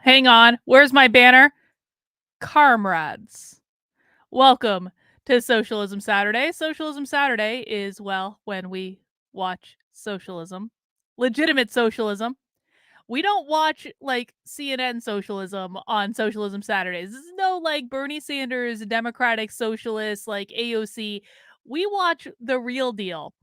Hang on. Where's my banner? Comrades. Welcome to Socialism Saturday. Socialism Saturday is, well, when we watch socialism, legitimate socialism. We don't watch like CNN socialism on Socialism Saturdays. This is no like Bernie Sanders, Democratic Socialists, like AOC. We watch the real deal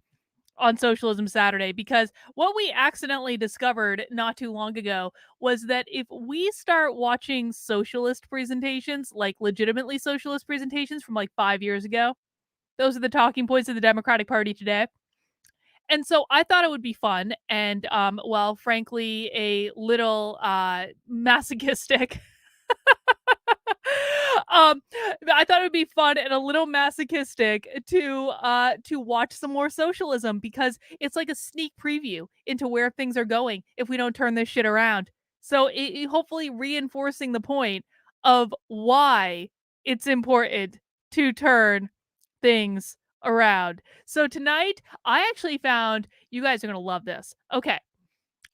on Socialism Saturday because what we accidentally discovered not too long ago was that if we start watching socialist presentations, like legitimately socialist presentations from like 5 years ago, those are the talking points of the Democratic Party today. And so I thought it would be fun and, well, frankly, a little masochistic. um, I thought it would be fun and a little masochistic to watch some more socialism because it's like a sneak preview into where things are going if we don't turn this shit around. So hopefully reinforcing the point of why it's important to turn things around. So tonight, I actually found you guys are going to love this. Okay.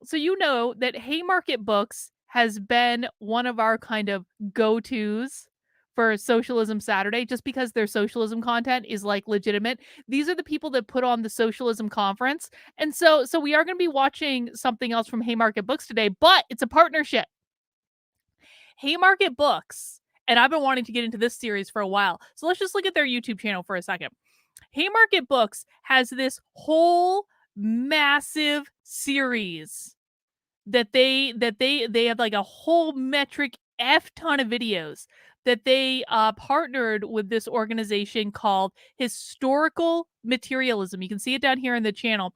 So you know that Haymarket Books has been one of our kind of go-tos for Socialism Saturday just because their socialism content is like legitimate. These are the people that put on the socialism conference. And so we are going to be watching something else from Haymarket Books today, but it's a partnership. Haymarket Books, and I've been wanting to get into this series for a while. So let's just look at their YouTube channel for a second. Haymarket Books has this whole massive series that they have like a whole metric F ton of videos that they partnered with this organization called Historical Materialism. You can see it down here in the channel.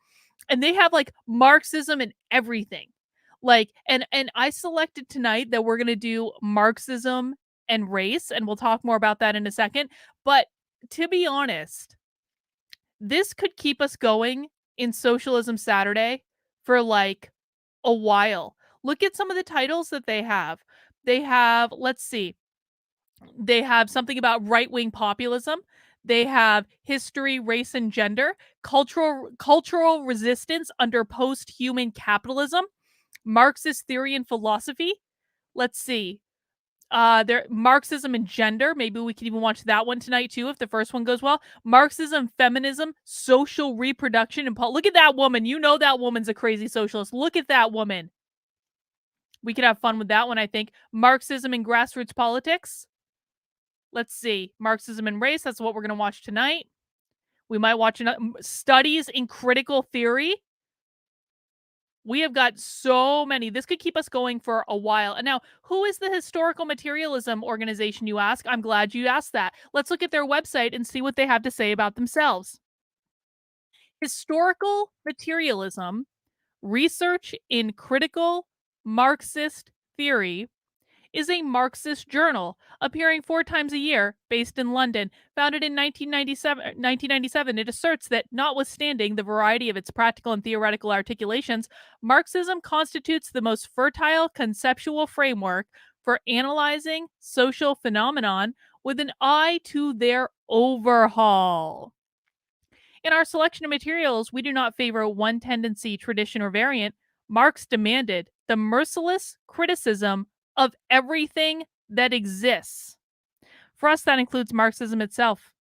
And they have like Marxism and everything. Like and I selected tonight that we're going to do Marxism and race, and we'll talk more about that in a second. But to be honest, this could keep us going in Socialism Saturday for like a while. Look at some of the titles that they have. They have, let's see, they have something about right-wing populism. They have history, race, and gender, cultural resistance under post-human capitalism, Marxist theory and philosophy. Let's see. There Marxism and gender. Maybe we can even watch that one tonight too if the first one goes well. Marxism, feminism, social reproduction, and look at that woman. You know that woman's a crazy socialist. Look at that woman. We could have fun with that one, I think. Marxism and grassroots politics. Let's see. Marxism and race. That's what we're going to watch tonight. We might watch studies in critical theory. We have got so many. This could keep us going for a while. And now, who is the Historical Materialism organization, you ask? I'm glad you asked that. Let's look at their website and see what they have to say about themselves. Historical Materialism, Research in Critical Marxist Theory, is a Marxist journal appearing 4 times a year, based in London. Founded in 1997, it asserts that, notwithstanding the variety of its practical and theoretical articulations, Marxism constitutes the most fertile conceptual framework for analyzing social phenomenon with an eye to their overhaul. In our selection of materials, we do not favor one tendency, tradition, or variant. Marx demanded the merciless criticism of everything that exists. For us, that includes Marxism itself.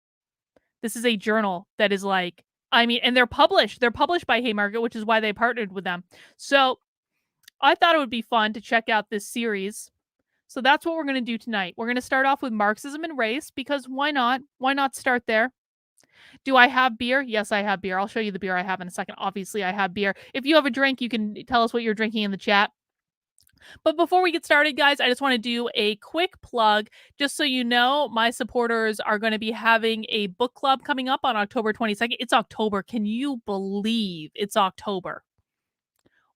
This is a journal that is like, I mean, and they're published. They're published by Haymarket, which is why they partnered with them. So I thought it would be fun to check out this series. So that's what we're going to do tonight. We're going to start off with Marxism and race because why not? Why not start there? Do I have beer? Yes, I have beer. I'll show you the beer I have in a second. Obviously, I have beer. If you have a drink, you can tell us what you're drinking in the chat. But before we get started, guys, I just want to do a quick plug. Just so you know, my supporters are going to be having a book club coming up on October 22nd. It's October. Can you believe it's October?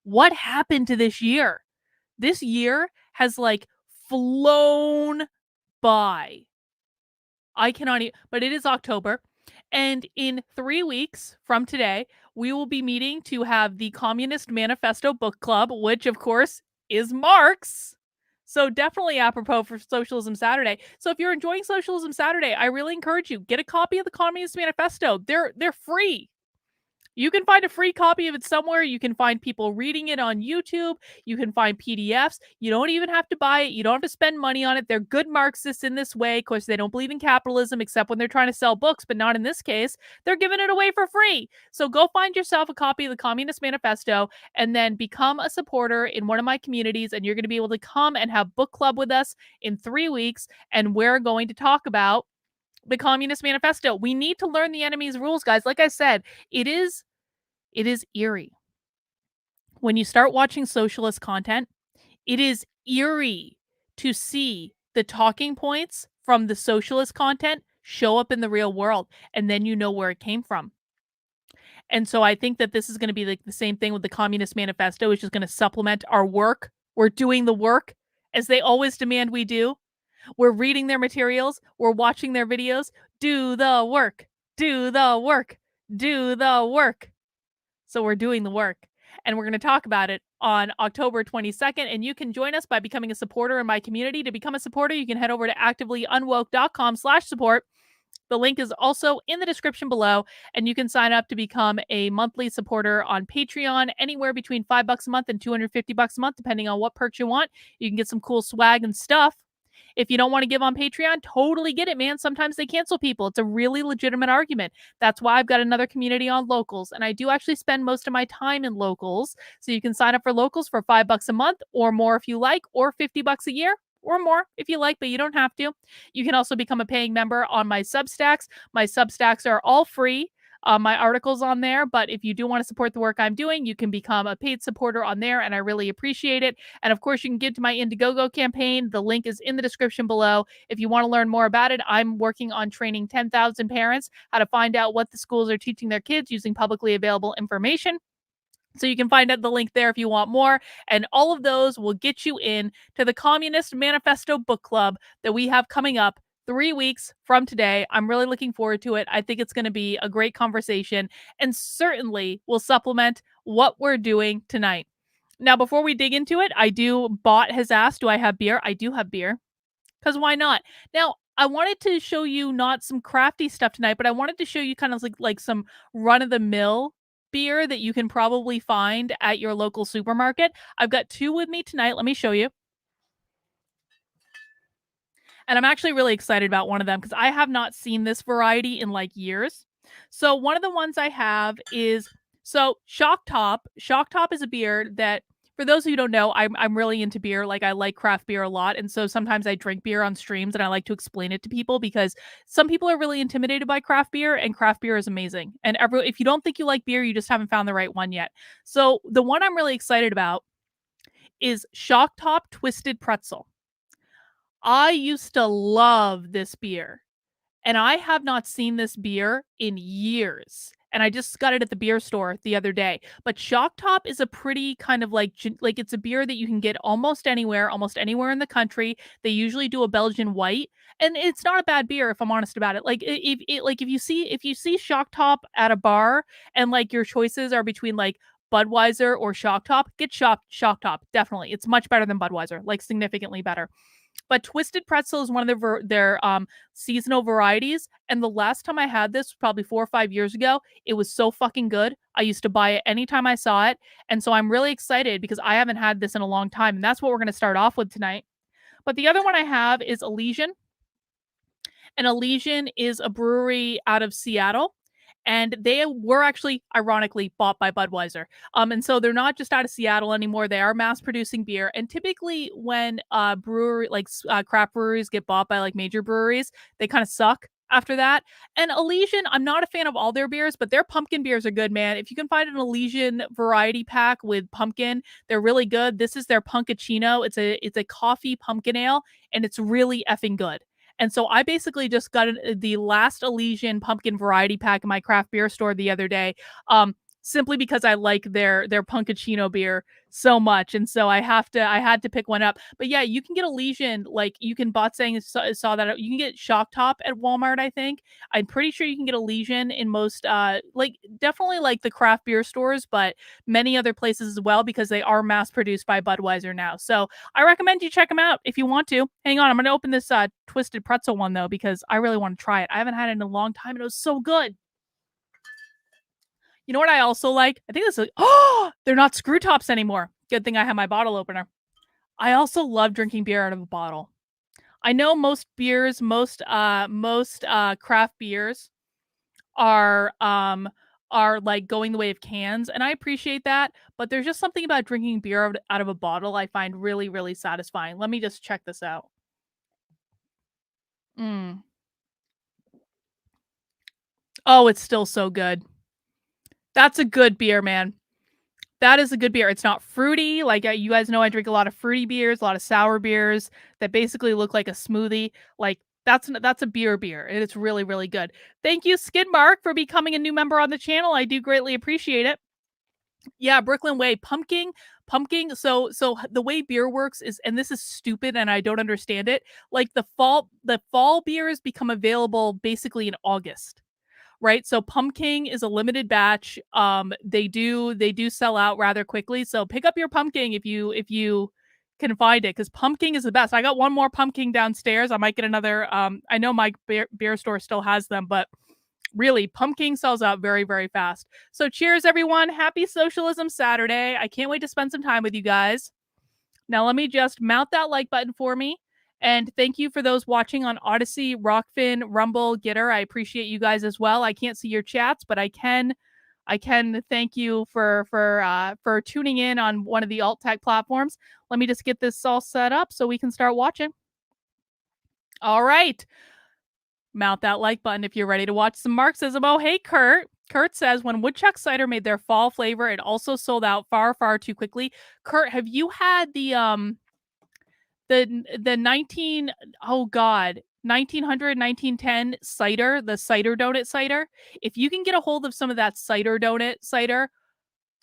What happened to this year? This year has like flown by. I cannot even, but it is October. And in 3 weeks from today, we will be meeting to have the Communist Manifesto Book Club, which, of course, is Marx. So definitely apropos for Socialism Saturday. So if you're enjoying Socialism Saturday, I really encourage you, get a copy of the Communist Manifesto. They're free. You can find a free copy of it somewhere. You can find people reading it on YouTube. You can find PDFs. You don't even have to buy it. You don't have to spend money on it. They're good Marxists in this way. Of course, they don't believe in capitalism except when they're trying to sell books, but not in this case. They're giving it away for free. So go find yourself a copy of the Communist Manifesto and then become a supporter in one of my communities. And you're going to be able to come and have book club with us in 3 weeks. And we're going to talk about the Communist Manifesto. We need to learn the enemy's rules, guys. Like I said, it is eerie. When you start watching socialist content, it is eerie to see the talking points from the socialist content show up in the real world, and then you know where it came from. And so I think that this is going to be like the same thing with the Communist Manifesto. It's just going to supplement our work. We're doing the work as they always demand we do. We're reading their materials. We're watching their videos. Do the work. Do the work. Do the work. So we're doing the work. And we're going to talk about it on October 22nd. And you can join us by becoming a supporter in my community. To become a supporter, you can head over to activelyunwoke.com/support. The link is also in the description below, and you can sign up to become a monthly supporter on Patreon, anywhere between $5 a month and $250 a month, depending on what perks you want. You can get some cool swag and stuff. If you don't want to give on Patreon, totally get it, man. Sometimes they cancel people. It's a really legitimate argument. That's why I've got another community on Locals, and I do actually spend most of my time in Locals. So you can sign up for Locals for $5 a month or more if you like, or $50 a year or more if you like, but you don't have to. You can also become a paying member on my Substacks. My Substacks are all free. My articles on there, but if you do want to support the work I'm doing, you can become a paid supporter on there, and I really appreciate it. And of course, you can give to my Indiegogo campaign. The link is in the description below. If you want to learn more about it, I'm working on training 10,000 parents how to find out what the schools are teaching their kids using publicly available information. So you can find out the link there if you want more. And all of those will get you in to the Communist Manifesto Book Club that we have coming up 3 weeks from today. I'm really looking forward to it. I think it's going to be a great conversation and certainly will supplement what we're doing tonight. Now, before we dig into it, Bot has asked, do I have beer? I do have beer. Because why not? Now, I wanted to show you not some crafty stuff tonight, but I wanted to show you kind of like some run of the mill beer that you can probably find at your local supermarket. I've got two with me tonight. Let me show you. And I'm actually really excited about one of them because I have not seen this variety in like years. So one of the ones I have is Shock Top. Shock Top is a beer that, for those of you who don't know, I'm really into beer. Like, I like craft beer a lot, and so sometimes I drink beer on streams, and I like to explain it to people because some people are really intimidated by craft beer, and craft beer is amazing. And if you don't think you like beer, you just haven't found the right one yet. So the one I'm really excited about is Shock Top Twisted Pretzel. I used to love this beer, and I have not seen this beer in years. And I just got it at the beer store the other day. But Shock Top is a pretty kind of like it's a beer that you can get almost anywhere in the country. They usually do a Belgian white, and it's not a bad beer if I'm honest about it. Like, if you see Shock Top at a bar and like your choices are between like Budweiser or Shock Top, get Shock Top. Definitely. It's much better than Budweiser, like significantly better. But Twisted Pretzel is one of their seasonal varieties. And the last time I had this, probably 4 or 5 years ago, it was so fucking good. I used to buy it anytime I saw it. And so I'm really excited because I haven't had this in a long time. And that's what we're going to start off with tonight. But the other one I have is Elysian. And Elysian is a brewery out of Seattle. And they were actually, ironically, bought by Budweiser. And so they're not just out of Seattle anymore. They are mass producing beer. And typically, when craft breweries get bought by like major breweries, they kind of suck after that. And Elysian, I'm not a fan of all their beers, but their pumpkin beers are good, man. If you can find an Elysian variety pack with pumpkin, they're really good. This is their Punkachino. It's a coffee pumpkin ale, and it's really effing good. And so I basically just got the last Elysian pumpkin variety pack in my craft beer store the other day, simply because I like their Punkachino beer so much. And so I had to pick one up. But yeah, you can get Elysian, like you can saw that you can get Shock Top at Walmart, I think. I'm pretty sure you can get Elysian in most definitely like the craft beer stores, but many other places as well because they are mass produced by Budweiser now. So I recommend you check them out if you want to. Hang on, I'm gonna open this Twisted Pretzel one though because I really want to try it. I haven't had it in a long time and it was so good. You know what I also like? I think this is, oh, they're not screw tops anymore. Good thing I have my bottle opener. I also love drinking beer out of a bottle. I know most beers, most craft beers are like going the way of cans, and I appreciate that, but there's just something about drinking beer out of a bottle I find really, really satisfying. Let me just check this out. Oh, it's still so good. That's a good beer, man. That is a good beer. It's not fruity. Like, you guys know I drink a lot of fruity beers, a lot of sour beers that basically look like a smoothie. Like, that's a beer, and it's really, really good. Thank you, Skidmark, for becoming a new member on the channel. I do greatly appreciate it. Yeah, Brooklyn Way, pumpkin. So the way beer works is, and this is stupid and I don't understand it, like the fall beers become available basically in August. Right? So pumpkin is a limited batch. They do sell out rather quickly. So pick up your pumpkin if you can find it, because pumpkin is the best. I got one more pumpkin downstairs. I might get another. I know my beer store still has them, but really, pumpkin sells out very, very fast. So cheers, everyone. Happy Socialism Saturday. I can't wait to spend some time with you guys. Now, let me just mount that like button for me. And thank you for those watching on Odyssey, Rockfin, Rumble, Gitter. I appreciate you guys as well. I can't see your chats, but I can thank you for tuning in on one of the alt tech platforms. Let me just get this all set up so we can start watching. All right. Mount that like button if you're ready to watch some Marxism. Oh, hey, Kurt. Kurt says, when Woodchuck Cider made their fall flavor, it also sold out far, far too quickly. Kurt, have you had the 1910 cider, the cider donut cider? If you can get a hold of some of that cider donut cider,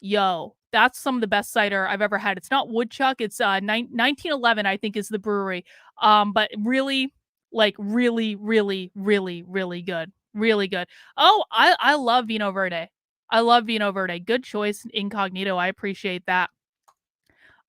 yo, that's some of the best cider I've ever had. It's not Woodchuck. It's 1911, I think, is the brewery. But really, like, really, really, really, really good. Really good. Oh, I love Vino Verde. I love Vino Verde. Good choice, Incognito. I appreciate that.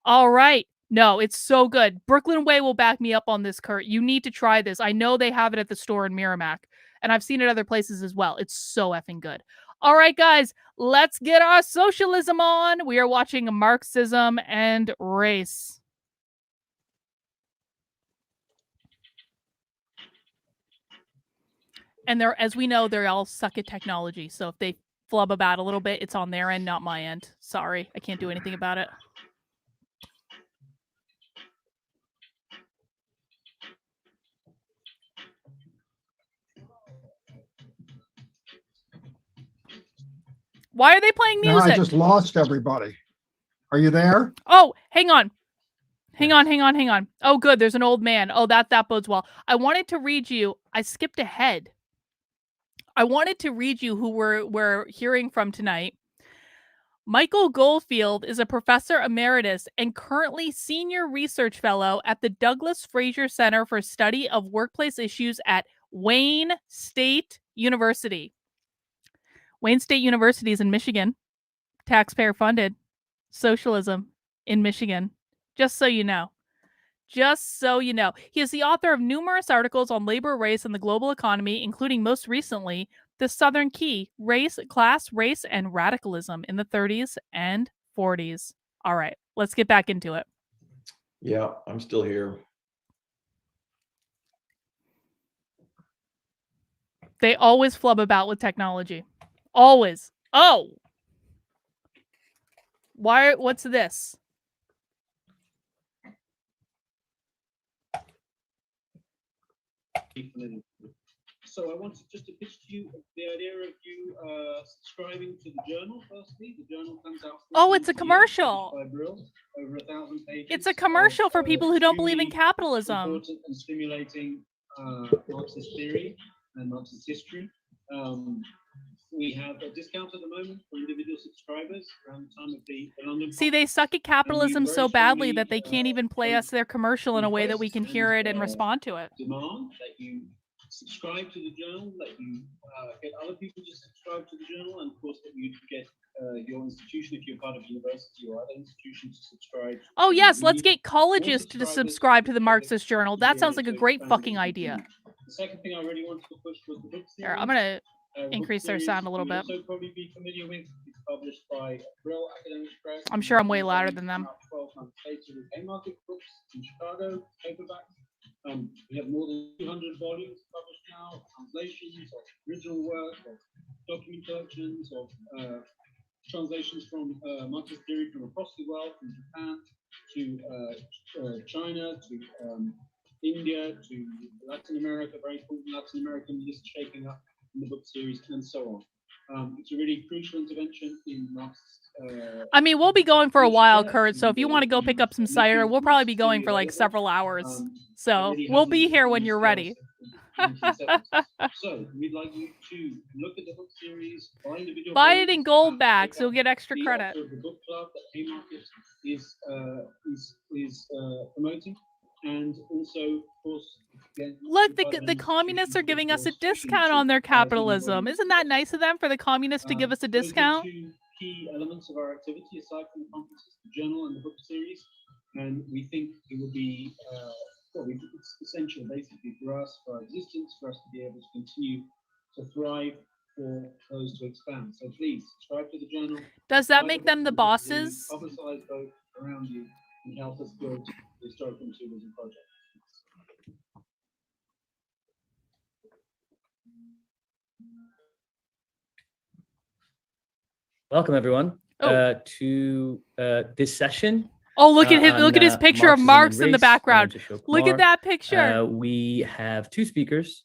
All right. No, it's so good. Brooklyn Way will back me up on this, Kurt. You need to try this. I know they have it at the store in Merrimack, and I've seen it other places as well. It's so effing good. All right, guys, let's get our socialism on. We are watching Marxism and Race. And they're, as we know, they all suck at technology. So if they flub about a little bit, it's on their end, not my end. Sorry, I can't do anything about it. Why are they playing music? No, I just lost everybody. Are you there? Oh, hang on. Hang on. Oh, good. There's an old man. Oh, that bodes well. I wanted to read you. I skipped ahead. I wanted to read you who we're hearing from tonight. Michael Goldfield is a professor emeritus and currently senior research fellow at the Douglas Fraser Center for Study of Workplace Issues at Wayne State University. Wayne State University is in Michigan. Taxpayer funded. Socialism in Michigan. Just so you know. Just so you know. He is the author of numerous articles on labor, race, and the global economy, including most recently, The Southern Key, Race, Class, Race, and Radicalism in the 30s and 40s. All right, let's get back into it. Yeah, I'm still here. They always flub about with technology. Always. Oh! What's this? So I wanted just to pitch to you the idea of you subscribing to the journal. Firstly, the journal comes out. Oh, it's a commercial. Over 1,000 pages. It's a commercial for people who don't believe in capitalism. Important and stimulating Marxist theory and Marxist history. We have a discount at the moment for individual subscribers around the time of the London. See, they suck at capitalism so badly that they can't even play us their commercial in a way that we can hear it and respond to it. Demand that you subscribe to the journal, that you get other people to subscribe to the journal, and of course that you get your institution, if you're part of a university or other institutions, to subscribe. Oh yes, let's get colleges to subscribe to the Marxist Journal. That sounds like a great fucking idea. The second thing I really wanted to push was the book series. Here, I'm gonna increase their sound a little bit. Also probably be familiar with published by Brill Academic Press. I'm sure I'm way louder than them. 12 months later with Haymarket Books in Chicago, paperback. We have more than 200 volumes published now, translations of original work, of document collections, of translations from Marxist theory from across the world, from Japan to China, to India, to Latin America, very important Latin American list shaping up in the book series, and so on. It's a really crucial intervention in Marxist. I mean, we'll be going for a while, Kurt. So if you want to go pick up some cider, we'll probably be going for like several hours. So we'll be here when you're ready. So we'd like you to look at the book series, buy it in gold back, so you'll get extra credit. The book club that Haymarket is promoting, and also, of course, again, look, the communists are giving us a discount on their capitalism. Isn't that nice of them for the communists to give us a discount? Those are two key elements of our activity aside from the conferences, the journal and the book series, and we think it would be it's essential basically for us, for our existence, for us to be able to continue to thrive, for those to expand. So please subscribe to the journal. Does that make them the bosses? Publicize both around you and help us build the historical materialism project. Welcome everyone to this session. Oh, look at his look at his picture of Marx in the background. Look at that picture. We have two speakers,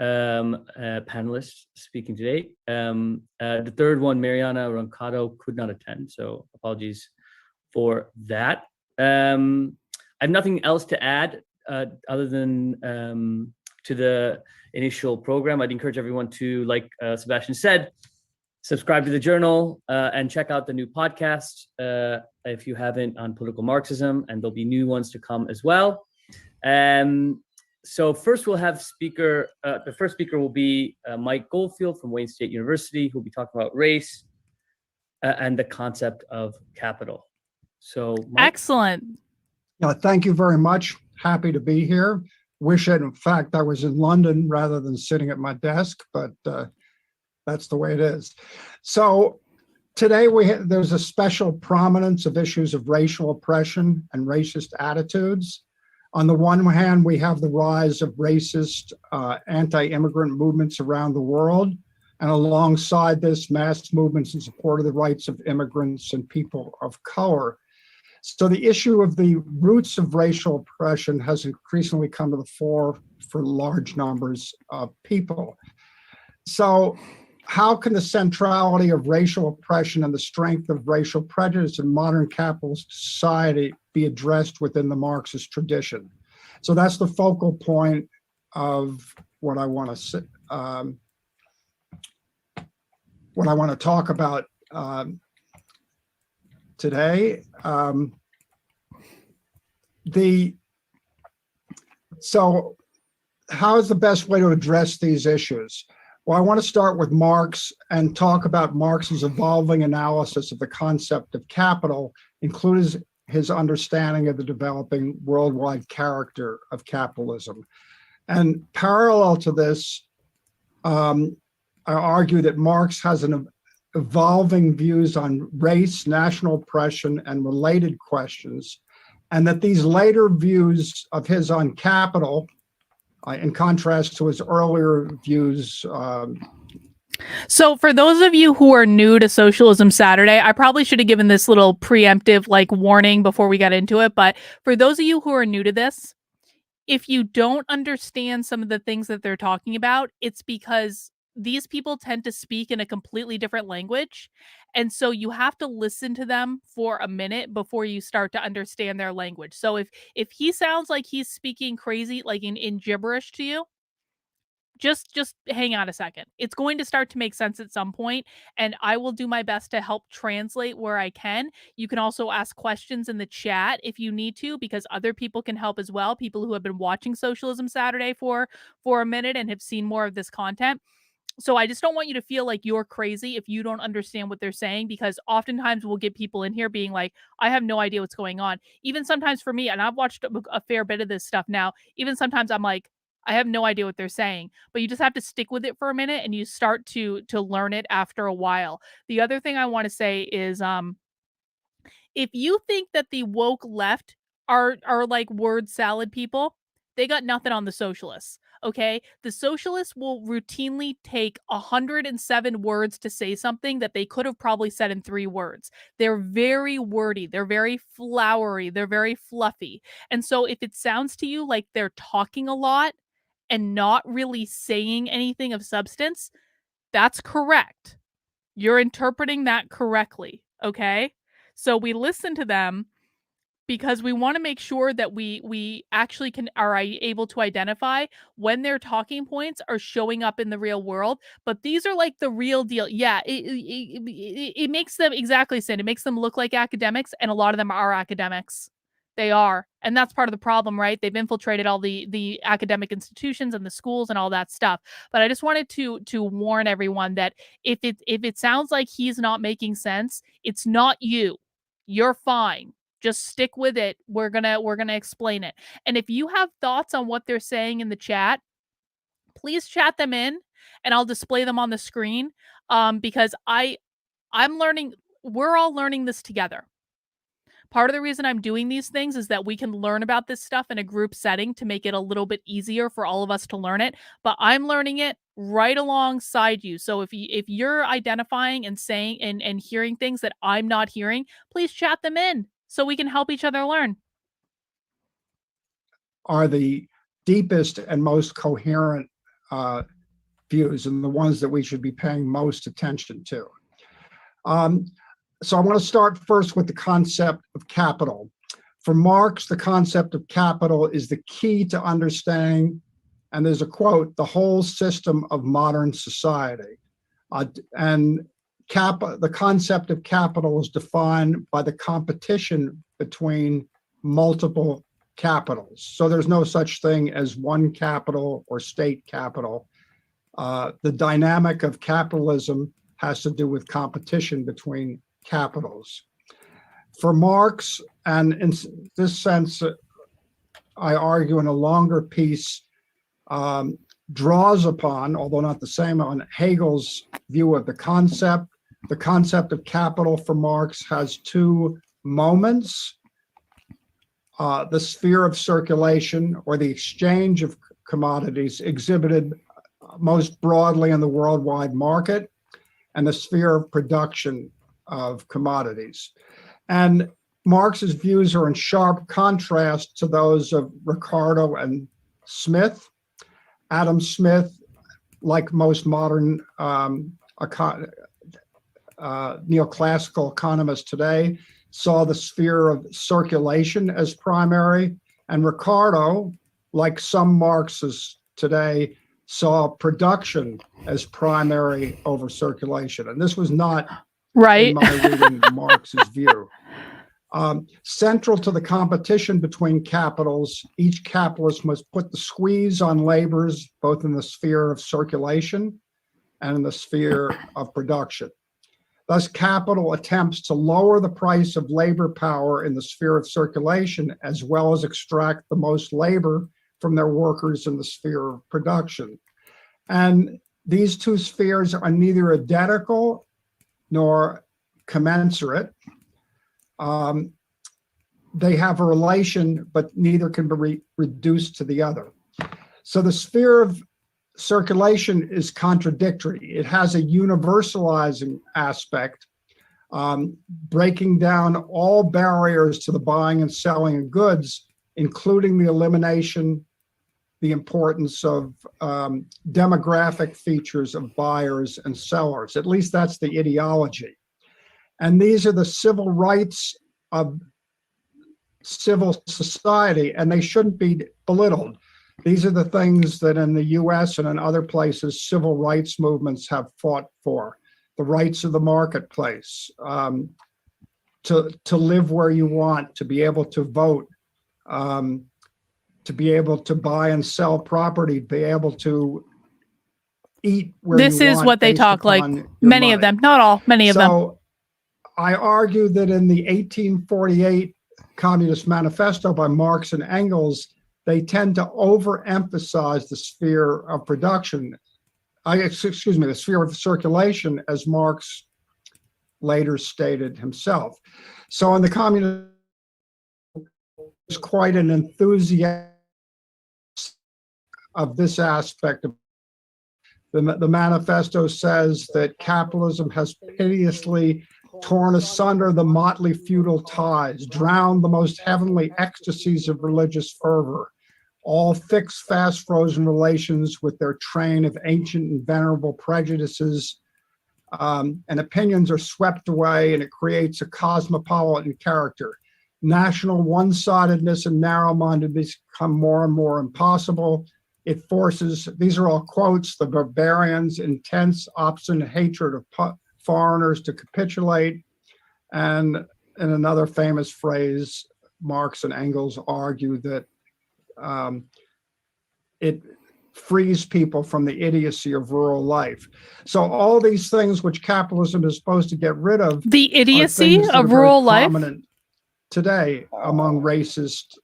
panelists speaking today. The third one, Mariana Roncado, could not attend, so apologies for that. I have nothing else to add other than to the initial program. I'd encourage everyone to, like Sebastian said, subscribe to the journal and check out the new podcast if you haven't, on political Marxism, and there'll be new ones to come as well. So first we'll have the first speaker will be Mike Goldfield from Wayne State University, who'll be talking about race and the concept of capital. So Mike. Excellent. Thank you very much. Happy to be here. Wish that, in fact, I was in London rather than sitting at my desk, but that's the way it is. So today there's a special prominence of issues of racial oppression and racist attitudes. On the one hand, we have the rise of racist anti-immigrant movements around the world. And alongside this, mass movements in support of the rights of immigrants and people of color. So the issue of the roots of racial oppression has increasingly come to the fore for large numbers of people. So how can the centrality of racial oppression and the strength of racial prejudice in modern capitalist society be addressed within the Marxist tradition? So that's the focal point of what I want to talk about today. So how is the best way to address these issues? Well, I want to start with Marx and talk about Marx's evolving analysis of the concept of capital, including his understanding of the developing worldwide character of capitalism. And parallel to this, I argue that Marx has an evolving views on race, national oppression, and related questions, and that these later views of his on capital, in contrast to his earlier views. So for those of you who are new to Socialism Saturday, I probably should have given this little preemptive warning before we got into it. But for those of you who are new to this, if you don't understand some of the things that they're talking about, it's because these people tend to speak in a completely different language. And so you have to listen to them for a minute before you start to understand their language. So if he sounds like he's speaking crazy, like in gibberish to you, just hang on a second. It's going to start to make sense at some point, and I will do my best to help translate where I can. You can also ask questions in the chat if you need to, because other people can help as well. People who have been watching Socialism Saturday for a minute and have seen more of this content. So I just don't want you to feel like you're crazy if you don't understand what they're saying, because oftentimes we'll get people in here being like, I have no idea what's going on. Even sometimes for me, and I've watched a fair bit of this stuff now, even sometimes I'm like, I have no idea what they're saying, but you just have to stick with it for a minute and you start to learn it after a while. The other thing I want to say is if you think that the woke left are like word salad people, they got nothing on the socialists. Okay, the socialists will routinely take 107 words to say something that they could have probably said in 3 words. They're very wordy, they're very flowery, they're very fluffy. And so if it sounds to you like they're talking a lot and not really saying anything of substance, that's correct. You're interpreting that correctly, okay? So we listen to them because we want to make sure that we actually are able to identify when their talking points are showing up in the real world. But these are like the real deal. Yeah, it makes them exactly Sid. It makes them look like academics, and a lot of them are academics. They are, and that's part of the problem, right? They've infiltrated all the academic institutions and the schools and all that stuff. But I just wanted to warn everyone that if it sounds like he's not making sense, it's not you. You're fine. Just stick with it. We're gonna explain it. And if you have thoughts on what they're saying in the chat, please chat them in and I'll display them on the screen. Because I'm learning, we're all learning this together. Part of the reason I'm doing these things is that we can learn about this stuff in a group setting to make it a little bit easier for all of us to learn it. But I'm learning it right alongside you. So if you're identifying and saying and hearing things that I'm not hearing, please chat them in so we can help each other learn. Are the deepest and most coherent views and the ones that we should be paying most attention to. So I want to start first with the concept of capital. For Marx, the concept of capital is the key to understanding, and there's a quote, the whole system of modern society. And the concept of capital is defined by the competition between multiple capitals. So there's no such thing as one capital or state capital. The dynamic of capitalism has to do with competition between capitals. For Marx, and in this sense, I argue in a longer piece, draws upon, although not the same, on Hegel's view of the concept. The concept of capital for Marx has 2 moments. The sphere of circulation, or the exchange of commodities, exhibited most broadly in the worldwide market, and the sphere of production of commodities. And Marx's views are in sharp contrast to those of Ricardo and Smith. Adam Smith, like most modern neoclassical economists today, saw the sphere of circulation as primary, and Ricardo, like some Marxists today, saw production as primary over circulation. And this was not in my reading Marx's view. Central to the competition between capitals, each capitalist must put the squeeze on laborers, both in the sphere of circulation and in the sphere of production. Thus, capital attempts to lower the price of labor power in the sphere of circulation, as well as extract the most labor from their workers in the sphere of production. And these 2 spheres are neither identical nor commensurate. They have a relation, but neither can be reduced to the other. So the sphere of circulation is contradictory. It has a universalizing aspect, breaking down all barriers to the buying and selling of goods, including the elimination, the importance of demographic features of buyers and sellers. At least that's the ideology. And these are the civil rights of civil society, and they shouldn't be belittled. These are the things that in the US and in other places, civil rights movements have fought for. The rights of the marketplace, to live where you want, to be able to vote, to be able to buy and sell property, be able to eat where you want. This is what they talk like, many of them, not all, many of them. So I argue that in the 1848 Communist Manifesto by Marx and Engels, they tend to overemphasize the sphere of production, excuse me, the sphere of circulation, as Marx later stated himself. So in the communist, there's quite an enthusiasm of this aspect of the manifesto says that capitalism has pitilessly torn asunder the motley feudal ties, drowned the most heavenly ecstasies of religious fervor. All fixed, fast frozen relations with their train of ancient and venerable prejudices and opinions are swept away, and it creates a cosmopolitan character. National one-sidedness and narrow-mindedness become more and more impossible. It forces, these are all quotes, the barbarians' intense, obstinate hatred of foreigners to capitulate. And in another famous phrase, Marx and Engels argue that it frees people from the idiocy of rural life. So all these things which capitalism is supposed to get rid of, The are idiocy things that are of very rural life. prominent today among racist,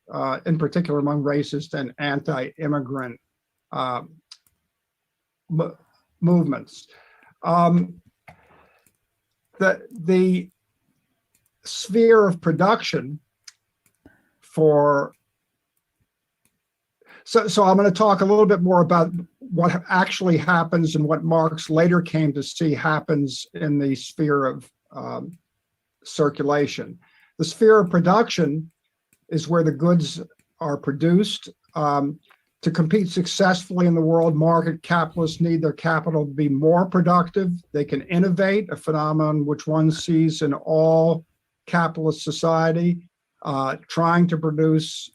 in particular among racist and anti-immigrant movements. The sphere of production for, so I'm going to talk a little bit more about what actually happens and what Marx later came to see happens in the sphere of circulation. The sphere of production is where the goods are produced. To compete successfully in the world market, capitalists need their capital to be more productive. They can innovate, a phenomenon which one sees in all capitalist society, trying to produce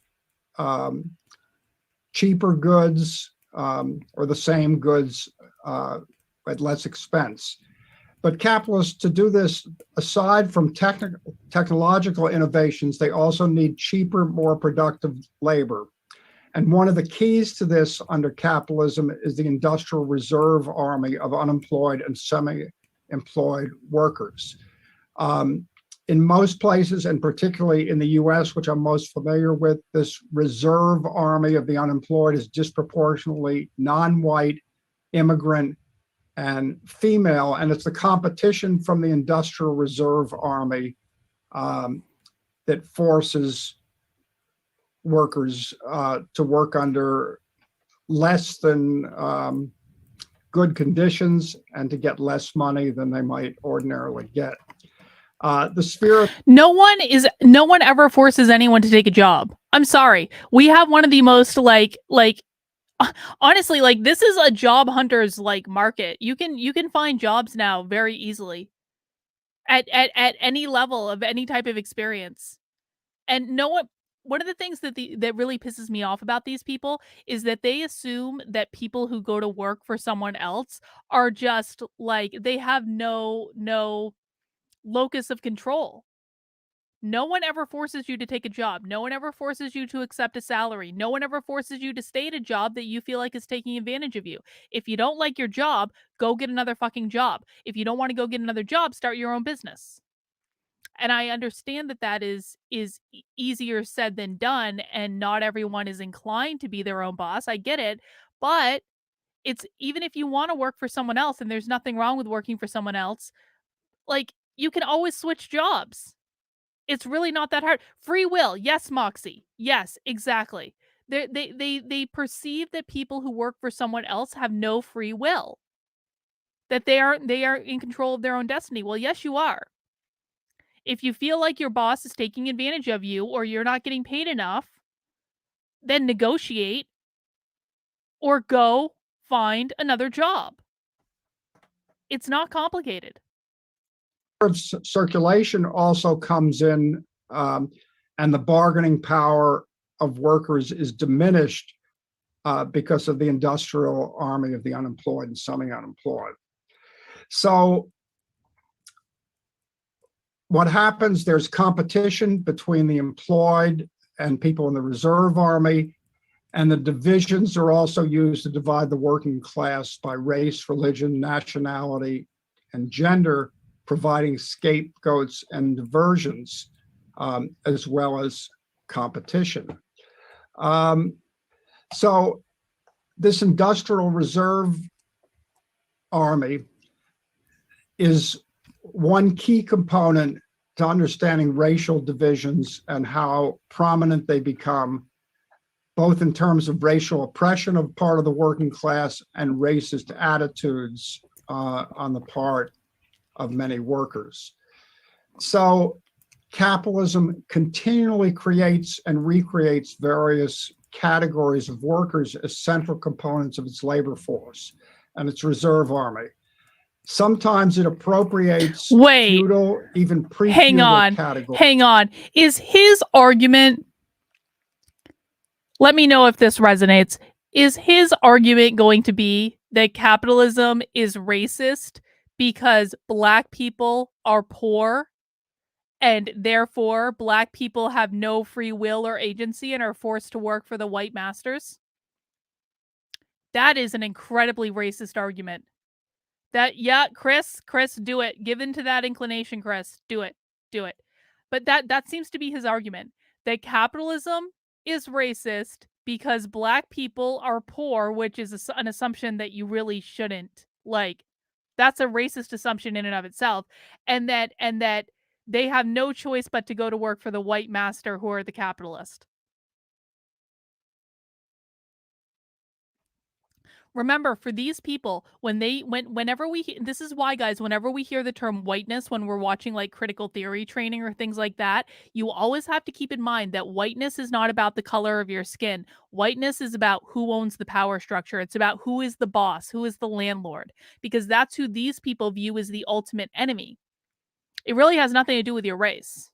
cheaper goods or the same goods at less expense. But capitalists, to do this, aside from technological innovations, they also need cheaper, more productive labor. And one of the keys to this under capitalism is the industrial reserve army of unemployed and semi-employed workers. In most places, and particularly in the US, which I'm most familiar with, this reserve army of the unemployed is disproportionately non-white, immigrant, and female, and it's the competition from the industrial reserve army that forces workers to work under less than good conditions and to get less money than they might ordinarily get. The sphere of No one ever forces anyone to take a job. I'm sorry. We have one of the most honestly, like, this is a job hunter's like market. You can find jobs now very easily at any level of any type of experience. And one of the things that really pisses me off about these people is that they assume that people who go to work for someone else are just like, they have no locus of control. No one ever forces you to take a job. No one ever forces you to accept a salary. No one ever forces you to stay at a job that you feel like is taking advantage of you. If you don't like your job, go get another fucking job. If you don't want to go get another job, start your own business. And I understand that is easier said than done, and not everyone is inclined to be their own boss. I get it, but it's, even if you want to work for someone else, and there's nothing wrong with working for someone else, like, you can always switch jobs. It's really not that hard. Free will. Yes, Moxie. Yes, exactly. They perceive that people who work for someone else have no free will. That they are in control of their own destiny. Well, yes, you are. If you feel like your boss is taking advantage of you or you're not getting paid enough, then negotiate or go find another job. It's not complicated. circulation also comes in, and the bargaining power of workers is diminished because of the industrial army of the unemployed and semi-unemployed. So what happens, there's competition between the employed and people in the reserve army, and the divisions are also used to divide the working class by race, religion, nationality, and gender, providing scapegoats and diversions, as well as competition. So this industrial reserve army is one key component to understanding racial divisions and how prominent they become, both in terms of racial oppression of part of the working class and racist attitudes on the part of many workers. So capitalism continually creates and recreates various categories of workers as central components of its labor force and its reserve army. Sometimes it appropriates feudal, even pre-feudal categories. Hang on. Is his argument, let me know if this resonates, is his argument going to be that capitalism is racist because Black people are poor and therefore Black people have no free will or agency and are forced to work for the white masters? That is an incredibly racist argument. That, yeah, Chris, do it. Give in to that inclination, Chris. Do it. But that seems to be his argument, that capitalism is racist because Black people are poor, which is an assumption that you really shouldn't. Like, that's a racist assumption in and of itself. And that they have no choice but to go to work for the white master who are the capitalist. Remember, for these people, whenever we, this is why, guys, whenever we hear the term whiteness, when we're watching like critical theory training or things like that, you always have to keep in mind that whiteness is not about the color of your skin. Whiteness is about who owns the power structure. It's about who is the boss, who is the landlord, because that's who these people view as the ultimate enemy. It really has nothing to do with your race.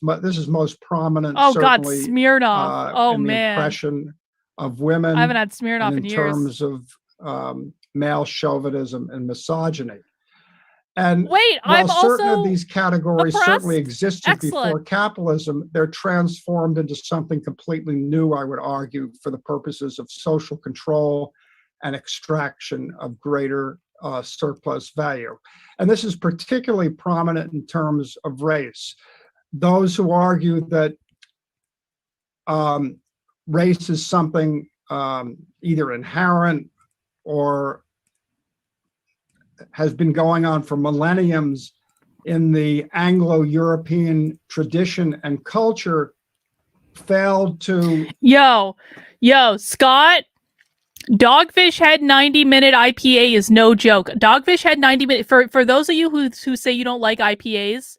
But this is most prominent. Oh God, certainly, Smirnoff. Oh in the man, oppression of women. I haven't had Smirnoff in years. terms of male chauvinism and misogyny. And wait, while I'm certain also of these categories oppressed? certainly existed Excellent. before capitalism, they're transformed into something completely new, I would argue, for the purposes of social control and extraction of greater surplus value. And this is particularly prominent in terms of race. Those who argue that race is something either inherent or has been going on for millenniums in the Anglo-European tradition and culture failed to... Yo, Scott, Dogfish Head 90-minute IPA is no joke. Dogfish Head 90-minute, for those of you who say you don't like IPAs,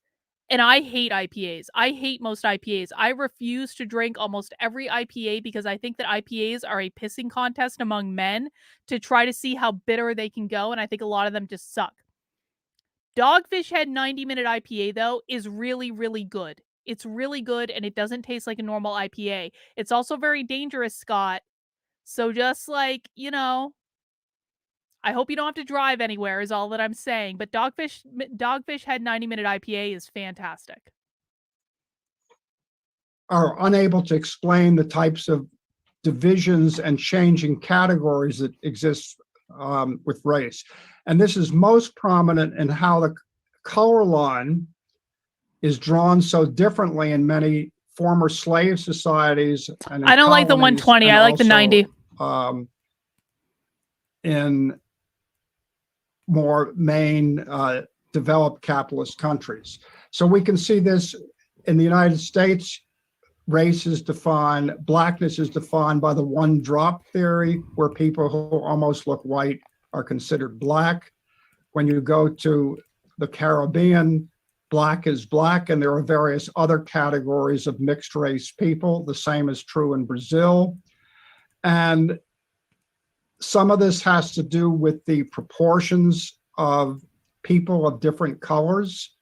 and I hate IPAs. I hate most IPAs. I refuse to drink almost every IPA because I think that IPAs are a pissing contest among men to try to see how bitter they can go, and I think a lot of them just suck. Dogfish Head 90-minute IPA, though, is really, really good. It's really good, and it doesn't taste like a normal IPA. It's also very dangerous, Scott. So just like, you know, I hope you don't have to drive anywhere is all that I'm saying. But Dogfish Head 90-minute IPA is fantastic. Are unable to explain the types of divisions and changing categories that exist with race. And this is most prominent in how the color line is drawn so differently in many former slave societies. And I don't like the 120. I like the 90. In more main developed capitalist countries. So we can see this in the United States. Race is defined, blackness is defined by the one drop theory, where people who almost look white are considered black. When you go to the Caribbean, black is black, and there are various other categories of mixed race people. The same is true in Brazil. And some of this has to do with the proportions of people of different colors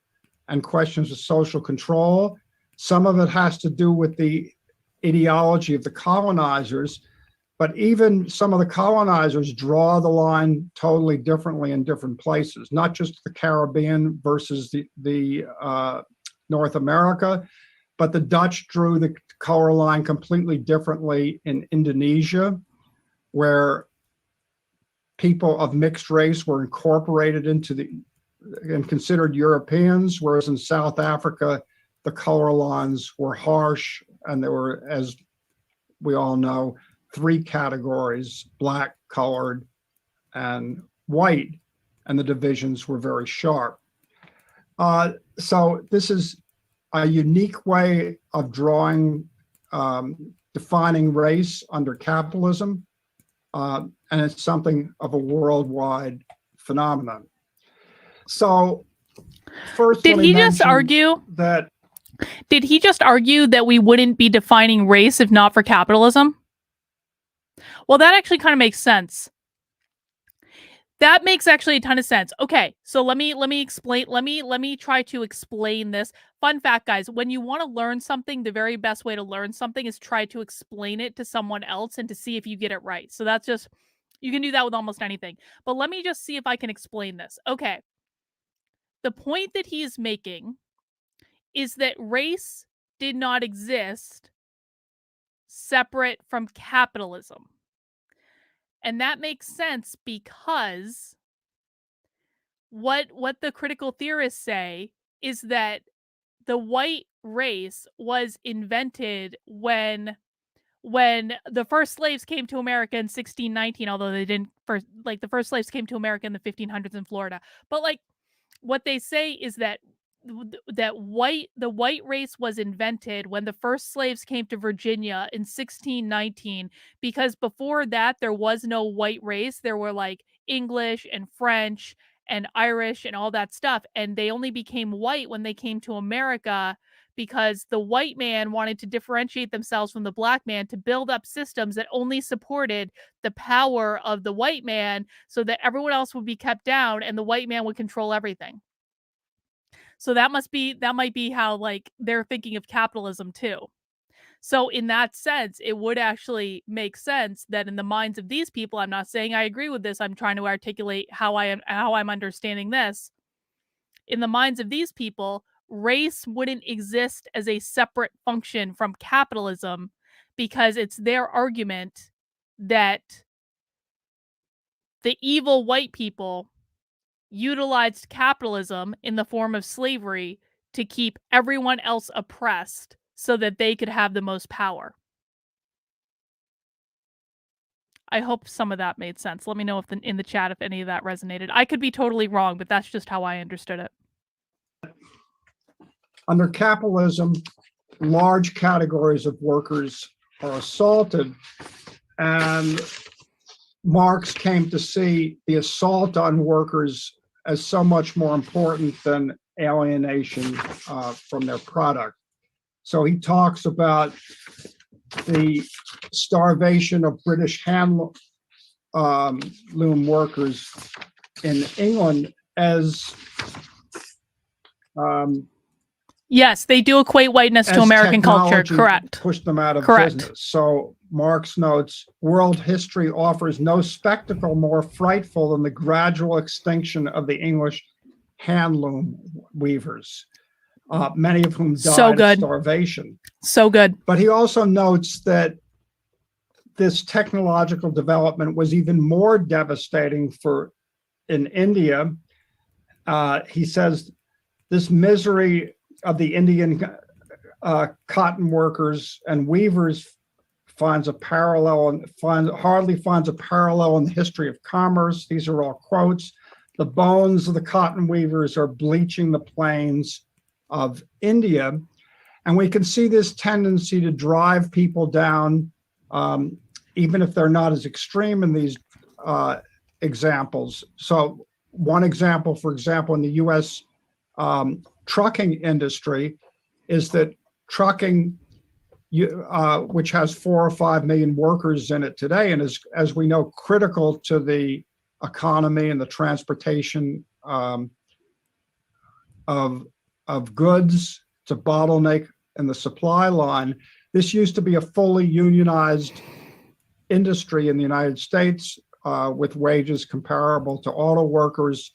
and questions of social control. Some of it has to do with the ideology of the colonizers, but even some of the colonizers draw the line totally differently in different places, not just the Caribbean versus the North America, but the Dutch drew the color line completely differently in Indonesia, where people of mixed race were incorporated into and considered Europeans, whereas in South Africa, the color lines were harsh, and there were, as we all know, 3 categories: black, colored, and white, and the divisions were very sharp. So this is a unique way of drawing, defining race under capitalism, and it's something of a worldwide phenomenon. So first, Did let me he just mention argue? that Did he just argue that we wouldn't be defining race if not for capitalism? Well, that actually kind of makes sense. That makes actually a ton of sense. Okay, so let me explain. Let me try to explain this. Fun fact, guys: when you want to learn something, the very best way to learn something is try to explain it to someone else and to see if you get it right. So that's just, you can do that with almost anything. But let me just see if I can explain this. Okay, the point that he is making is that race did not exist separate from capitalism. And that makes sense because what the critical theorists say is that the white race was invented when the first slaves came to America in 1619, although they didn't first, like, the first slaves came to America in the 1500s in Florida. But like, what they say is that the white race was invented when the first slaves came to Virginia in 1619, because before that there was no white race. There were like English and French and Irish and all that stuff, and they only became white when they came to America because the white man wanted to differentiate themselves from the black man to build up systems that only supported the power of the white man, so that everyone else would be kept down and the white man would control everything. So that might be how, like, they're thinking of capitalism too. So in that sense, it would actually make sense that in the minds of these people, I'm not saying I agree with this, I'm trying to articulate how I'm understanding this. In the minds of these people, race wouldn't exist as a separate function from capitalism, because it's their argument that the evil white people utilized capitalism in the form of slavery to keep everyone else oppressed so that they could have the most power. I hope some of that made sense. Let me know if in the chat if any of that resonated. I could be totally wrong, but that's just how I understood it. under capitalism, large categories of workers are assaulted, and Marx came to see the assault on workers as so much more important than alienation from their product. So he talks about the starvation of British handloom workers in England as yes, they do equate whiteness to American culture. Correct. Pushed them out of Correct. business. So Marx notes, world history offers no spectacle more frightful than the gradual extinction of the English handloom weavers, many of whom died of starvation. So good. But he also notes that this technological development was even more devastating in India. He says this misery of the Indian cotton workers and weavers hardly finds a parallel in the history of commerce. These are all quotes. The bones of the cotton weavers are bleaching the plains of India. And we can see this tendency to drive people down, even if they're not as extreme in these examples. So one example, for example, in the US trucking industry is that trucking, which has 4 or 5 million workers in it today, and is, as we know, critical to the economy and the transportation of goods. It's a bottleneck in the supply line. This used to be a fully unionized industry in the United States with wages comparable to auto workers.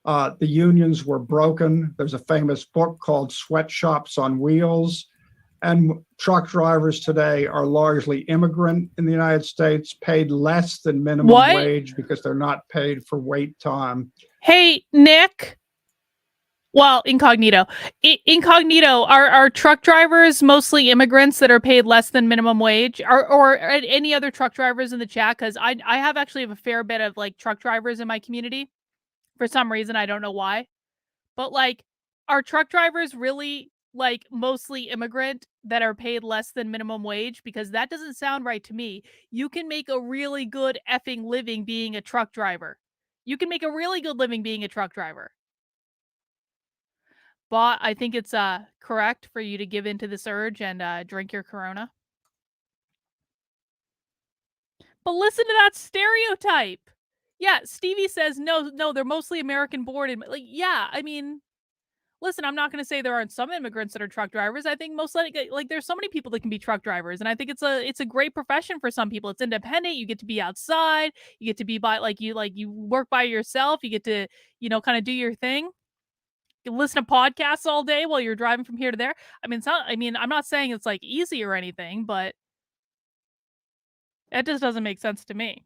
The unions were broken. There's a famous book called Sweatshops on Wheels. And truck drivers today are largely immigrant in the United States, paid less than minimum wage because they're not paid for wait time. Hey, Nick. Well, incognito. Incognito, are truck drivers mostly immigrants that are paid less than minimum wage? Or any other truck drivers in the chat? Because I have actually have a fair bit of like truck drivers in my community. For some reason, I don't know why. But like, are truck drivers really like mostly immigrant that are paid less than minimum wage? Because that doesn't sound right to me. You can make a really good effing living being a truck driver. You can make a really good living being a truck driver. But I think it's correct for you to give into this urge and drink your Corona. But listen to that stereotype. Yeah, Stevie says no, they're mostly American born. And like, yeah, I mean, listen, I'm not going to say there aren't some immigrants that are truck drivers. I think most like there's so many people that can be truck drivers, and I think it's a great profession for some people. It's independent. You get to be outside. You get to be by you work by yourself. You get to kind of do your thing. You listen to podcasts all day while you're driving from here to there. I mean, it's not. I mean, I'm not saying it's like easy or anything, but that just doesn't make sense to me.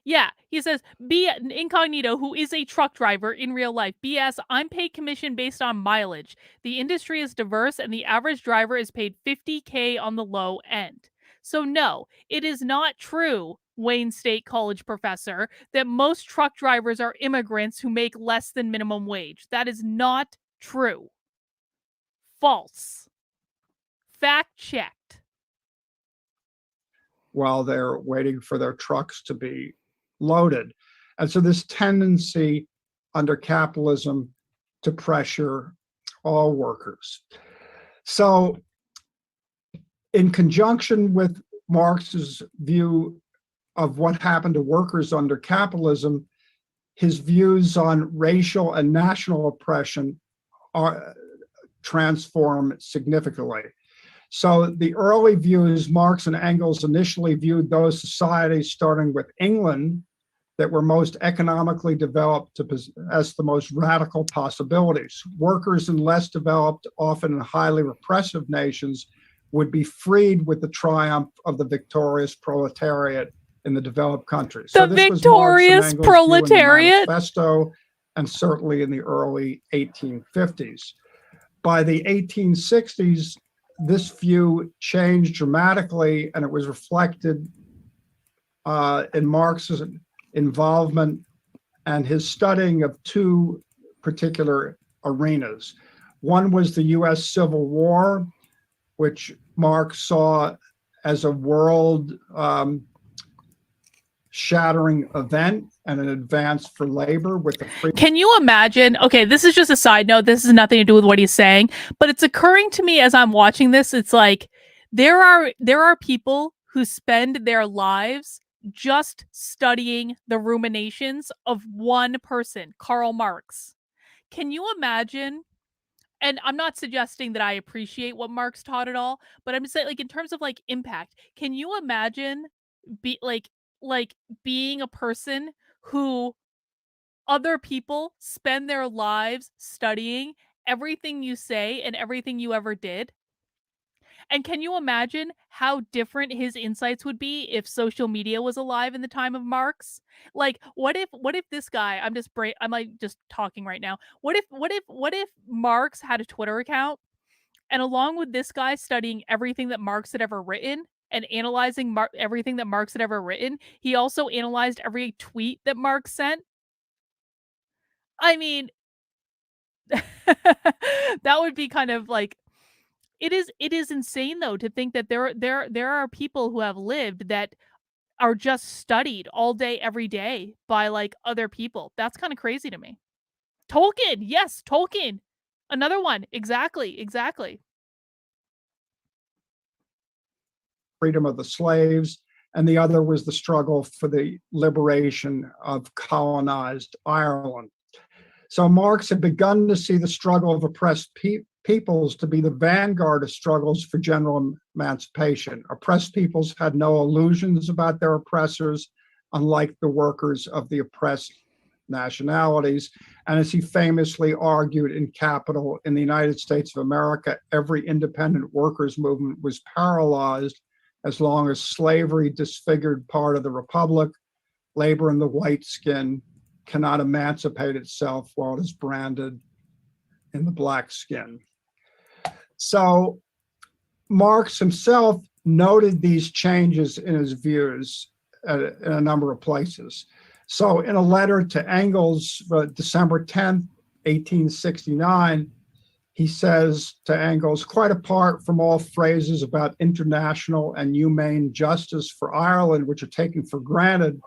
Yeah, he says, B incognito, who is a truck driver in real life. BS, I'm paid commission based on mileage. The industry is diverse and the average driver is paid $50K on the low end. So no, it is not true, Wayne State College professor, that most truck drivers are immigrants who make less than minimum wage. That is not true. False. Fact checked. While they're waiting for their trucks to be loaded. And so this tendency under capitalism to pressure all workers. So in conjunction with Marx's view of what happened to workers under capitalism, his views on racial and national oppression are transform significantly. So the early views, Marx and Engels initially viewed those societies, starting with England, that were most economically developed to possess the most radical possibilities. Workers in less developed, often highly repressive nations would be freed with the triumph of the victorious proletariat in the developed countries. The victorious proletariat. Manifesto, and certainly in the early 1850s. By the 1860s, this view changed dramatically, and it was reflected in Marx's involvement and his studying of two particular arenas. One was the US Civil War, which Marx saw as a world shattering event and an advance for labor with the free. Can you imagine? Okay, this is just a side note. This has nothing to do with what he's saying, but it's occurring to me as I'm watching this. It's like there are people who spend their lives just studying the ruminations of one person, Karl Marx. Can you imagine? And I'm not suggesting that I appreciate what Marx taught at all, but I'm just saying, like, in terms of like impact, can you imagine being a person who other people spend their lives studying everything you say and everything you ever did? And can you imagine how different his insights would be if social media was alive in the time of Marx? Like, what if this guy, I'm like just talking right now. What if Marx had a Twitter account, and along with this guy studying everything that Marx had ever written and analyzing everything that Marx had ever written, he also analyzed every tweet that Marx sent? I mean, that would be kind of like, it is insane though to think that there are people who have lived that are just studied all day every day by like other people. That's kind of crazy to me. Tolkien, yes, Tolkien. Another one. Exactly. Freedom of the slaves, and the other was the struggle for the liberation of colonized Ireland. So Marx had begun to see the struggle of oppressed peoples to be the vanguard of struggles for general emancipation. Oppressed peoples had no illusions about their oppressors, unlike the workers of the oppressed nationalities. And as he famously argued in Capital, in the United States of America, every independent workers' movement was paralyzed as long as slavery disfigured part of the republic. Labor in the white skin cannot emancipate itself while it is branded in the black skin. So Marx himself noted these changes in his views in a number of places. So in a letter to Engels, December 10th, 1869, he says to Engels, quite apart from all phrases about international and humane justice for Ireland, which are taken for granted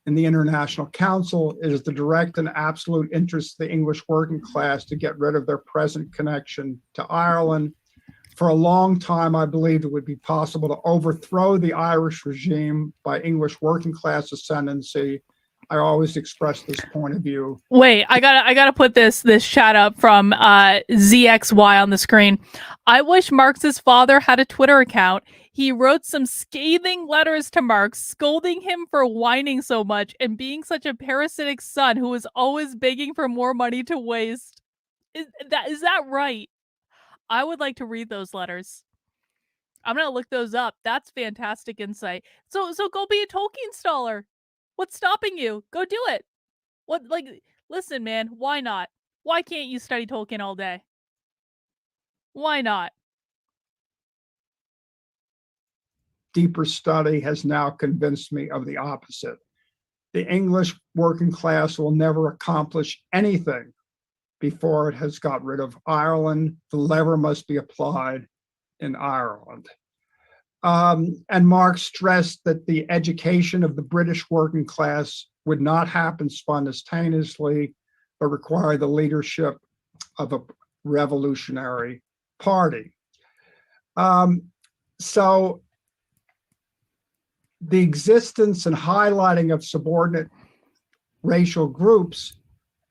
in the International Council, it is the direct and absolute interest of the English working class to get rid of their present connection to Ireland. For a long time, I believed it would be possible to overthrow the Irish regime by English working class ascendancy. I always expressed this point of view. Wait, I gotta put this chat up from ZXY on the screen. I wish Marx's father had a Twitter account. He wrote some scathing letters to Marx, scolding him for whining so much and being such a parasitic son who was always begging for more money to waste. Is that right? I would like to read those letters. I'm gonna look those up. That's fantastic insight. So go be a Tolkien staller. What's stopping you? Go do it. What, like, listen, man, why not? Why can't you study Tolkien all day? Why not? Deeper study has now convinced me of the opposite. The English working class will never accomplish anything before it has got rid of Ireland. The lever must be applied in Ireland. And Marx stressed that the education of the British working class would not happen spontaneously, but require the leadership of a revolutionary party. So the existence and highlighting of subordinate racial groups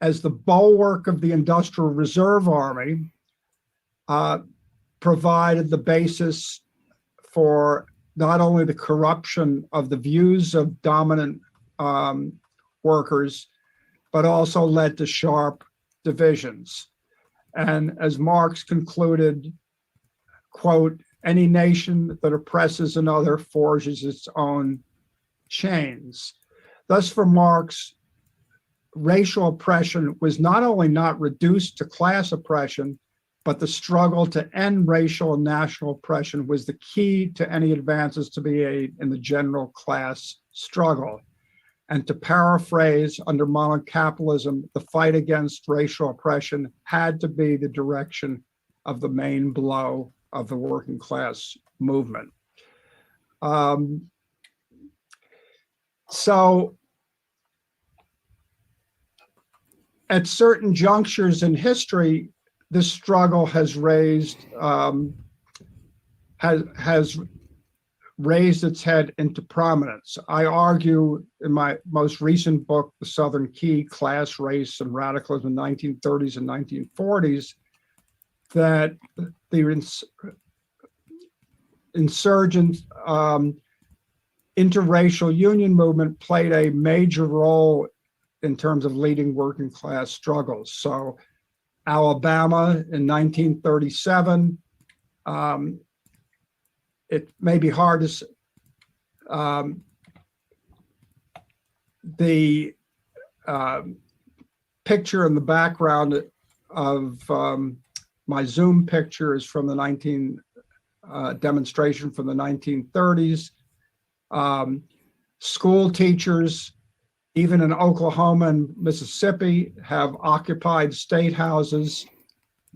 as the bulwark of the Industrial Reserve Army provided the basis for not only the corruption of the views of dominant workers, but also led to sharp divisions. And as Marx concluded, quote, any nation that oppresses another forges its own chains. Thus, for Marx, racial oppression was not only not reduced to class oppression, but the struggle to end racial and national oppression was the key to any advances to be made in the general class struggle. And to paraphrase, under modern capitalism, the fight against racial oppression had to be the direction of the main blow of the working class movement. So at certain junctures in history, this struggle has raised its head into prominence. I argue in my most recent book, The Southern Key, Class, Race, and Radicalism in the 1930s and 1940s, that the insurgent interracial union movement played a major role in terms of leading working class struggles. So Alabama in 1937, it may be hard to, the picture in the background of my Zoom picture is from the demonstration from the 1930s. School teachers, even in Oklahoma and Mississippi, have occupied state houses.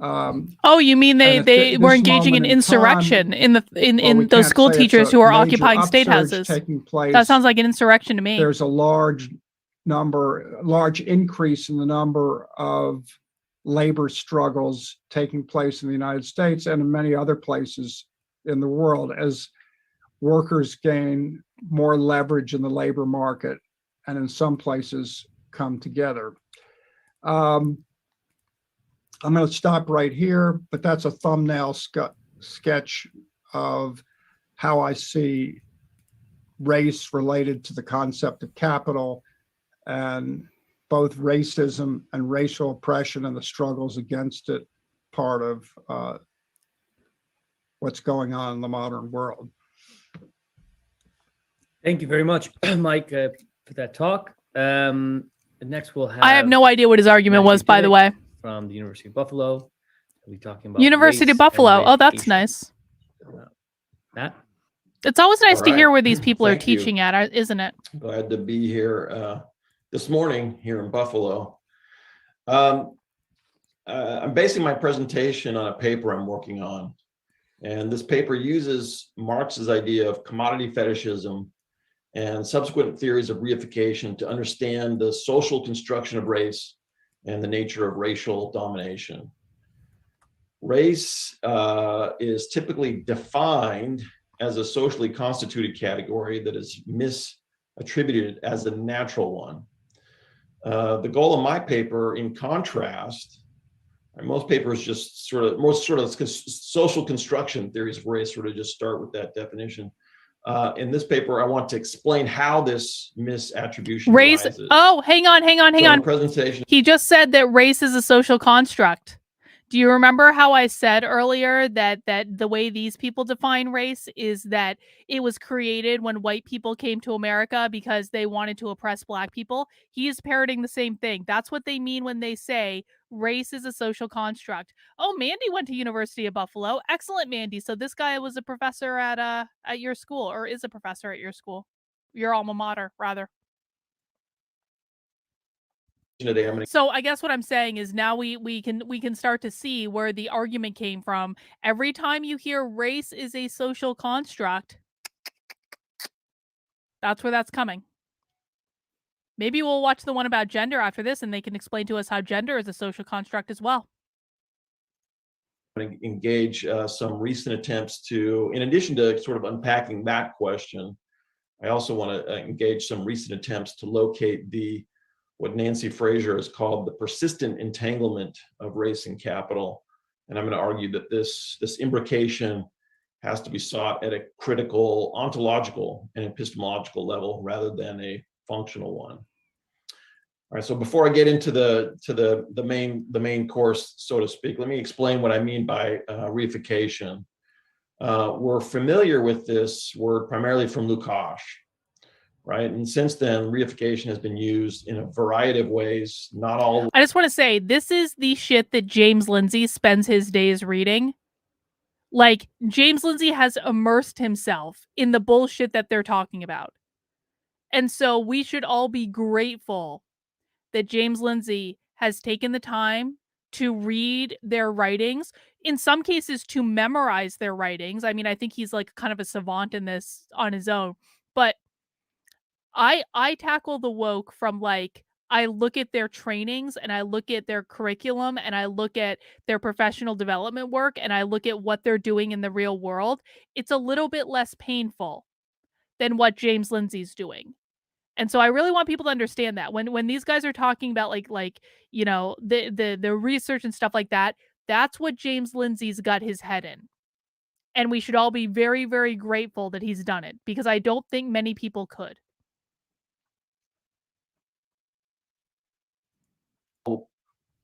Oh, you mean they were engaging in insurrection in those school teachers who are occupying state houses? Taking place. That sounds like an insurrection to me. There's a large increase in the number of labor struggles taking place in the United States and in many other places in the world as workers gain more leverage in the labor market and in some places come together. I'm going to stop right here, but that's a thumbnail sketch of how I see race related to the concept of capital, and both racism and racial oppression and the struggles against it part of what's going on in the modern world. Thank you very much, Mike, for that talk. Next we'll have... I have no idea what his argument was, by the way. from the University of Buffalo. We'll be talking about University race of Buffalo. and Oh, that's reification. nice. Matt? It's always nice All to hear right. where these people are Thank you. teaching at, isn't it? Glad to be here this morning here in Buffalo. I'm basing my presentation on a paper I'm working on. And this paper uses Marx's idea of commodity fetishism and subsequent theories of reification to understand the social construction of race and the nature of racial domination. Race is typically defined as a socially constituted category that is misattributed as a natural one. The goal of my paper, in contrast, most papers just social construction theories of race sort of just start with that definition. In this paper, I want to explain how this misattribution Race. arises. Oh, hang on. Presentation. He just said that race is a social construct. Do you remember how I said earlier that the way these people define race is that it was created when white people came to America because they wanted to oppress black people? He is parroting the same thing. That's what they mean when they say race is a social construct. Oh, Mandy went to University of Buffalo. Excellent, Mandy. So this guy was a professor at your school, or is a professor at your school, your alma mater, rather. So I guess what I'm saying is now we can start to see where the argument came from. Every time you hear race is a social construct, that's where that's coming. Maybe we'll watch the one about gender after this and they can explain to us how gender is a social construct as well. Engage some recent attempts to, in addition to sort of unpacking that question, I also want to engage some recent attempts to locate what Nancy Fraser has called the persistent entanglement of race and capital. And I'm going to argue that this imbrication has to be sought at a critical ontological and epistemological level rather than a functional one. All right, so before I get into the main course, so to speak, let me explain what I mean by reification. We're familiar with this word primarily from Lukács. Right. And since then, reification has been used in a variety of ways. Not all. I just want to say, this is the shit that James Lindsay spends his days reading. Like, James Lindsay has immersed himself in the bullshit that they're talking about. And so we should all be grateful that James Lindsay has taken the time to read their writings, in some cases to memorize their writings. I mean, I think he's like kind of a savant in this on his own. But I tackle the woke from like, I look at their trainings and I look at their curriculum and I look at their professional development work and I look at what they're doing in the real world. It's a little bit less painful than what James Lindsay's doing. And so I really want people to understand that when these guys are talking about like you know, the research and stuff like that, that's what James Lindsay's got his head in. And we should all be very, very grateful that he's done it, because I don't think many people could.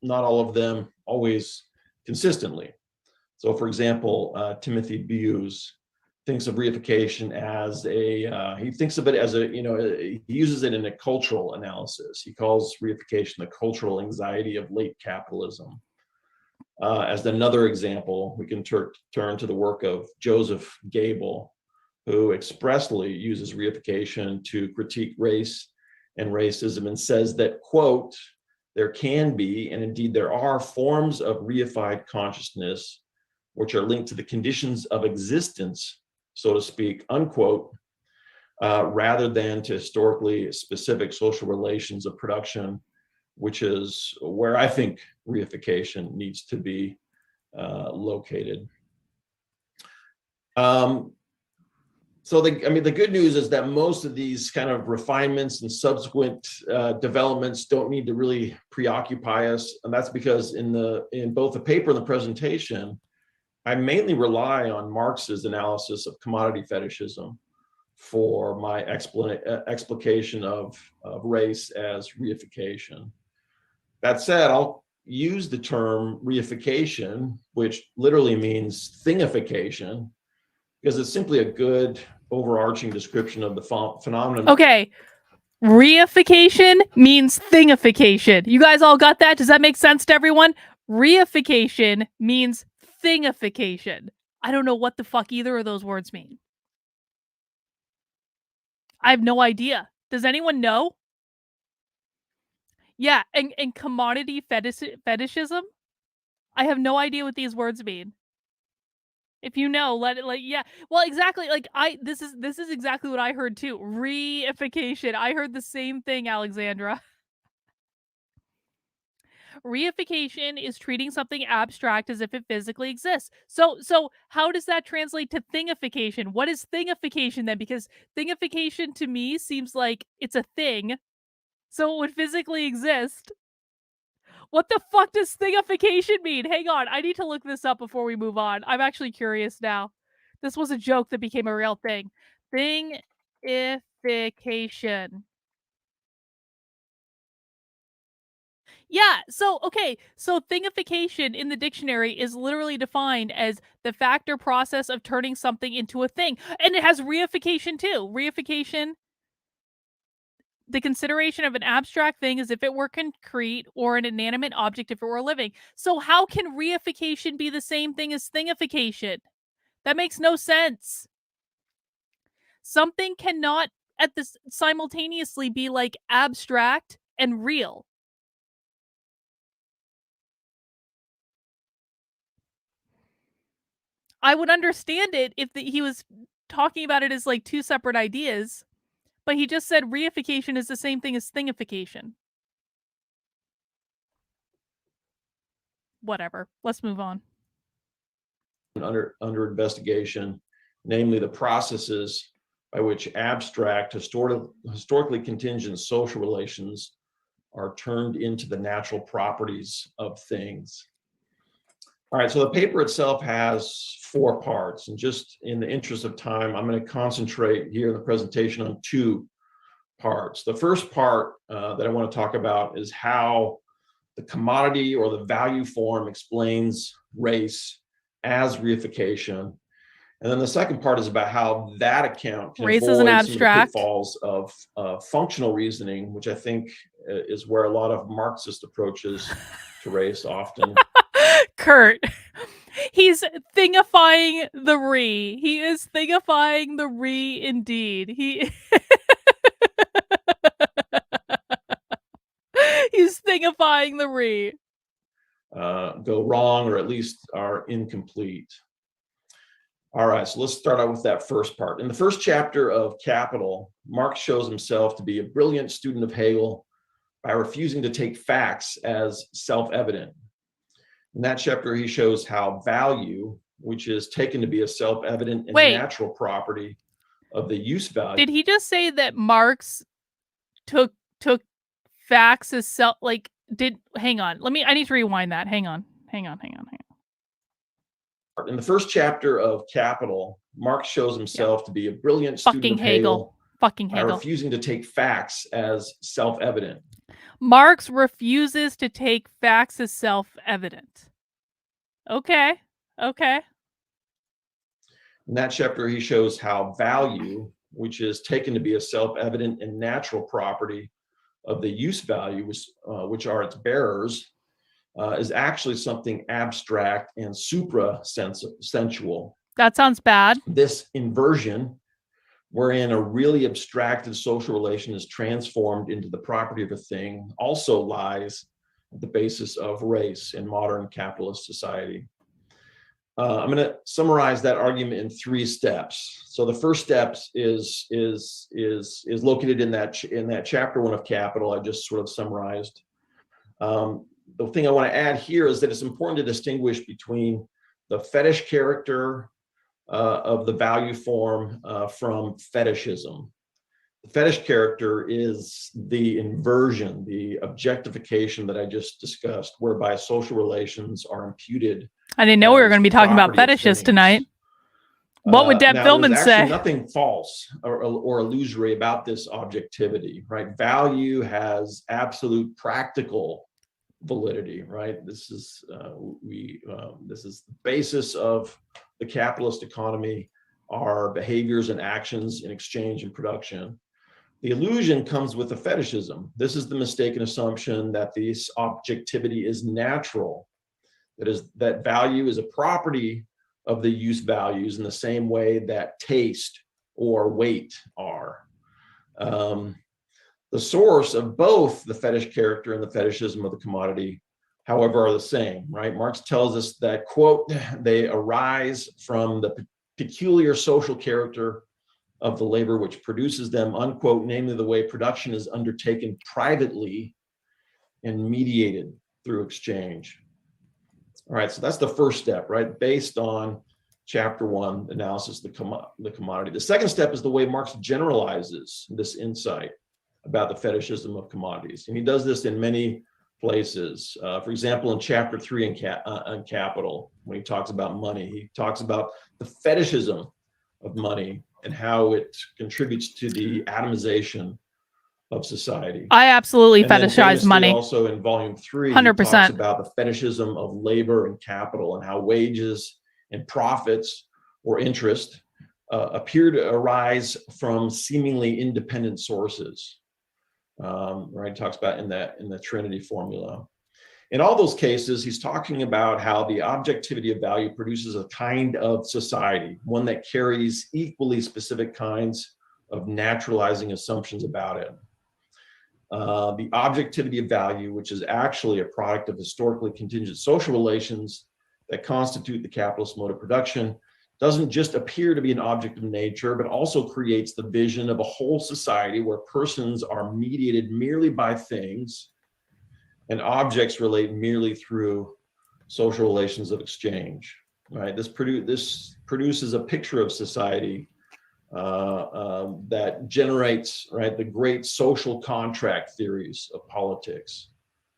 Not all of them always consistently. So, for example, Timothy Bewes thinks of reification as he thinks of it as he uses it in a cultural analysis. He calls reification the cultural anxiety of late capitalism. As another example, we can turn to the work of Joseph Goebbels, who expressly uses reification to critique race and racism and says that, quote, there can be, and indeed there are, forms of reified consciousness which are linked to the conditions of existence, so to speak, unquote, rather than to historically specific social relations of production, which is where I think reification needs to be located. So the good news is that most of these kind of refinements and subsequent developments don't need to really preoccupy us, and that's because in both the paper and the presentation, I mainly rely on Marx's analysis of commodity fetishism for my explication of race as reification. That said, I'll use the term reification, which literally means thingification, because it's simply a good overarching description of the phenomenon. Okay. Reification means thingification. You guys all got that? Does that make sense to everyone? Reification means thingification. I don't know what the fuck either of those words mean. I have no idea. Does anyone know? Yeah, and commodity fetishism? I have no idea what these words mean. If you know, let it yeah. Well, exactly. Like this is exactly what I heard too. Reification. I heard the same thing, Alexandra. Reification is treating something abstract as if it physically exists. So how does that translate to thingification? What is thingification then? Because thingification to me seems like it's a thing, so it would physically exist. What the fuck does thingification mean? Hang on, I need to look this up before we move on. I'm actually curious now. This was a joke that became a real thing. Thingification. Yeah, so okay, so thingification in the dictionary is literally defined as the fact or process of turning something into a thing. And it has reification too. Reification, the consideration of an abstract thing as if it were concrete or an inanimate object if it were living. So how can reification be the same thing as thingification? That makes no sense. Something cannot at this simultaneously be like abstract and real. I would understand it if he was talking about it as like two separate ideas, but he just said reification is the same thing as thingification. Whatever. Let's move on. Under investigation, namely the processes by which abstract, historically contingent social relations are turned into the natural properties of things. All right, so the paper itself has 4 parts, and just in the interest of time, I'm going to concentrate here in the presentation on 2 parts. The first part that I want to talk about is how the commodity or the value form explains race as reification. And then the second part is about how that account can Race avoid is an some of the abstract. pitfalls of functional reasoning, which I think is where a lot of Marxist approaches to race often. Kurt. He's thingifying the re. He is thingifying the re indeed. He's thingifying the re. Go wrong or at least are incomplete. All right, so let's start out with that first part. In the first chapter of Capital, Marx shows himself to be a brilliant student of Hegel by refusing to take facts as self-evident. In that chapter, he shows how value, which is taken to be a self-evident and natural property of the use value. Did he just say that Marx took facts as self, like, hang on. I need to rewind that. Hang on. In the first chapter of Capital, Marx shows himself to be a brilliant student of Hegel by refusing to take facts as self-evident. Marx refuses to take facts as self-evident. Okay. In that chapter, he shows how value, which is taken to be a self-evident and natural property of the use value, which are its bearers, is actually something abstract and supra-sensual. That sounds bad. This inversion, wherein a really abstracted social relation is transformed into the property of a thing, also lies at the basis of race in modern capitalist society. I'm going to summarize that argument in 3 steps. So the first step is located in that chapter 1 of Capital I just sort of summarized. The thing I want to add here is that it's important to distinguish between the fetish character of the value form from fetishism. The fetish character is the inversion, the objectification that I just discussed, whereby social relations are imputed. I didn't know we were going to be talking about fetishes tonight. What would Deb Philman say? There's nothing false or illusory about this objectivity, right? Value has absolute practical validity, right? This is the basis of the capitalist economy, our behaviors and actions in exchange and production. The illusion comes with the fetishism. This is the mistaken assumption that this objectivity is natural, that value is a property of the use values in the same way that taste or weight are. The source of both the fetish character and the fetishism of the commodity, however, are the same, right? Marx tells us that, quote, they arise from the peculiar social character of the labor which produces them, unquote, namely the way production is undertaken privately and mediated through exchange. All right, so that's the first step, right? Based on chapter 1, analysis of the commodity. The second step is the way Marx generalizes this insight about the fetishism of commodities. And he does this in many places. For example, in chapter 3 on Capital, when he talks about money, he talks about the fetishism of money and how it contributes to the atomization of society. I absolutely And then fetishize famously money. Also in volume 3, 100%. he talks about the fetishism of labor and capital and how wages and profits or interest appear to arise from seemingly independent sources. Right, he talks about in the Trinity formula. In all those cases, he's talking about how the objectivity of value produces a kind of society, one that carries equally specific kinds of naturalizing assumptions about it. The objectivity of value, which is actually a product of historically contingent social relations that constitute the capitalist mode of production, doesn't just appear to be an object of nature, but also creates the vision of a whole society where persons are mediated merely by things and objects relate merely through social relations of exchange, right? This produces a picture of society that generates, right, the great social contract theories of politics,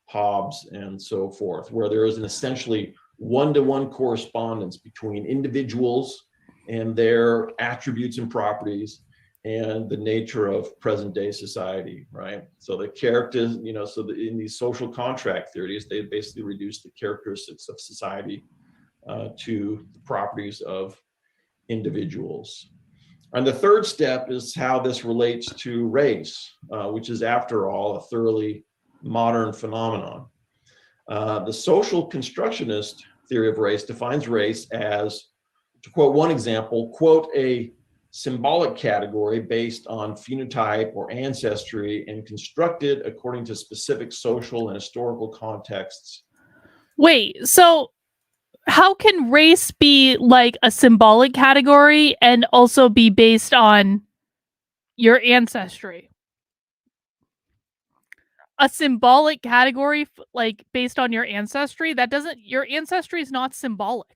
Hobbes and so forth, where there is an essentially one-to-one correspondence between individuals and their attributes and properties and the nature of present day society, right? So the characters, in these social contract theories, they basically reduce the characteristics of society to the properties of individuals. And the third step is how this relates to race, which is, after all, a thoroughly modern phenomenon. The social constructionist theory of race defines race as, to quote one example, quote, a symbolic category based on phenotype or ancestry and constructed according to specific social and historical contexts. Wait, so how can race be like a symbolic category and also be based on your ancestry? A symbolic category, like based on your ancestry, your ancestry is not symbolic.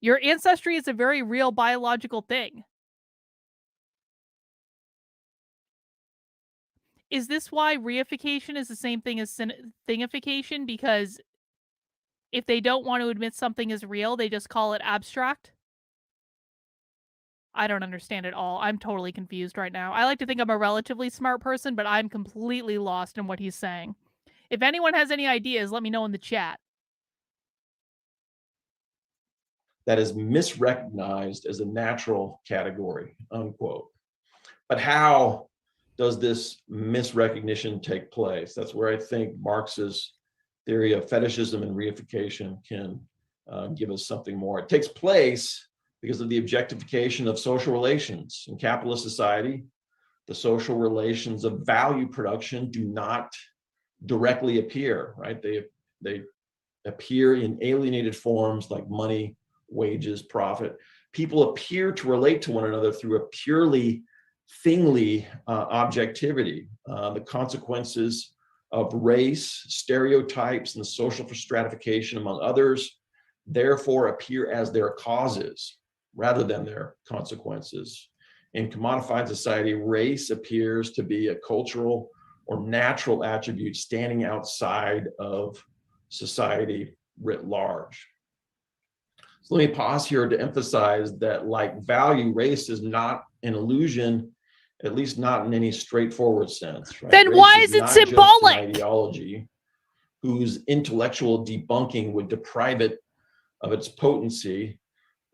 Your ancestry is a very real biological thing. Is this why reification is the same thing as thingification? Because if they don't want to admit something is real, they just call it abstract? I don't understand it all. I'm totally confused right now. I like to think I'm a relatively smart person, but I'm completely lost in what he's saying. If anyone has any ideas, let me know in the chat. That is misrecognized as a natural category, unquote. But how does this misrecognition take place? That's where I think Marx's theory of fetishism and reification can give us something more. It takes place because of the objectification of social relations. In capitalist society, the social relations of value production do not directly appear, right? They appear in alienated forms like money, wages, profit. People appear to relate to one another through a purely thingly objectivity. The consequences of race, stereotypes, and social stratification, among others, therefore appear as their causes rather than their consequences. In commodified society, race appears to be a cultural or natural attribute standing outside of society writ large. So let me pause here to emphasize that, like value, race is not an illusion, at least not in any straightforward sense. Right? Then Race why is it not just symbolic? an ideology whose intellectual debunking would deprive it of its potency.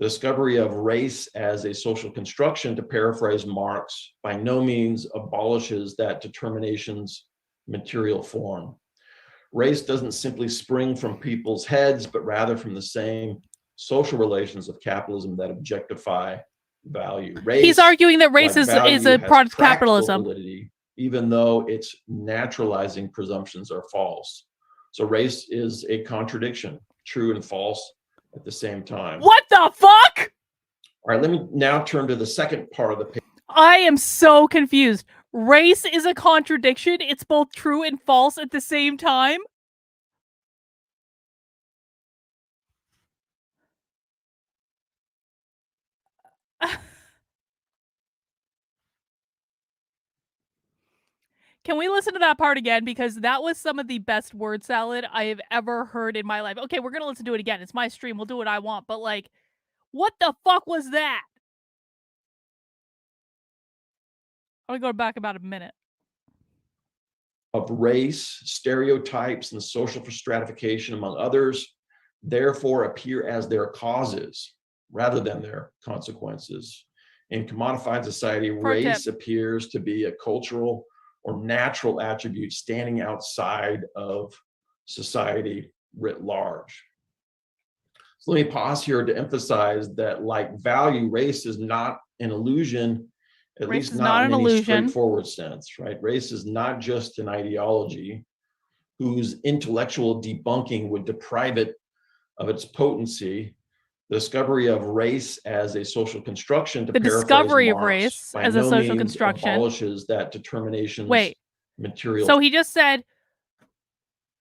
The discovery of race as a social construction, to paraphrase Marx, by no means abolishes that determination's material form. Race doesn't simply spring from people's heads, but rather from the same social relations of capitalism that objectify value. He's arguing that race like is value, a has product of practical capitalism. validity, even though its naturalizing presumptions are false. So race is a contradiction, true and false at the same time. What the fuck? All right, let me now turn to the second part of the paper. I am so confused. Race is a contradiction. It's both true and false at the same time. Can we listen to that part again? Because that was some of the best word salad I have ever heard in my life. Okay, we're going to listen to it again. It's my stream. We'll do what I want. But, like, what the fuck was that? I'm going to go back about a minute. Of race, stereotypes, and social stratification, among others, therefore appear as their causes rather than their consequences. In commodified society, race appears to be a cultural or natural attribute standing outside of society writ large. So let me pause here to emphasize that, like value, race is not an illusion, at least not in any straightforward sense, right? Race is not just an ideology whose intellectual debunking would deprive it of its potency. The discovery of race as a social construction, to paraphrase discovery of Marx, race by as a no social means construction abolishes that determination's material. So he just said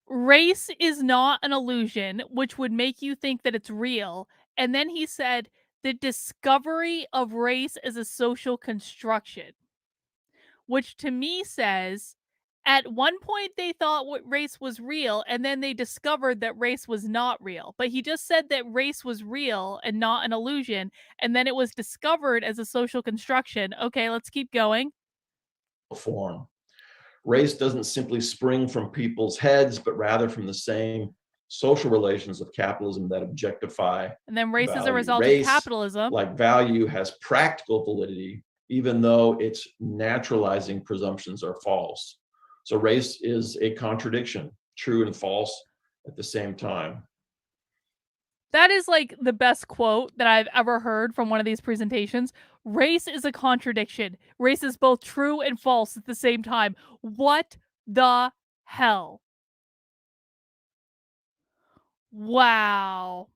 race is not an illusion, which would make you think that it's real. And then he said the discovery of race as a social construction, which to me says at one point they thought race was real, and then they discovered that race was not real. But he just said that race was real and not an illusion, and then it was discovered as a social construction. Okay, let's keep going. Form. Race doesn't simply spring from people's heads, but rather from the same social relations of capitalism that objectify. And then race value. is a result Race, of capitalism. Like value, has practical validity, even though its naturalizing presumptions are false. So race is a contradiction, true and false at the same time. That is like the best quote that I've ever heard from one of these presentations. Race is a contradiction. Race is both true and false at the same time. What the hell? Wow.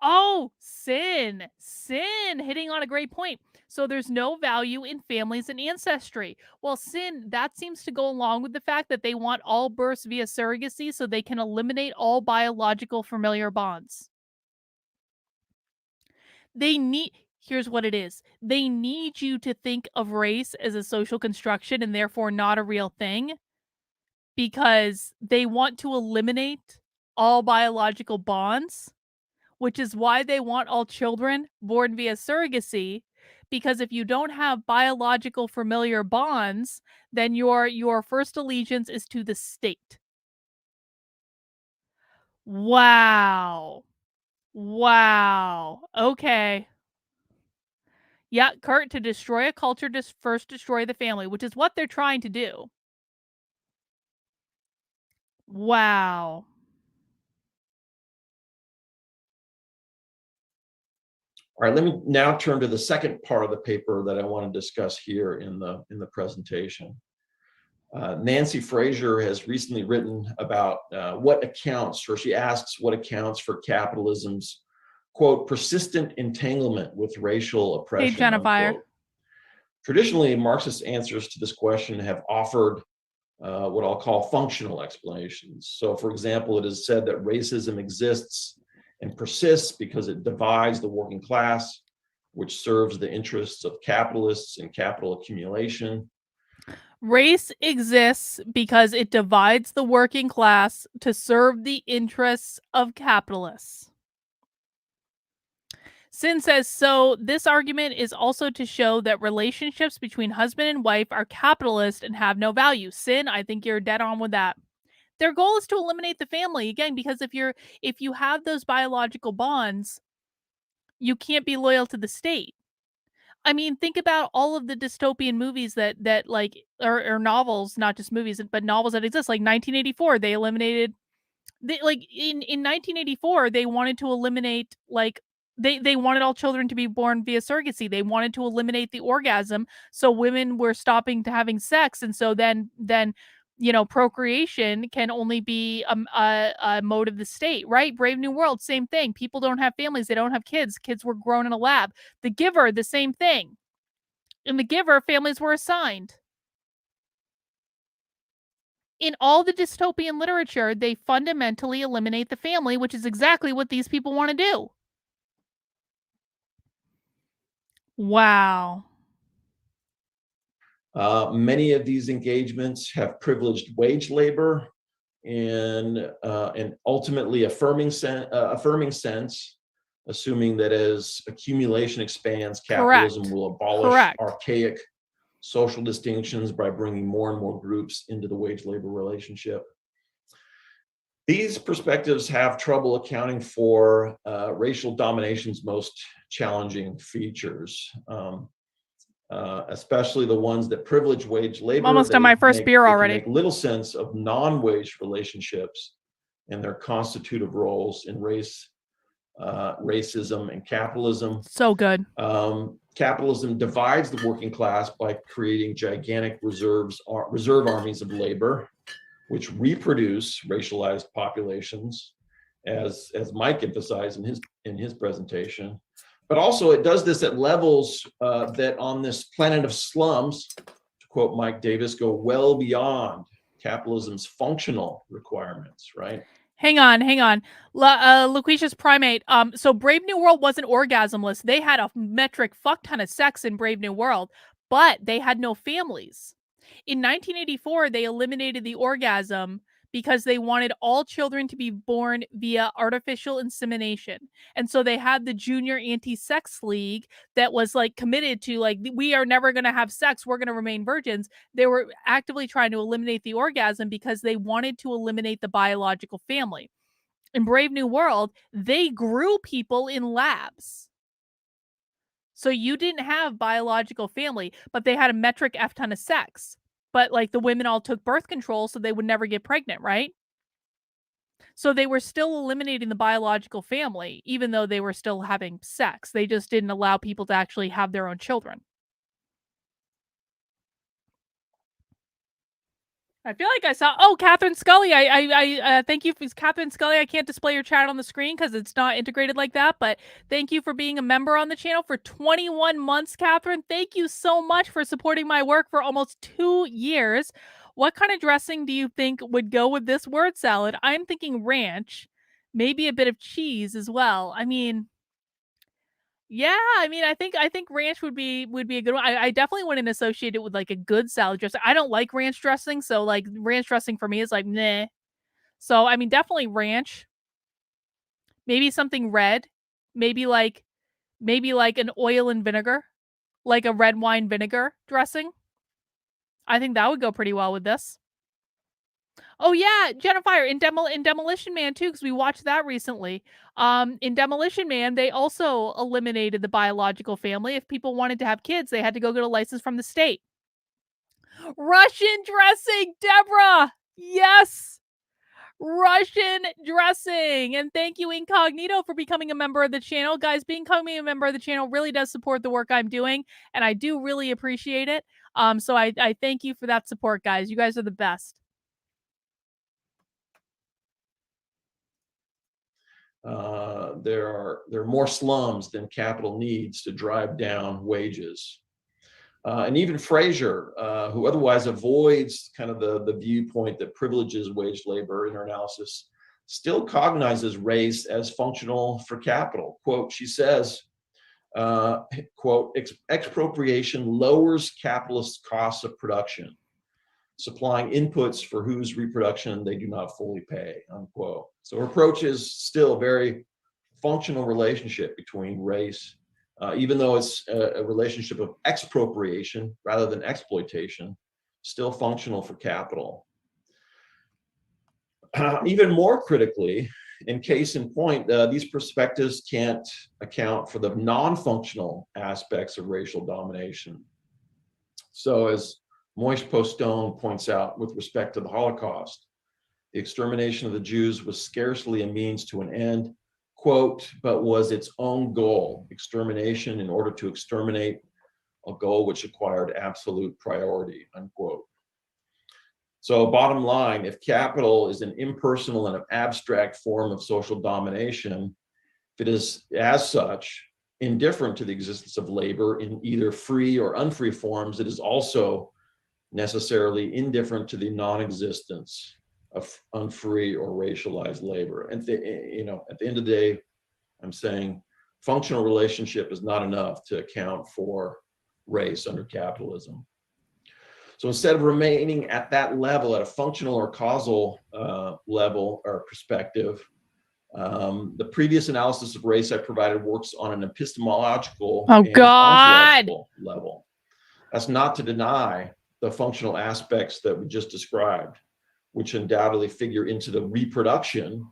Oh, sin, hitting on a great point. So there's no value in families and ancestry. Well, sin, that seems to go along with the fact that they want all births via surrogacy so they can eliminate all biological familiar bonds. Here's what it is. They need you to think of race as a social construction and therefore not a real thing, because they want to eliminate all biological bonds, which is why they want all children born via surrogacy, because if you don't have biological familiar bonds, then your first allegiance is to the state. Wow. Wow. Okay. Yeah, Kurt, to destroy a culture, first destroy the family, which is what they're trying to do. Wow. All right, let me now turn to the second part of the paper that I want to discuss here in the presentation. Nancy Fraser has recently written about she asks what accounts for capitalism's, quote, persistent entanglement with racial oppression. Hey, Jennifer. Unquote. Traditionally, Marxist answers to this question have offered what I'll call functional explanations. So, for example, it is said that racism exists and persists because it divides the working class, which serves the interests of capitalists and capital accumulation. Race exists because it divides the working class to serve the interests of capitalists. Sin says, so this argument is also to show that relationships between husband and wife are capitalist and have no value. Sin, I think you're dead on with that. Their goal is to eliminate the family, again, because if you have those biological bonds, you can't be loyal to the state. I mean, think about all of the dystopian movies that like or novels, not just movies, but novels that exist. Like 1984, they eliminated like in 1984, they wanted to eliminate like they wanted all children to be born via surrogacy. They wanted to eliminate the orgasm, so women were stopping to having sex, and so then procreation can only be a mode of the state, right? Brave New World, same thing. People don't have families, they don't have kids. Kids were grown in a lab. The Giver, the same thing. In The Giver, families were assigned. In all the dystopian literature, they fundamentally eliminate the family, which is exactly what these people want to do. Wow. Many of these engagements have privileged wage labor and ultimately affirming sense, assuming that as accumulation expands, capitalism Correct. will abolish Correct. archaic social distinctions by bringing more and more groups into the wage labor relationship. These perspectives have trouble accounting for racial domination's most challenging features, especially the ones that privilege wage labor. I'm almost done my first beer already. They make little sense of non-wage relationships and their constitutive roles in race, racism, and capitalism. So good. Capitalism divides the working class by creating gigantic reserve armies of labor, which reproduce racialized populations, as Mike emphasized in his presentation. But also it does this at levels that on this planet of slums, to quote Mike Davis, go well beyond capitalism's functional requirements, right? Hang on. Lucretius Primate. So Brave New World wasn't orgasmless. They had a metric fuck ton of sex in Brave New World, but they had no families. In 1984, they eliminated the orgasm because they wanted all children to be born via artificial insemination. And so they had the Junior Anti-Sex League that was like committed to like, we are never going to have sex. We're going to remain virgins. They were actively trying to eliminate the orgasm because they wanted to eliminate the biological family. In Brave New World, they grew people in labs. So you didn't have biological family, but they had a metric F ton of sex. But like the women all took birth control so they would never get pregnant, right? So they were still eliminating the biological family, even though they were still having sex. They just didn't allow people to actually have their own children. I feel like I saw, oh, Catherine Scully. I thank you for Catherine Scully. I can't display your chat on the screen because it's not integrated like that, but thank you for being a member on the channel for 21 months, Catherine. Thank you so much for supporting my work for almost 2 years. What kind of dressing do you think would go with this word salad? I'm thinking ranch, maybe a bit of cheese as well. I mean, yeah, I mean, I think ranch would be a good one. I definitely wouldn't associate it with like a good salad dressing. I don't like ranch dressing, so like ranch dressing for me is like nah. So I mean, definitely ranch. Maybe something red. Maybe like an oil and vinegar, like a red wine vinegar dressing. I think that would go pretty well with this. Oh yeah, Jennifer in Demolition Man too, because we watched that recently. In Demolition Man, they also eliminated the biological family. If people wanted to have kids, they had to go get a license from the state. Russian dressing, Deborah. Yes, Russian dressing. And thank you, Incognito, for becoming a member of the channel, guys. Becoming a member of the channel really does support the work I'm doing, and I do really appreciate it. So I thank you for that support, guys. You guys are the best. There are more slums than capital needs to drive down wages. And even Fraser, who otherwise avoids kind of the viewpoint that privileges wage labor in her analysis, still cognizes race as functional for capital. Quote, she says, quote, expropriation lowers capitalist costs of production, supplying inputs for whose reproduction they do not fully pay, unquote. So her approach is still a very functional relationship between race, even though it's a relationship of expropriation rather than exploitation, still functional for capital. Even more critically, in case in point, these perspectives can't account for the non-functional aspects of racial domination. So as Moish Postone points out with respect to the Holocaust, the extermination of the Jews was scarcely a means to an end, quote, but was its own goal, extermination in order to exterminate, a goal which acquired absolute priority, unquote. So bottom line, if capital is an impersonal and an abstract form of social domination, if it is as such indifferent to the existence of labor in either free or unfree forms, it is also necessarily indifferent to the non-existence of unfree or racialized labor. And at the end of the day, I'm saying functional relationship is not enough to account for race under capitalism. So instead of remaining at that level, at a functional or causal level or perspective, the previous analysis of race I provided works on an epistemological and ontological level. That's not to deny the functional aspects that we just described, which undoubtedly figure into the reproduction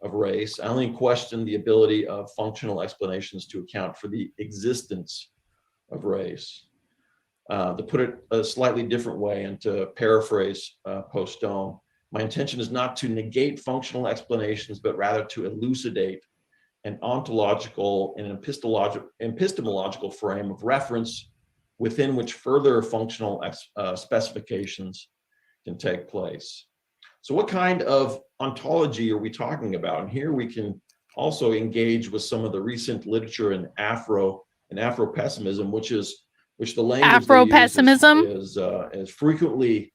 of race. I only question the ability of functional explanations to account for the existence of race. To put it a slightly different way and to paraphrase Postone, my intention is not to negate functional explanations, but rather to elucidate an ontological and epistemological frame of reference within which further functional specifications can take place. So what kind of ontology are we talking about? And here we can also engage with some of the recent literature in Afro-pessimism, which the language Afro-pessimism is frequently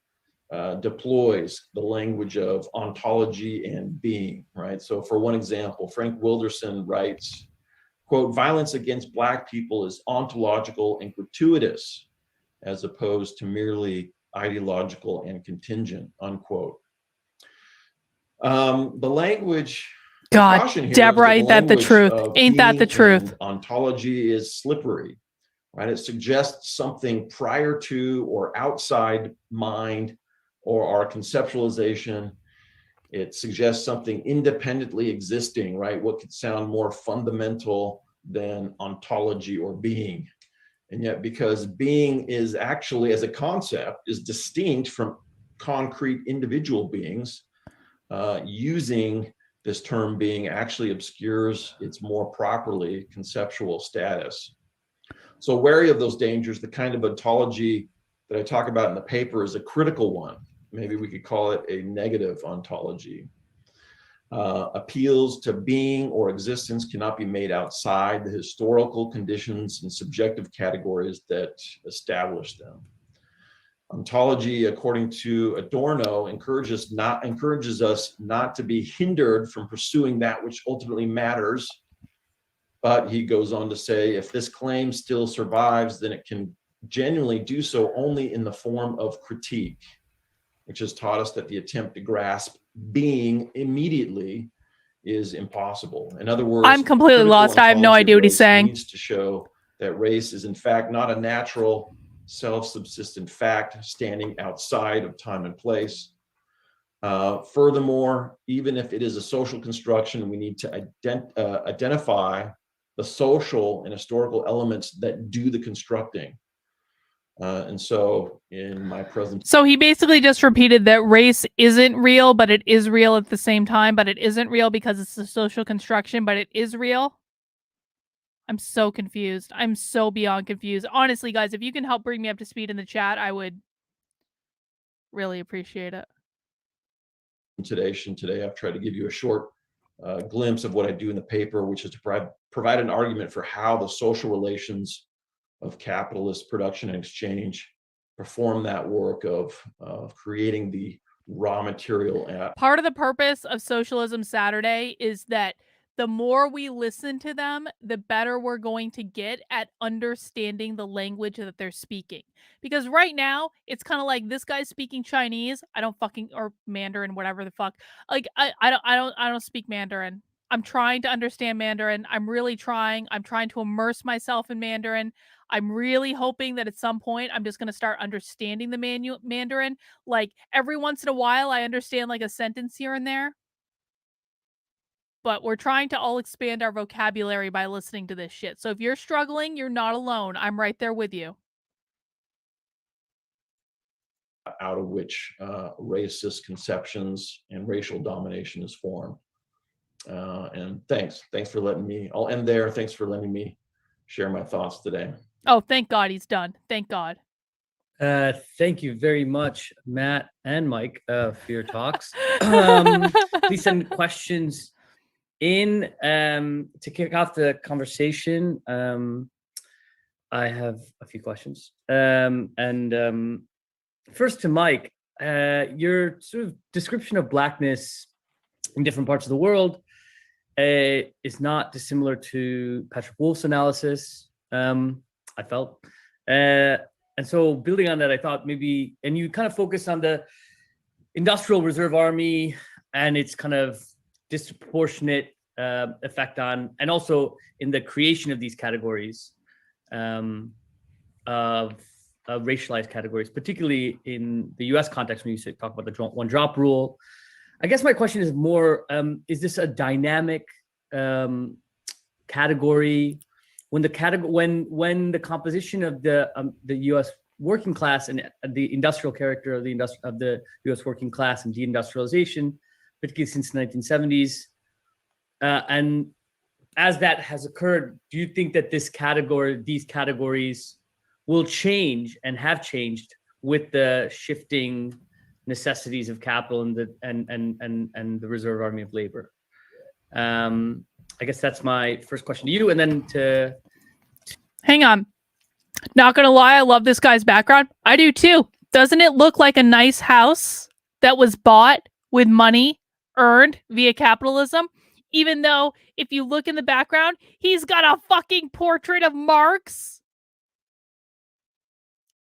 deploys the language of ontology and being, right? So for one example, Frank Wilderson writes, quote, violence against Black people is ontological and gratuitous, as opposed to merely ideological and contingent, unquote. The language, God, Deborah, ain't that the truth? Ain't that the truth? Ontology is slippery, right? It suggests something prior to or outside mind or our conceptualization. It suggests something independently existing, right? What could sound more fundamental than ontology or being? And yet, because being is actually, as a concept, is distinct from concrete individual beings, using this term being actually obscures its more properly conceptual status. So wary of those dangers, the kind of ontology that I talk about in the paper is a critical one. Maybe we could call it a negative ontology. Appeals to being or existence cannot be made outside the historical conditions and subjective categories that establish them. Ontology, according to Adorno, encourages us not to be hindered from pursuing that which ultimately matters. But he goes on to say, if this claim still survives, then it can genuinely do so only in the form of critique, which has taught us that the attempt to grasp being immediately is impossible. In other words, I'm completely lost. I have no idea what he's saying. Needs to show that race is in fact not a natural, self-subsistent fact standing outside of time and place. Furthermore, even if it is a social construction, we need to identify the social and historical elements that do the constructing. And so in my presentation. So he basically just repeated that race isn't real, but it is real at the same time, but it isn't real because it's a social construction, but it is real. I'm so confused. I'm so beyond confused. Honestly, guys, if you can help bring me up to speed in the chat, I would really appreciate it. Today, I've tried to give you a short glimpse of what I do in the paper, which is to provide an argument for how the social relations of capitalist production and exchange perform that work of creating the raw material. Part of the purpose of Socialism Saturday is that the more we listen to them, the better we're going to get at understanding the language that they're speaking. Because right now, it's kind of like this guy's speaking Chinese. I don't fucking, or Mandarin, whatever the fuck. Like I don't speak Mandarin. I'm trying to understand Mandarin. I'm really trying. I'm trying to immerse myself in Mandarin. I'm really hoping that at some point I'm just going to start understanding the Mandarin. Like every once in a while, I understand like a sentence here and there. But we're trying to all expand our vocabulary by listening to this shit. So if you're struggling, you're not alone. I'm right there with you. Out of which racist conceptions and racial domination is formed. And thanks for letting me, I'll end there. Thanks for letting me share my thoughts today. Oh, thank God he's done. Thank God. Thank you very much, Matt and Mike, for your talks. Please send questions in to kick off the conversation. I have a few questions. First to Mike, your sort of description of Blackness in different parts of the world is not dissimilar to Patrick Wolf's analysis, I felt. And so building on that, I thought maybe, and you kind of focus on the Industrial Reserve Army and its kind of disproportionate effect on, and also in the creation of these categories of racialized categories, particularly in the US context when you talk about the one drop rule. I guess my question is more, is this a dynamic category? When the composition of the U.S. working class and the industrial character of the U.S. working class and deindustrialization, particularly since the 1970s, and as that has occurred, do you think that these categories will change and have changed with the shifting necessities of capital and the reserve army of labor? I guess that's my first question to you, and then to hang on. Not gonna lie, I love this guy's background. I do too. Doesn't it look like a nice house that was bought with money earned via capitalism? Even though if you look in the background, he's got a fucking portrait of Marx.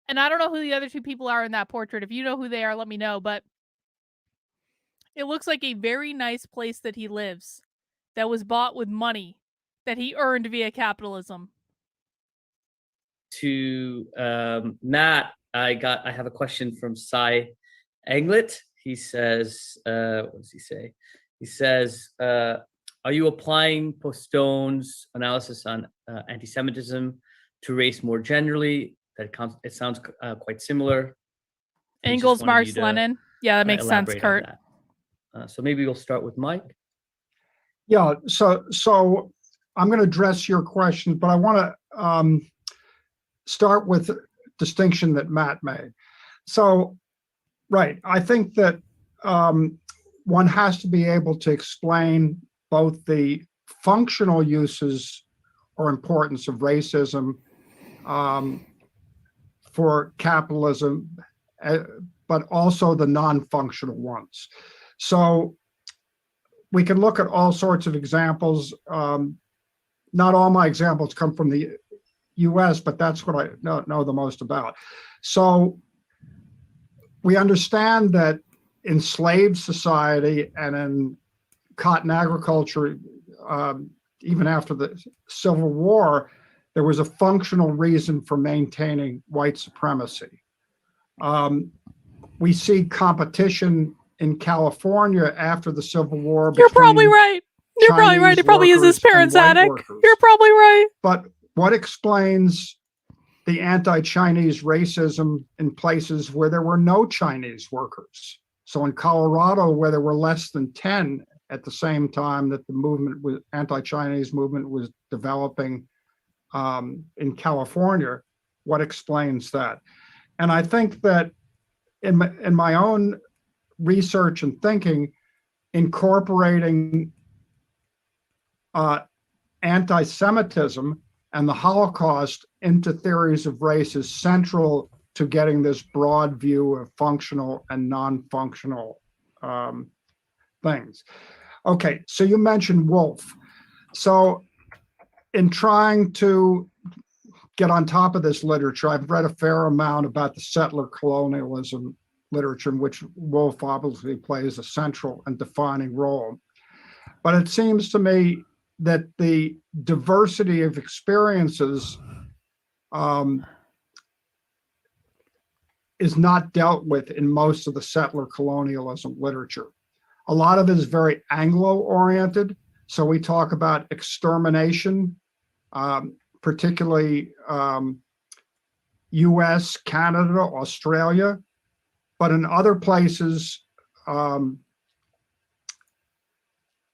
And I don't know who the other two people are in that portrait. If you know who they are, let me know. But it looks like a very nice place that he lives, that was bought with money that he earned via capitalism. To Matt, I have a question from Cy Anglet. He says, what does he say? He says, are you applying Postone's analysis on anti-Semitism to race more generally? It sounds quite similar. Engels, Marx, Lenin. Yeah, that makes sense, Kurt. So maybe we'll start with Mike. Yeah, so I'm going to address your question, but I want to start with the distinction that Matt made. So, right, I think that one has to be able to explain both the functional uses or importance of racism for capitalism, but also the non-functional ones. So we can look at all sorts of examples. Not all my examples come from the US, but that's what I know the most about. So we understand that in slave society and in cotton agriculture, even after the Civil War, there was a functional reason for maintaining white supremacy. We see competition in California after the Civil War. You're probably right. You're probably right. It probably is his parents' attic. You're probably right. But what explains the anti-Chinese racism in places where there were no Chinese workers? So in Colorado, where there were less than 10 at the same time that the anti-Chinese movement was developing in California, what explains that? And I think that in my own research and thinking, incorporating anti-Semitism and the Holocaust into theories of race is central to getting this broad view of functional and non-functional things. Okay, so you mentioned Wolf. So in trying to get on top of this literature, I've read a fair amount about the settler colonialism literature, in which Wolf obviously plays a central and defining role. But it seems to me that the diversity of experiences is not dealt with in most of the settler colonialism literature. A lot of it is very Anglo-oriented. So we talk about extermination, particularly US, Canada, Australia. But in other places,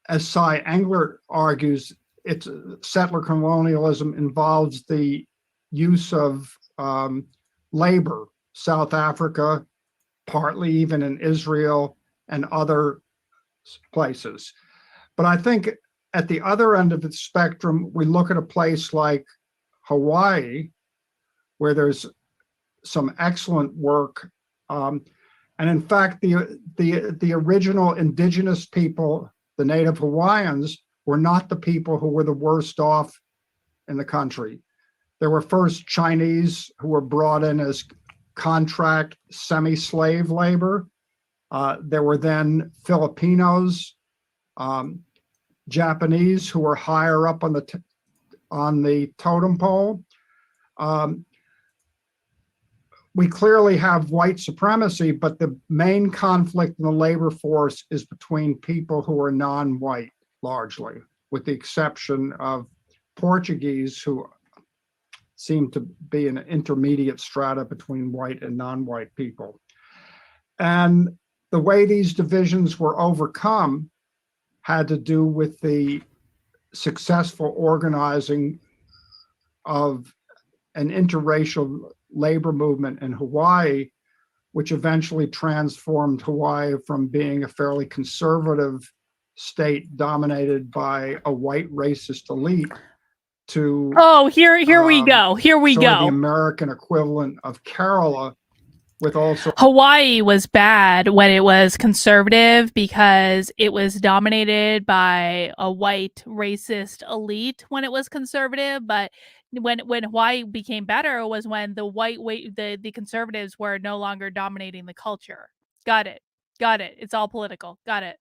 as Cy Engler argues, it's settler colonialism involves the use of labor, South Africa, partly even in Israel and other places. But I think at the other end of the spectrum, we look at a place like Hawaii, where there's some excellent work. And in fact, the original indigenous people, the native Hawaiians, were not the people who were the worst off in the country. There were first Chinese who were brought in as contract semi-slave labor. There were then Filipinos, Japanese who were higher up on the totem pole. We clearly have white supremacy, but the main conflict in the labor force is between people who are non-white, largely, with the exception of Portuguese, who seem to be an intermediate strata between white and non-white people. And the way these divisions were overcome had to do with the successful organizing of an interracial labor movement in Hawaii, which eventually transformed Hawaii from being a fairly conservative state dominated by a white racist elite to here we go. Here we sort of go. the American equivalent of Kerala, with also Hawaii was bad when it was conservative because it was dominated by a white racist elite when it was conservative. But when Hawaii became better was when the conservatives were no longer dominating the culture. Got it. It's all political. Got it.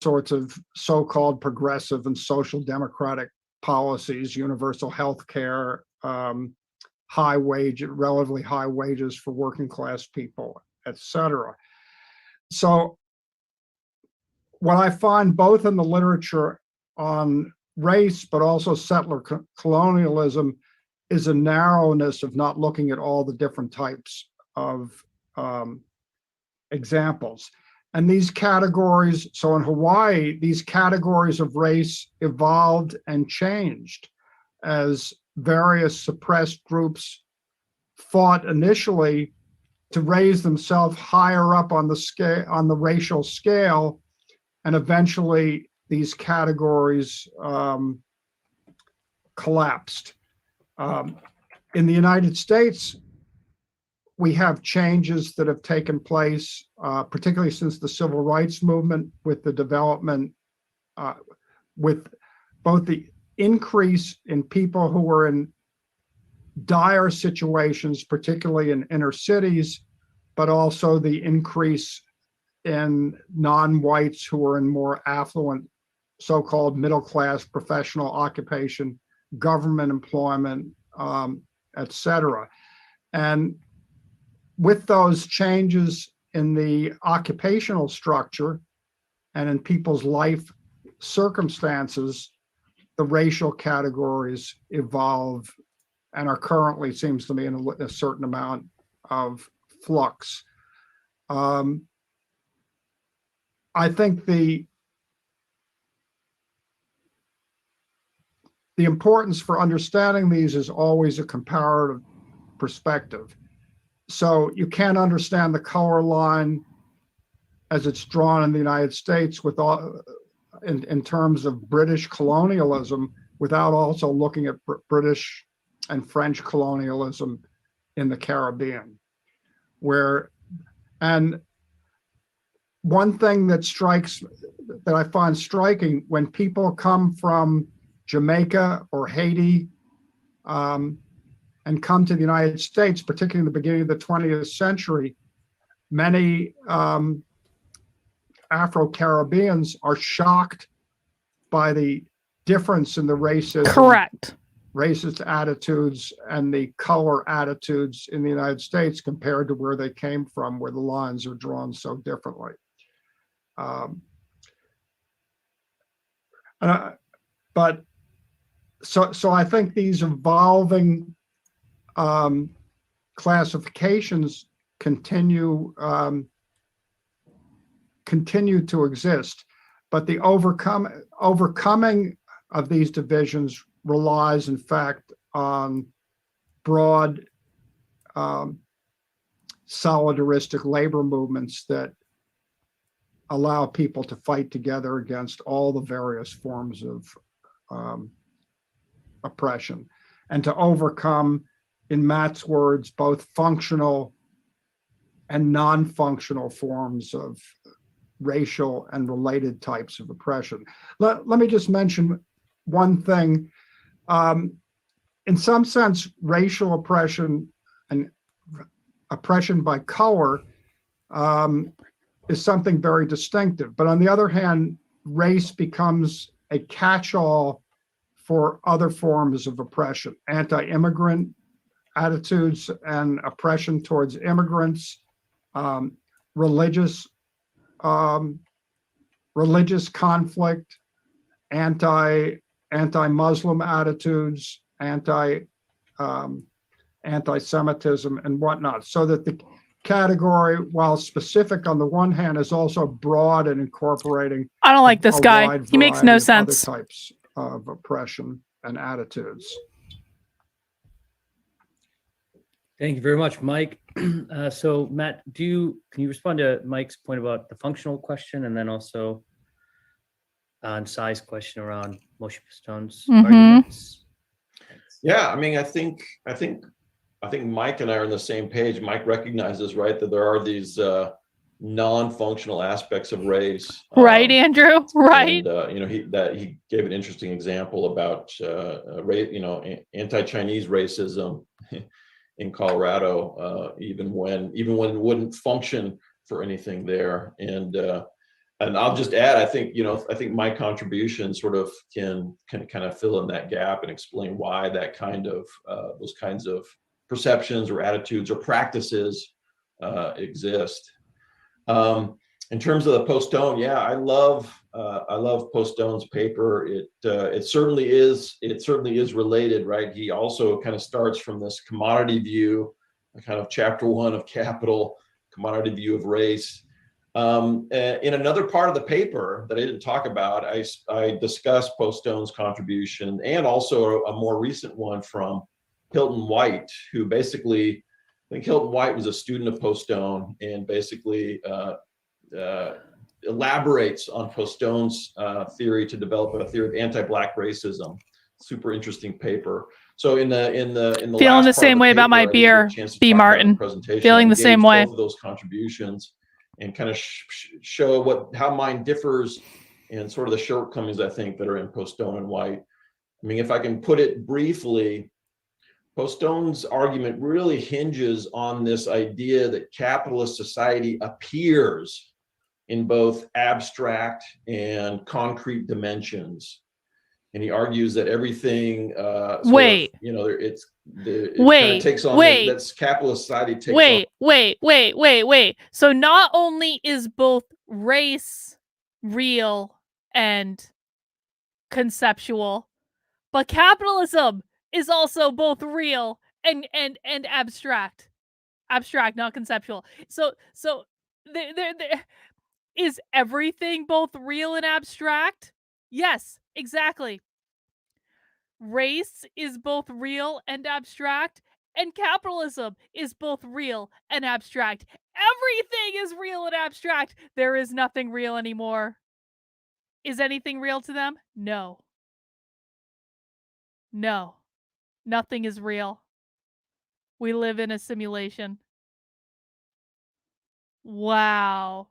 sorts of so-called progressive and social democratic policies, universal health care, relatively high wages for working class people, etc. So what I find both in the literature on race, but also settler colonialism, is a narrowness of not looking at all the different types of examples. And these categories, so in Hawaii, these categories of race evolved and changed as various suppressed groups fought initially to raise themselves higher up on the scale, on the racial scale, and eventually these categories collapsed. In the United States, we have changes that have taken place, particularly since the civil rights movement, with the development, with both the increase in people who were in dire situations, particularly in inner cities, but also the increase in non-whites who were in more affluent, so-called middle-class professional occupation, government employment, etc. And with those changes in the occupational structure and in people's life circumstances, the racial categories evolve and are currently, seems to me, in a certain amount of flux. I think the importance for understanding these is always a comparative perspective. So you can't understand the color line as it's drawn in the United States with all, in terms of British colonialism, without also looking at British and French colonialism in the Caribbean, and one thing that I find striking, when people come from Jamaica or Haiti and come to the United States, particularly in the beginning of the 20th century, many Afro-Caribbeans are shocked by the difference in the Correct. racist attitudes and the color attitudes in the United States compared to where they came from, where the lines are drawn so differently. But so I think these evolving classifications continue to exist, but the overcoming of these divisions relies, in fact, on broad solidaristic labor movements that allow people to fight together against all the various forms of oppression, and to overcome, in Matt's words, both functional and non-functional forms of racial and related types of oppression. Let me just mention one thing. In some sense, racial oppression and oppression by color is something very distinctive. But on the other hand, race becomes a catch-all for other forms of oppression, anti-immigrant attitudes and oppression towards immigrants, religious conflict, anti-Muslim attitudes, anti-Semitism and whatnot. So that the category, while specific on the one hand, is also broad and incorporating. I don't like this guy. He makes no sense. Other types of oppression and attitudes. Thank you very much, Mike. So Matt, can you respond to Mike's point about the functional question, and then also on Sai's question around Moshe Pistone's arguments? Yeah, I mean, I think Mike and I are on the same page. Mike recognizes, right, that there are these non-functional aspects of race. Right, Andrew. Right. And, he gave an interesting example about anti-Chinese racism in Colorado, even when it wouldn't function for anything there. And I'll just add, I think my contribution sort of can kind of fill in that gap and explain why that kind of those kinds of perceptions or attitudes or practices exist. In terms of the Postone, yeah, I love Postone's paper. It certainly is related, right? He also kind of starts from this commodity view, kind of chapter 1 of Capital, commodity view of race. In another part of the paper that I didn't talk about, I discussed Postone's contribution, and also a more recent one from Hilton White, who basically, I think Hilton White was a student of Postone, and basically elaborates on Postone's theory to develop a theory of anti-Black racism. Super interesting paper. So in the feeling the same way about my beer, B. Martin. Feeling the same way. Both of those contributions and kind of show how mine differs and sort of the shortcomings, I think, that are in Postone and White. I mean, if I can put it briefly, Postone's argument really hinges on this idea that capitalist society appears in both abstract and concrete dimensions. And he argues that everything takes on that's capitalist society takes on. Wait. So not only is both race real and conceptual, but capitalism is also both real and abstract, not conceptual. So there is everything both real and abstract? Yes, exactly. Race is both real and abstract, and capitalism is both real and abstract. Everything is real and abstract. There is nothing real anymore. Is anything real to them? No. Nothing is real. We live in a simulation. Wow.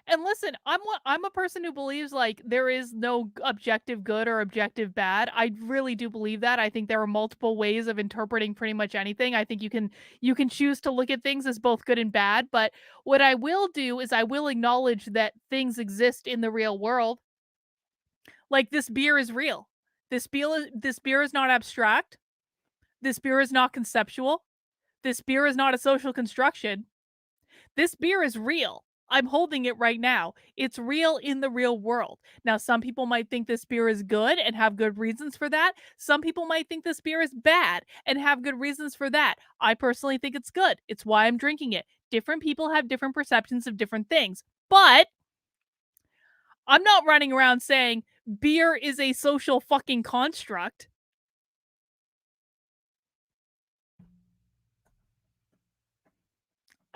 And listen, I'm a person who believes like there is no objective good or objective bad. I really do believe that. I think there are multiple ways of interpreting pretty much anything. I think you can choose to look at things as both good and bad, but what I will do is I will acknowledge that things exist in the real world. Like this beer is real. This beer is not abstract. This beer is not conceptual. This beer is not a social construction. This beer is real. I'm holding it right now. It's real in the real world. Now, some people might think this beer is good and have good reasons for that. Some people might think this beer is bad and have good reasons for that. I personally think it's good. It's why I'm drinking it. Different people have different perceptions of different things. But I'm not running around saying beer is a social fucking construct.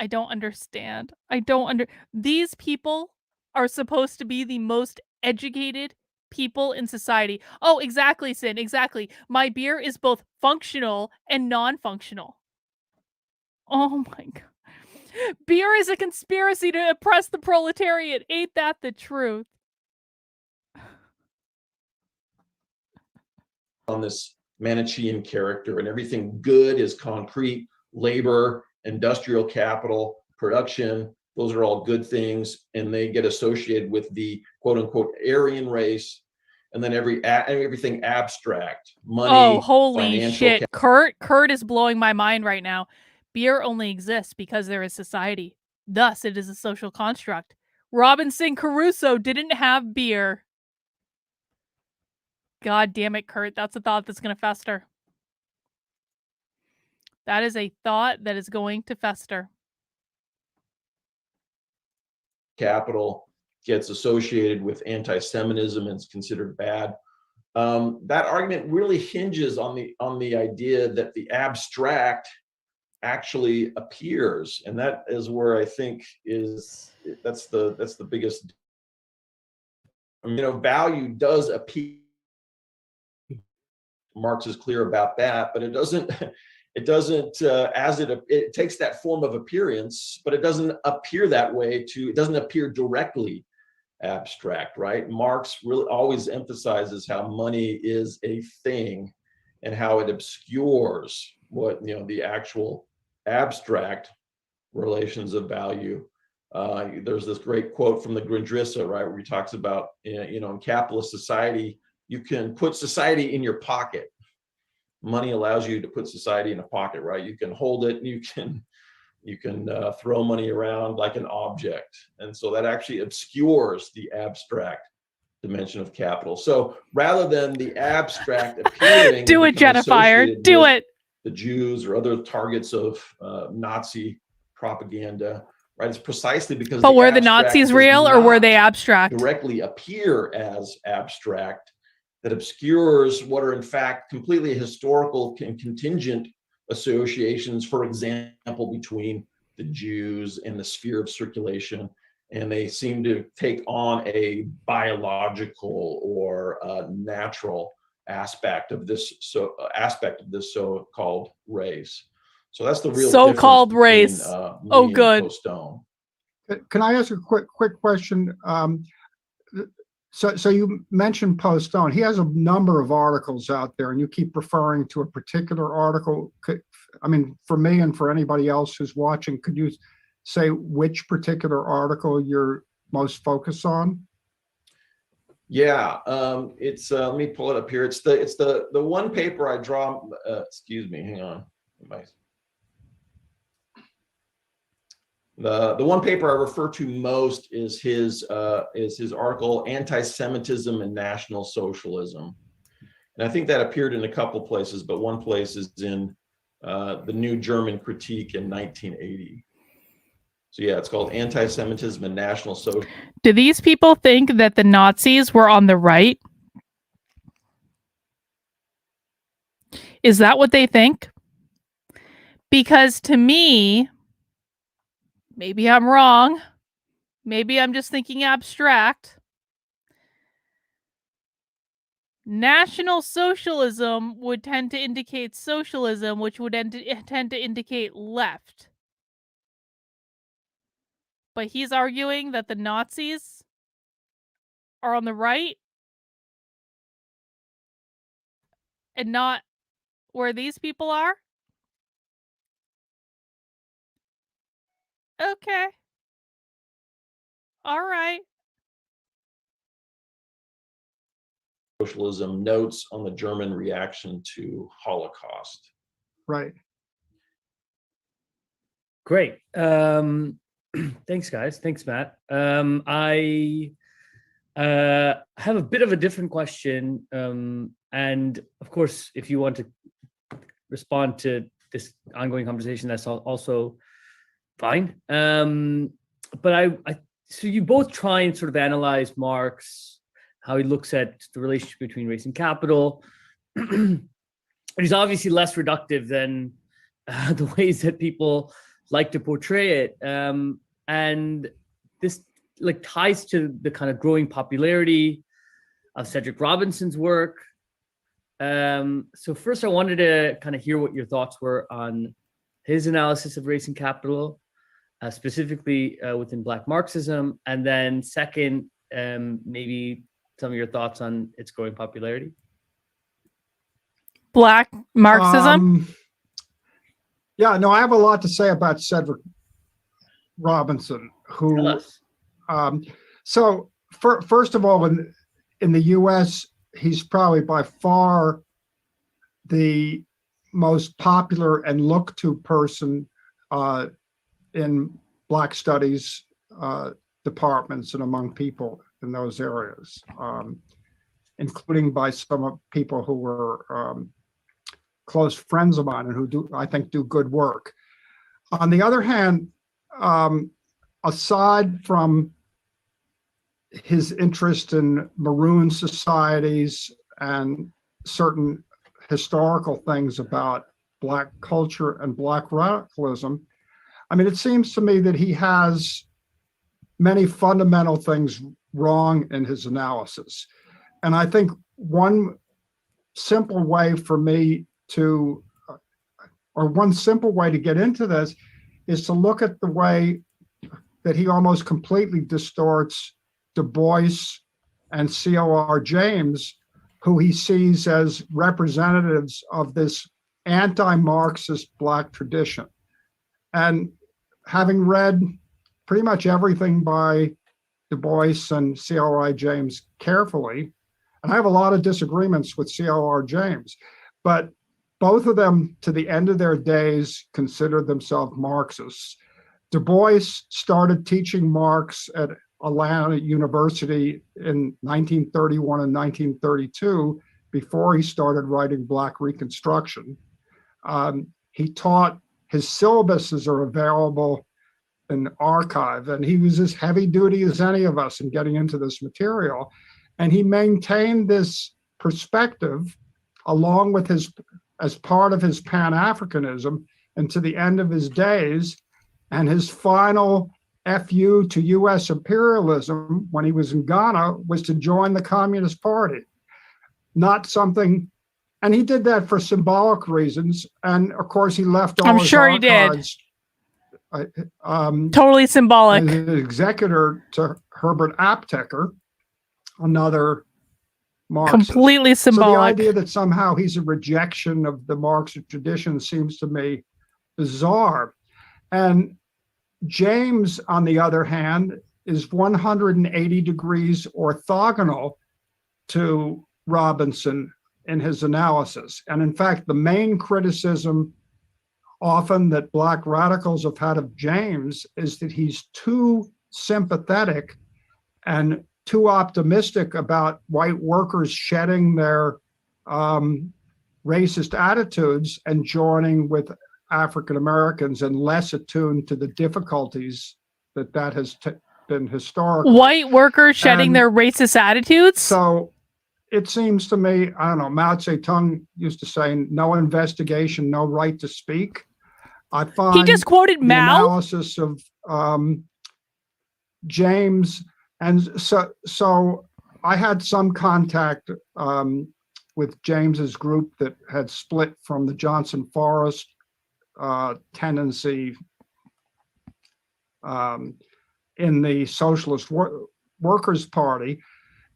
I don't understand. These people are supposed to be the most educated people in society. Oh, exactly, Sin. Exactly. My beer is both functional and non-functional. Oh my god. Beer is a conspiracy to oppress the proletariat. Ain't that the truth? On this Manichean character, and everything good is concrete, labor, industrial capital, production. Those are all good things, and they get associated with the quote unquote Aryan race, and then everything abstract, money. Oh, holy financial shit. Kurt is blowing my mind right now. Beer only exists because there is society. Thus, it is a social construct. Robinson Crusoe didn't have beer. God damn it, Kurt. That's a thought that's going to fester. That is a thought that is going to fester. Capital gets associated with anti-Semitism and is considered bad. That argument really hinges on the idea that the abstract actually appears, and that is where I think that's the biggest. Value does appear. Marx is clear about that, but it doesn't it takes that form of appearance, but it doesn't appear that way it doesn't appear directly abstract, right? Marx really always emphasizes how money is a thing and how it obscures what the actual abstract relations of value. There's this great quote from the Grundrisse, right, where he talks about in capitalist society, you can put society in your pocket. Money allows you to put society in a pocket, right? You can hold it, and you can throw money around like an object, and so that actually obscures the abstract dimension of capital. So rather than the abstract appearing, do it, Jennifer. Do it. The Jews or other targets of Nazi propaganda, right? It's precisely because. But were the Nazis real or were they abstract? Directly appear as abstract, that obscures what are in fact completely historical and contingent associations, for example, between the Jews and the sphere of circulation. And they seem to take on a biological or natural aspect of this so-called race. So that's the real so-called race. Oh, good. Postone. Can I ask a quick question? So you mentioned Postone. He has a number of articles out there, and you keep referring to a particular article. For me and for anybody else who's watching, could you say which particular article you're most focused on? Yeah, it's let me pull it up here. It's the one paper I draw. Excuse me, hang on. The one paper I refer to most is his article, Anti-Semitism and National Socialism. And I think that appeared in a couple places, but one place is in the New German Critique in 1980. So yeah, it's called Anti-Semitism and National Socialism. Do these people think that the Nazis were on the right? Is that what they think? Because to me, maybe I'm wrong. Maybe I'm just thinking abstract. National Socialism would tend to indicate socialism, which would tend to indicate left. but he's arguing that the Nazis are on the right and not where these people are. Okay. All right. Socialism notes on the German reaction to Holocaust. Right. Great. Thanks, guys. Thanks, Matt. I have a bit of a different question. And of course, if you want to respond to this ongoing conversation, that's also fine. But so you both try and sort of analyze Marx, how he looks at the relationship between race and capital. And he's obviously less reductive than the ways that people like to portray it. And this like ties to the kind of growing popularity of Cedric Robinson's work. So first I wanted to kind of hear what your thoughts were on his analysis of race and capital, specifically within Black Marxism. And then second, maybe some of your thoughts on its growing popularity. Black Marxism. Yeah, no, I have a lot to say about Cedric Robinson, Tell who, us. first of all, in the US, he's probably by far the most popular and looked to person in Black studies departments and among people in those areas, including by some people who were close friends of mine and who I think do good work. On the other hand, aside from his interest in maroon societies and certain historical things about Black culture and Black radicalism, I mean, it seems to me that he has many fundamental things wrong in his analysis. And I think one simple way for me to, or one simple way to get into this is to look at the way that he almost completely distorts Du Bois and C.O.R. James, who he sees as representatives of this anti-Marxist Black tradition. And having read pretty much everything by Du Bois and C.O.R. James carefully, and I have a lot of disagreements with C.O.R. James, but both of them, to the end of their days, considered themselves Marxists. Du Bois started teaching Marx at Atlanta University in 1931 and 1932, before he started writing Black Reconstruction. He taught, his syllabuses are available in archive, and he was as heavy duty as any of us in getting into this material. And he maintained this perspective along with his, as part of his Pan-Africanism, and to the end of his days. And his final FU to US imperialism when he was in Ghana was to join the Communist Party. Not something, and he did that for symbolic reasons. And of course, he left all I'm his sure he did. archives, Totally symbolic. as an executor to Herbert Apteker, another Marxist. Completely So the symbolic. idea that somehow he's a rejection of the Marxist tradition seems to me bizarre. And James, on the other hand, is 180 degrees orthogonal to Robinson in his analysis. And in fact, the main criticism often that Black radicals have had of James is that he's too sympathetic and too optimistic about white workers shedding their racist attitudes and joining with African Americans, and less attuned to the difficulties that has been historically. White workers shedding And their racist attitudes. So it seems to me, I don't know, Mao Zedong used to say, no investigation, no right to speak. I find He just quoted the Mao. analysis of James, and so I had some contact with James's group that had split from the Johnson Forest tendency in the Socialist Workers' Party,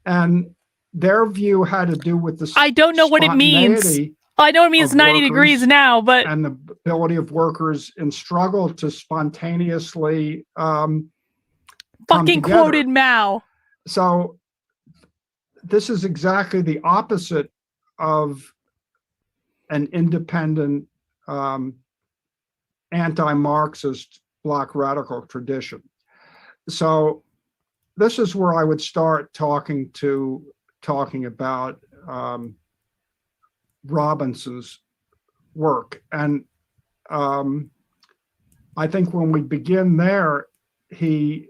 and their view had to do with the I don't know what it means. spontaneity I know it means of 90 degrees workers now, but and the ability of workers in struggle to spontaneously come fucking together. quoted Mao. So this is exactly the opposite of an independent anti-Marxist black radical tradition. So this is where I would start talking about Robinson's work. And I think when we begin there, he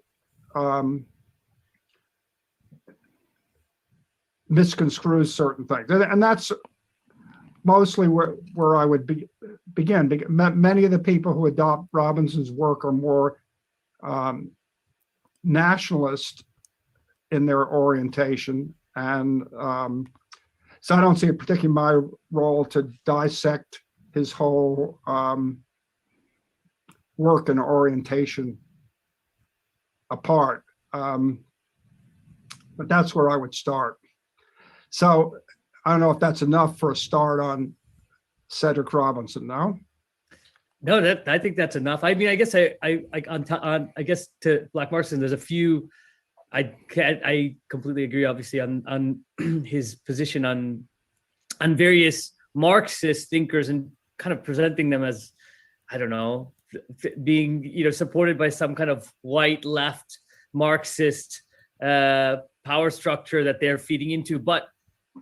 misconstrues certain things. And that's mostly where I would begin. Many of the people who adopt Robinson's work are more nationalist in their orientation. And so I don't see it particularly my role to dissect his whole work and orientation apart. But that's where I would start. So I don't know if that's enough for a start on Cedric Robinson, no? No, I think that's enough. I mean, I guess I guess to Black Marxism, there's a few. I completely agree, obviously, on his position on various Marxist thinkers and kind of presenting them as, I don't know, being supported by some kind of white left Marxist power structure that they're feeding into. But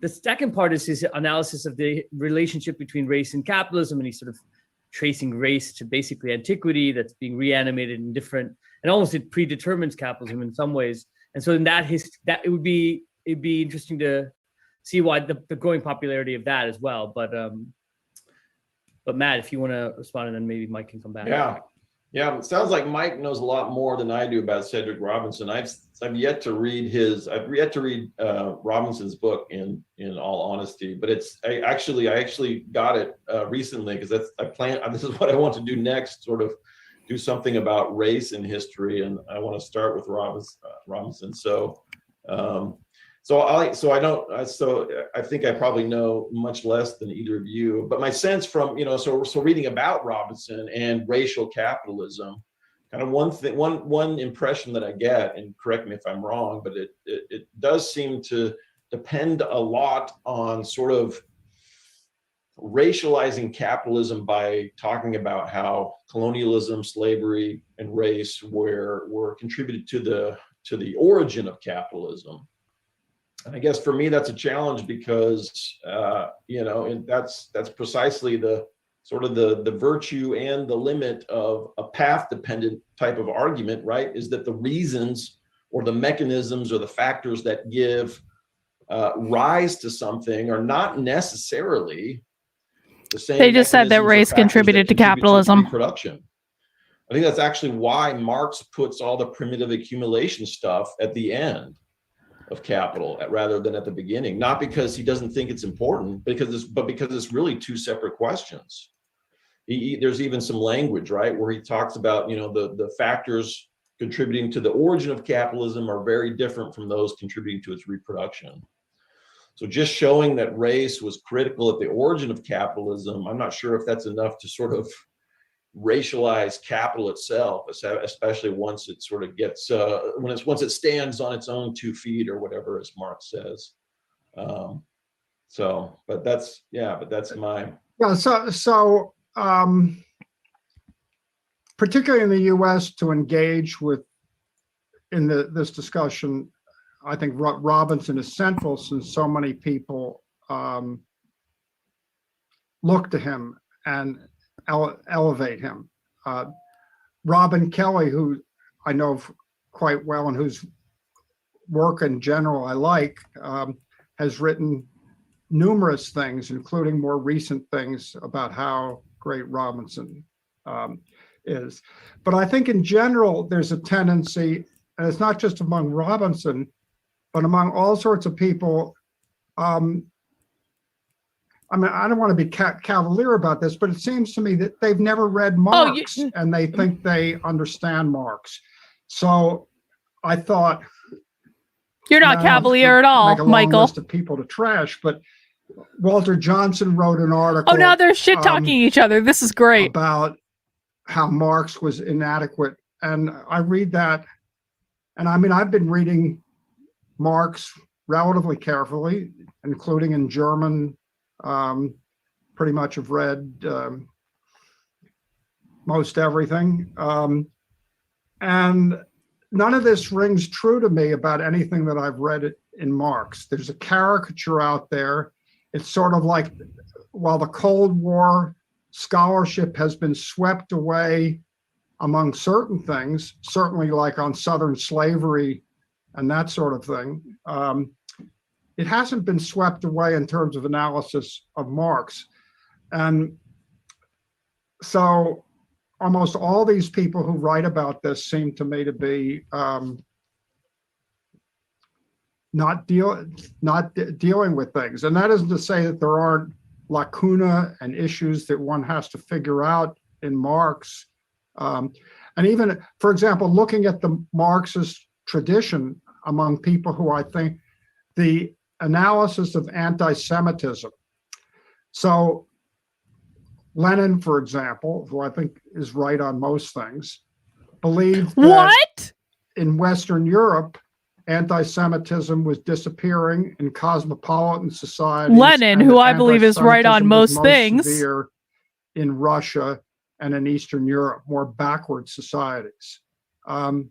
the second part is his analysis of the relationship between race and capitalism, and he's sort of tracing race to basically antiquity that's being reanimated in different, and almost it predetermines capitalism in some ways. And so in that it'd be interesting to see why the growing popularity of that as well. But Matt, if you want to respond, and then maybe Mike can come back. Yeah. It sounds like Mike knows a lot more than I do about Cedric Robinson. I've yet to read Robinson's book in all honesty, but I actually got it recently because this is what I want to do next, sort of do something about race in history, and I want to start with Robinson. So I think I probably know much less than either of you, but my sense from, so reading about Robinson and racial capitalism, kind of one impression that I get, and correct me if I'm wrong, but it does seem to depend a lot on sort of racializing capitalism by talking about how colonialism, slavery, and race were contributed to the origin of capitalism. And I guess for me, that's a challenge because, and that's precisely the sort of the virtue and the limit of a path-dependent type of argument, right? Is that the reasons or the mechanisms or the factors that give rise to something are not necessarily the same. They just said that race contributed to capitalism. Reproduction. I think that's actually why Marx puts all the primitive accumulation stuff at the end of capital rather than at the beginning, not because he doesn't think it's important, but because it's really two separate questions. There's even some language, right, where he talks about, the factors contributing to the origin of capitalism are very different from those contributing to its reproduction. So just showing that race was critical at the origin of capitalism, I'm not sure if that's enough to sort of racialize capital itself, especially once it sort of gets once it stands on its own 2 feet or whatever, as Marx says. But that's my So particularly in the U.S., to engage in this discussion, I think Robinson is central, since so many people look to him and elevate him. Robin Kelley, who I know quite well and whose work in general I like, has written numerous things, including more recent things about how great Robinson is. But I think in general, there's a tendency, and it's not just among Robinson, but among all sorts of people. I don't want to be cavalier about this, but it seems to me that they've never read Marx, and they think they understand Marx. So I thought You're not I don't cavalier at all, make a long Michael. list of people to trash, but Walter Johnson wrote an article. Oh, now they're shit talking each other. This is great. About how Marx was inadequate, and I read that, and I mean I've been reading Marx relatively carefully, including in German. Pretty much have read most everything, and none of this rings true to me about anything that I've read in Marx. There's a caricature out there. It's sort of like, while the Cold War scholarship has been swept away among certain things, certainly like on Southern slavery and that sort of thing, it hasn't been swept away in terms of analysis of Marx. And so almost all these people who write about this seem to me to be not dealing with things. And that isn't to say that there aren't lacuna and issues that one has to figure out in Marx. And even, for example, looking at the Marxist tradition among people who I think the analysis of anti-Semitism. So Lenin, for example, who I think is right on most things, believed that What? in Western Europe, anti-Semitism was disappearing in cosmopolitan societies. Lenin, and who that I believe is right on anti-Semitism was most things. severe in Russia and in Eastern Europe, more backward societies. And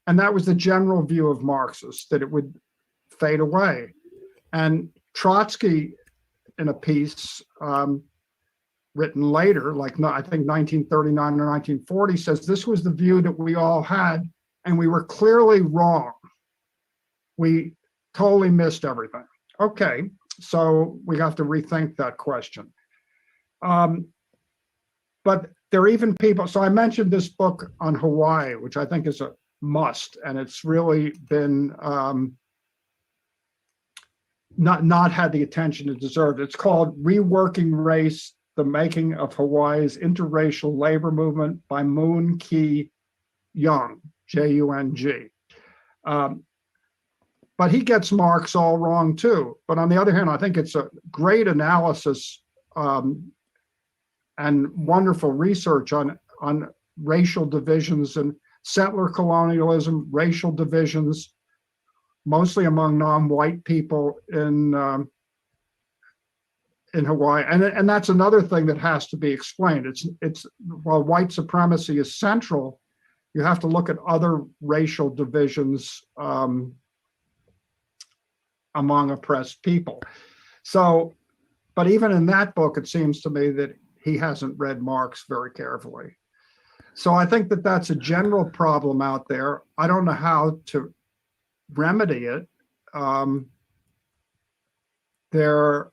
that was the general view of Marxists, that it would fade away. And Trotsky, in a piece written later, like I think 1939 or 1940, says this was the view that we all had, and we were clearly wrong. We totally missed everything. Okay, so we have to rethink that question. But there are even people, so I mentioned this book on Hawaii, which I think is a must, and it's really been not had the attention it deserved. It's called Reworking Race, The Making of Hawaii's Interracial Labor Movement by Moon Key Jung, J-U-N-G. But he gets Marx all wrong too. But on the other hand, I think it's a great analysis and wonderful research on racial divisions and settler colonialism, racial divisions, mostly among non-white people in Hawaii. And that's another thing that has to be explained. It's while white supremacy is central, you have to look at other racial divisions among oppressed people. So, but even in that book, it seems to me that he hasn't read Marx very carefully. So I think that that's a general problem out there. I don't know how to remedy it. There's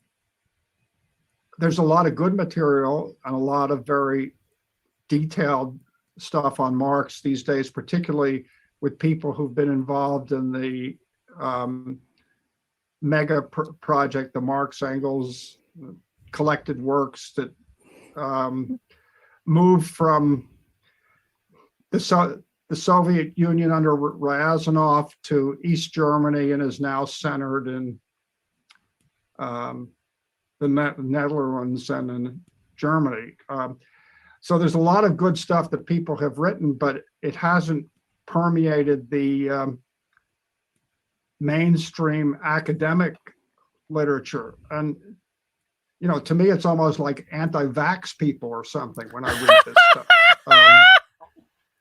a lot of good material and a lot of very detailed stuff on Marx these days, particularly with people who've been involved in the mega project, the Marx Engels collected works that moved from the Soviet Union under Ryazanov to East Germany and is now centered in the Netherlands and in Germany. So there's a lot of good stuff that people have written, but it hasn't permeated the mainstream academic literature. And, you know, to me, it's almost like anti-vax people or something when I read this stuff.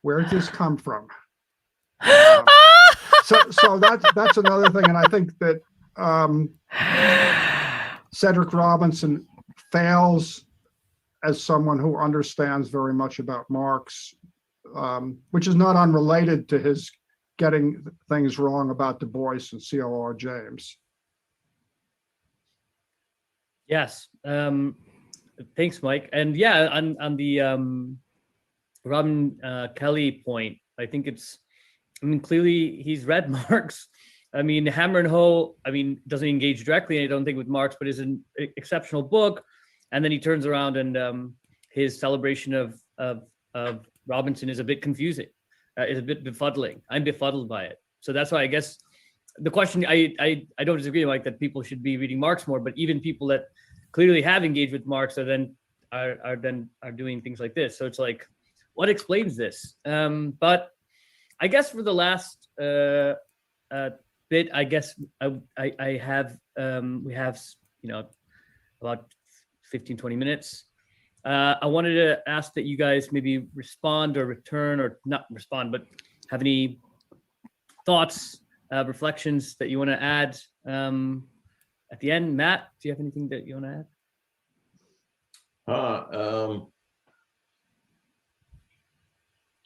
Where did this come from? So that's another thing. And I think that Cedric Robinson fails as someone who understands very much about Marx, which is not unrelated to his getting things wrong about Du Bois and C.L.R. James. Yes. Thanks, Mike. And yeah, on the Robin Kelly point, I think clearly he's read Marx. I mean, Hammer and Hoe, doesn't engage directly, I don't think, with Marx, but is an exceptional book. And then he turns around and his celebration of Robinson is a bit confusing. is a bit befuddling. I'm befuddled by it. So that's why I guess the question, I don't disagree, Mike, that people should be reading Marx more, but even people that clearly have engaged with Marx are doing things like this. So it's like, what explains this? But I guess for the last bit, I guess I have we have about 15-20 minutes. I wanted to ask that you guys maybe respond or return, or not respond, but have any thoughts, reflections that you want to add at the end. Matt, do you have anything that you want to add?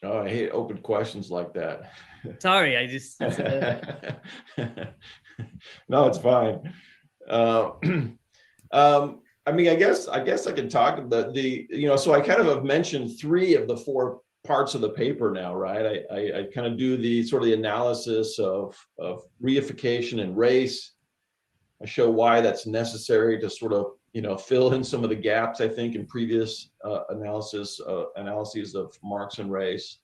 I hate open questions like that. Sorry, I just no, it's fine. I mean, I guess I can talk about so I kind of have mentioned 3 of the 4 parts of the paper now, right? I kind of do the sort of the analysis of reification and race. I show why that's necessary to sort of, fill in some of the gaps, I think, in previous analyses of Marx and race.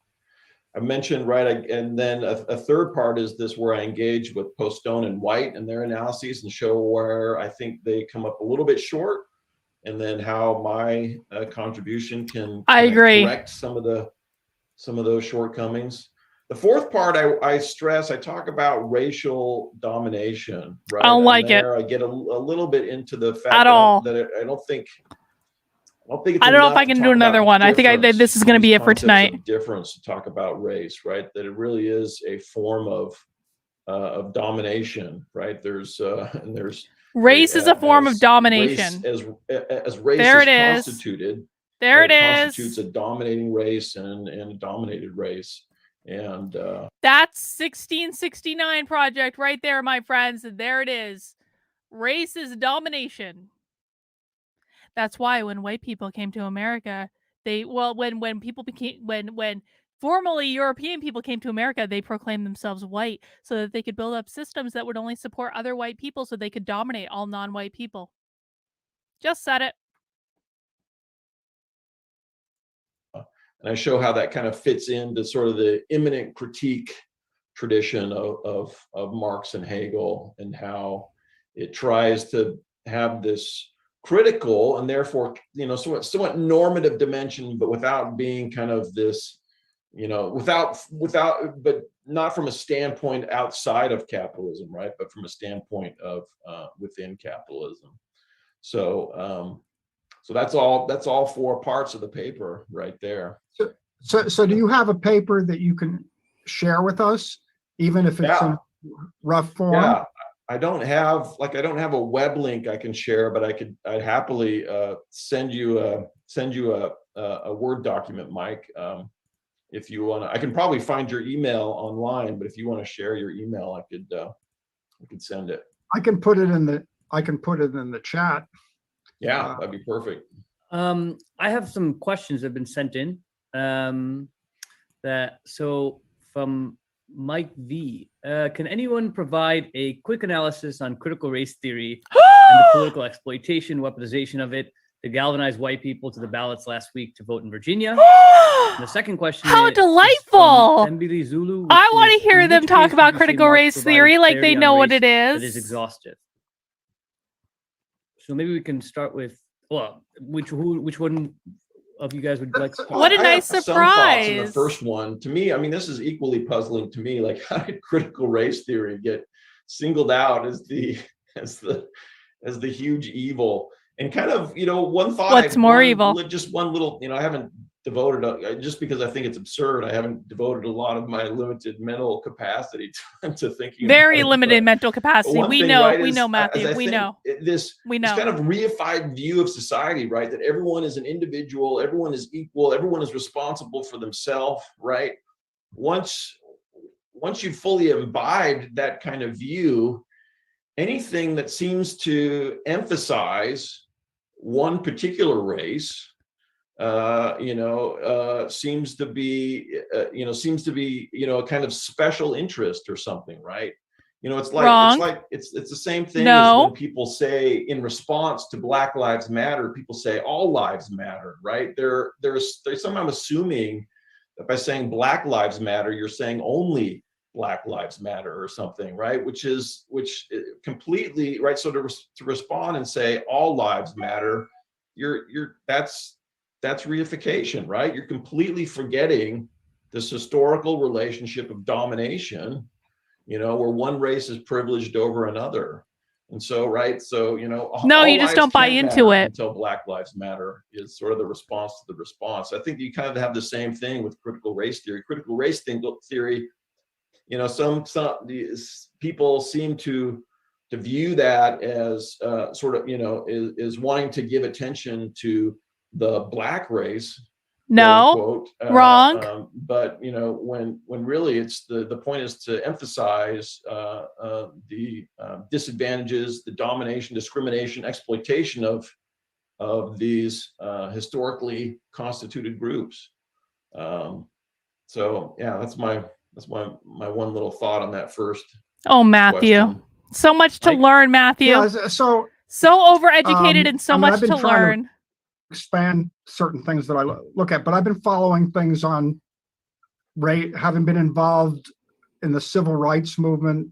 I mentioned, right, and then a third part is this, where I engage with Postone and White and their analyses and show where I think they come up a little bit short, and then how my contribution can I agree. correct some of those shortcomings. The fourth part, I talk about racial domination, right? I don't like it. I get a little bit into the fact At all. that I don't think it's I don't know if enough I to can talk do another about one. I think difference, this is going to be these it for concepts tonight. of difference to talk about race, right? That it really is a form of domination, right? There's Race is a form of domination. As race There it is is. constituted. There right, it constitutes is. a dominating race and a dominated race. And That's 1669 project right there, my friends. And there it is. Race is domination. That's why when white people came to America, when formerly European people came to America, they proclaimed themselves white so that they could build up systems that would only support other white people so they could dominate all non-white people. Just said it. And I show how that kind of fits into sort of the immanent critique tradition of Marx and Hegel, and how it tries to have this critical and therefore, somewhat normative dimension, but without being kind of this, but not from a standpoint outside of capitalism, right? But from a standpoint of within capitalism. So that's all 4 parts of the paper right there. So do you have a paper that you can share with us, even if it's in rough form? Yeah, I don't have a web link I can share, but I'd happily send you a Word document, Mike. If you want to, I can probably find your email online, but if you want to share your email, I could send it. I can put it in the chat. Yeah, that'd be perfect. I have some questions that have been sent in. So from Mike V, can anyone provide a quick analysis on critical race theory and the political exploitation, weaponization of it to galvanize white people to the ballots last week to vote in Virginia? And the second question How is delightful! Mbili Zulu, I want to hear in them which talk ways about would you say critical Marx race provided theory like they clarity on know what race it that is is. exhaustive? So maybe we can start with, which one of you guys would like to start? What a I nice have some thoughts in the surprise. first one. To me, I mean, this is equally puzzling to me. Like, how did critical race theory get singled out as the huge evil? And kind of, one thought. What's more evil? Just one little, I haven't devoted, just because I think it's absurd, I haven't devoted a lot of my limited mental capacity to thinking. Very about it, limited but mental capacity. one We thing, know, right, we is, know, Matthew. as I We think know. This We know. kind of reified view of society, right? That everyone is an individual, everyone is equal, everyone is responsible for themselves, right? Once you've fully imbibed that kind of view, anything that seems to emphasize one particular race, seems to be a kind of special interest or something, right? It's like Wrong. it's the same thing No. as when people say, in response to Black Lives Matter, people say all lives matter, right? They're somehow assuming by saying Black Lives Matter, you're saying only Black Lives Matter or something, right? Which completely, right? So to respond and say all lives matter, that's reification, right? You're completely forgetting this historical relationship of domination, where one race is privileged over another. And so, right, so, No, all you just lives don't buy can't into matter it. until Black Lives Matter is sort of the response to the response. I think you kind of have the same thing with critical race theory. Critical race theory, some these people seem to view that as sort of, is wanting to give attention to the Black race, No, quote, wrong. but when really it's the point is to emphasize the disadvantages, the domination, discrimination, exploitation of these historically constituted groups. So yeah, that's my one little thought on that first. Oh, Matthew, question. so much to Mike? learn, Matthew. Yeah, so Overeducated and so I mean, much I've been to trying to learn. expand certain things that I look at, but I've been following things on having been involved in the civil rights movement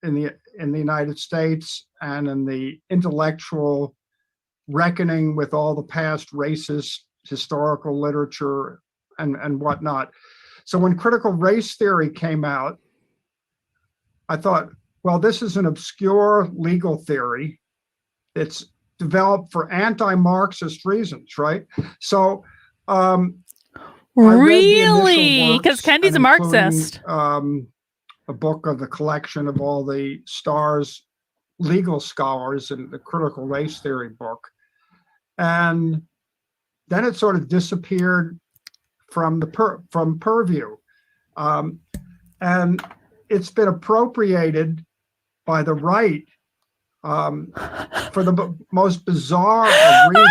in the United States and in the intellectual reckoning with all the past racist historical literature and whatnot. So when critical race theory came out, I thought, well, this is an obscure legal theory. It's developed for anti-Marxist reasons, right? So Really? Because Kendi's a Marxist. A book of the collection of all the stars legal scholars in the critical race theory book. And then it sort of disappeared from from purview. And it's been appropriated by the right for the most bizarre of reasons.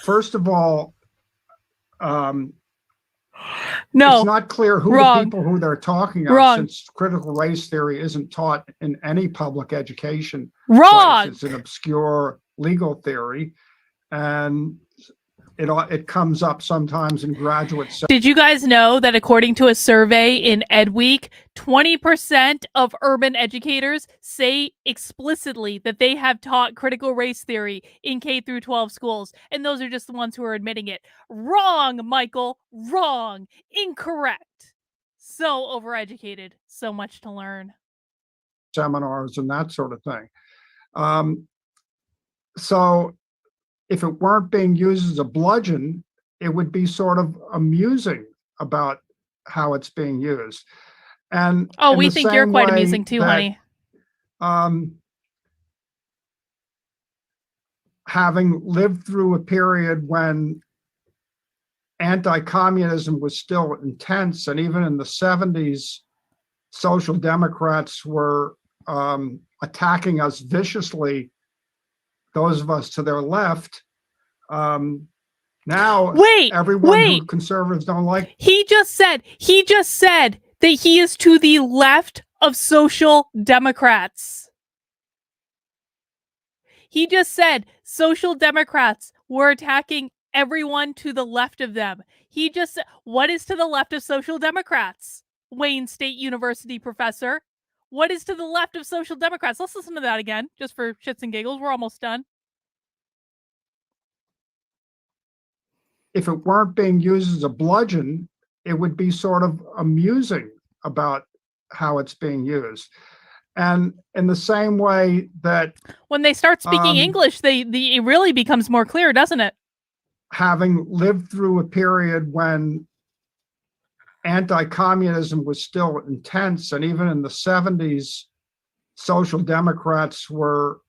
First of all, no, it's not clear who wrong. the people who they're talking about, since critical race theory isn't taught in any public education. Wrong. Place. It's an obscure legal theory, and it comes up sometimes in graduate. Did you guys know that according to a survey in EdWeek, 20% of urban educators say explicitly that they have taught critical race theory in K through 12 schools, and those are just the ones who are admitting it. Wrong, Michael. Wrong. Incorrect. So overeducated. So much to learn. Seminars and that sort of thing. So if it weren't being used as a bludgeon, it would be sort of amusing about how it's being used. And we think you're quite amusing too, honey. Having lived through a period when anti-communism was still intense, and even in the 70s, social democrats were attacking us viciously, those of us to their left. Now, everyone who conservatives don't like. He just said that he is to the left of social democrats. He just said social democrats were attacking everyone to the left of them. He just said, what is to the left of social democrats? Wayne State University professor. What is to the left of social democrats? Let's listen to that again, just for shits and giggles. We're almost done. If it weren't being used as a bludgeon, it would be sort of amusing about how it's being used. And in the same way that when they start speaking English, it really becomes more clear, doesn't it? Having lived through a period when anti-communism was still intense, and even in the 70s, social democrats were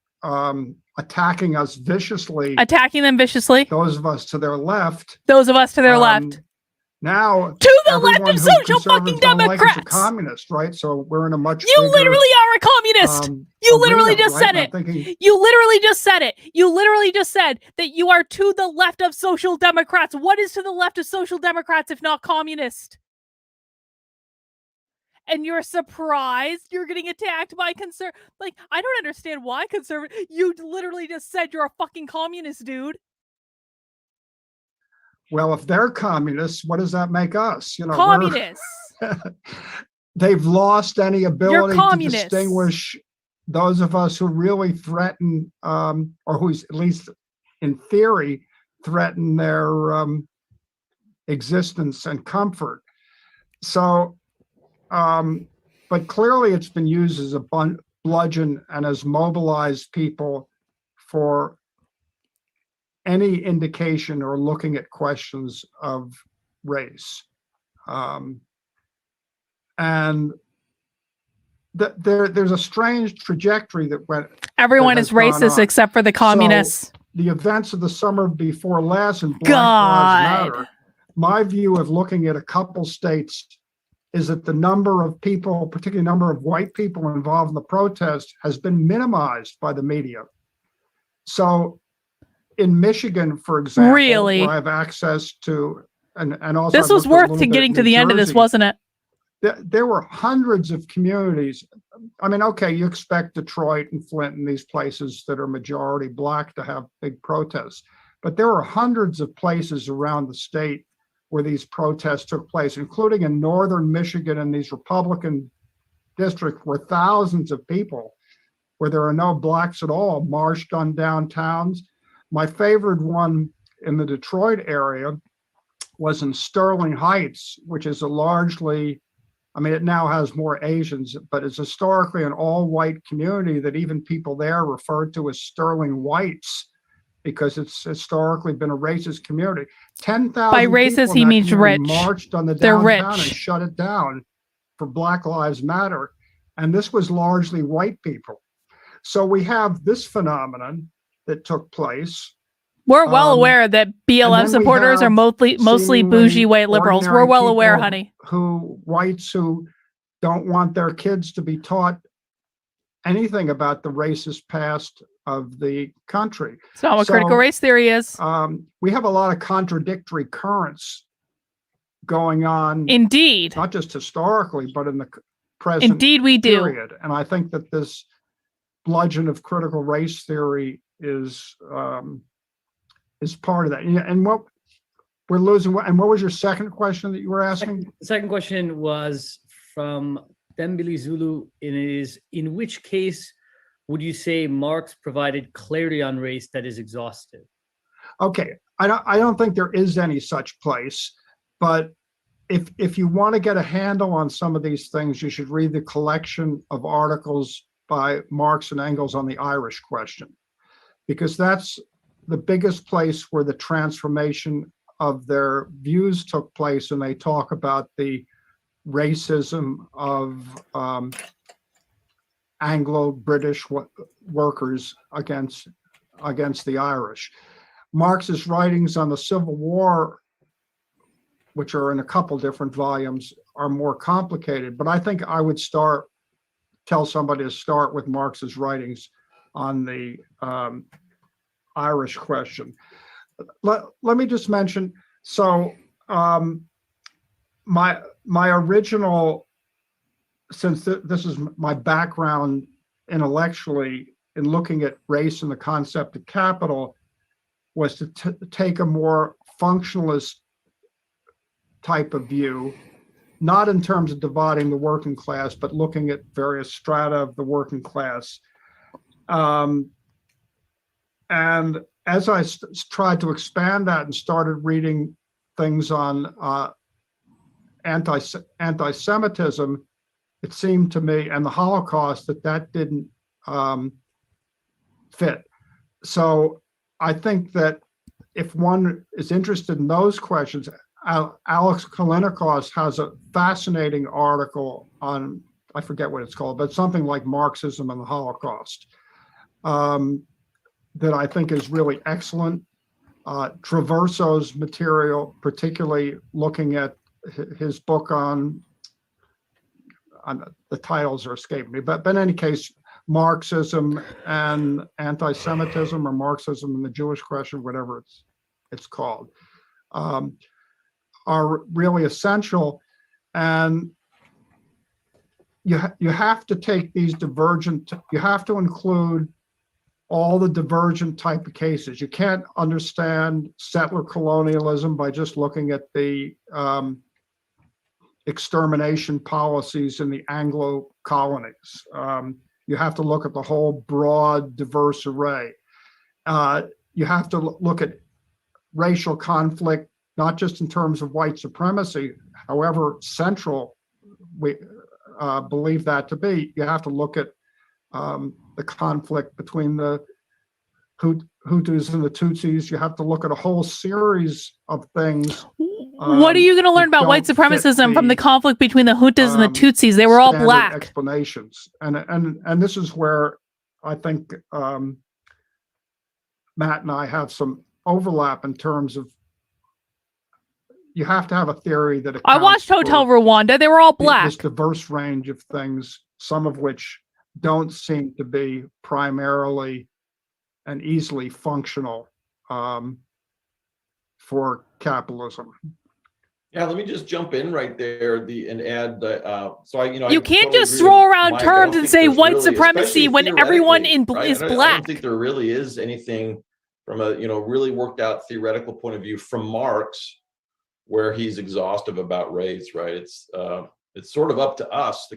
attacking us viciously. Attacking them viciously. Those of us to their left. Those of us to their left. Now, to the left of social fucking democrats. Like, is a communist, right? So we're in a much. You literally are a communist. You literally just said it. You literally just said it. You literally just said that you are to the left of social democrats. What is to the left of social democrats if not communist? And you're surprised you're getting attacked by like, I don't understand why conservative. You literally just said you're a fucking communist, dude. Well, if they're communists, what does that make us? We're- Communists. they've lost any ability to communists. distinguish those of us who really threaten, or who's at least in theory threaten their existence and comfort. So, but clearly it's been used as a bludgeon and has mobilized people for any indication or looking at questions of race. And there's a strange trajectory that went. Everyone that is has gone racist on. except for the communists. The events of the summer before last and Black God. Lives Matter, my view of looking at a couple states is that the number of people, particularly number of white people involved in the protest, has been minimized by the media. So in Michigan, for example, Really? where I have access to, and also This I've was looked a worth little to bit getting at to New the end of this, Jersey, wasn't it? there were hundreds of communities. I mean, okay, you expect Detroit and Flint and these places that are majority Black to have big protests, but there were hundreds of places around the state where these protests took place, including in northern Michigan and these Republican districts where thousands of people, where there are no Blacks at all, marched on downtowns. My favorite one in the Detroit area was in Sterling Heights, which is a largely, I mean, it now has more Asians, but it's historically an all-white community that even people there referred to as Sterling Whites because it's historically been a racist community. 10,000 By racist, people in he that means community rich. marched on the They're downtown rich. and shut it down for Black Lives Matter. And this was largely white people. So we have this phenomenon that took place. We're well aware that and BLM then we supporters are have mostly seemingly bougie white liberals. We're ordinary well aware, people honey. Whites who don't want their kids to be taught anything about the racist past of the country. It's not what So, critical race theory is. We have a lot of contradictory currents going on, Indeed. not just historically, but in the present Indeed, we do. period. And I think that this bludgeon of critical race theory is part of that. And what we're losing, and what was your second question that you were asking? The second question was from Dembili Zulu. In which case would you say Marx provided clarity on race that is exhaustive? Okay, I don't think there is any such place, but if you want to get a handle on some of these things, you should read the collection of articles by Marx and Engels on the Irish question, because that's the biggest place where the transformation of their views took place, and they talk about the racism of Anglo-British workers against the Irish. Marx's writings on the Civil War, which are in a couple different volumes, are more complicated, but I think I would tell somebody to start with Marx's writings on the Irish question. Let me just mention, so my original, since this is my background intellectually in looking at race and the concept of capital, was to take a more functionalist type of view, not in terms of dividing the working class, but looking at various strata of the working class. And as I tried to expand that and started reading things on anti-Semitism, it seemed to me, and the Holocaust, that didn't fit. So I think that if one is interested in those questions, Alex Kalinikos has a fascinating article on, I forget what it's called, but something like Marxism and the Holocaust, that I think is really excellent. Traverso's material, particularly looking at his book on the titles are escaping me, but in any case, Marxism and anti-Semitism, or Marxism and the Jewish question, whatever it's called, are really essential. And you have to take these divergent, you have to include all the divergent type of cases. You can't understand settler colonialism by just looking at the extermination policies in the Anglo colonies. You have to look at the whole broad, diverse array. You have to look at racial conflict, not just in terms of white supremacy, however central we believe that to be. You have to look at the conflict between the Hutus and the Tutsis. You have to look at a whole series of things. What are you going to learn about white supremacism from the conflict between the Hutus and the Tutsis? They were all black. Explanations, and this is where I think Matt and I have some overlap in terms of you have to have a theory that I watched Hotel Rwanda. They were all black. This diverse range of things, some of which don't seem to be primarily and easily functional for capitalism. Yeah, let me just jump in right there and add. You can't just throw around terms and say white supremacy when everyone is black. I don't think there really is anything from a really worked out theoretical point of view from Marx where he's exhaustive about race, right? It's sort of up to us to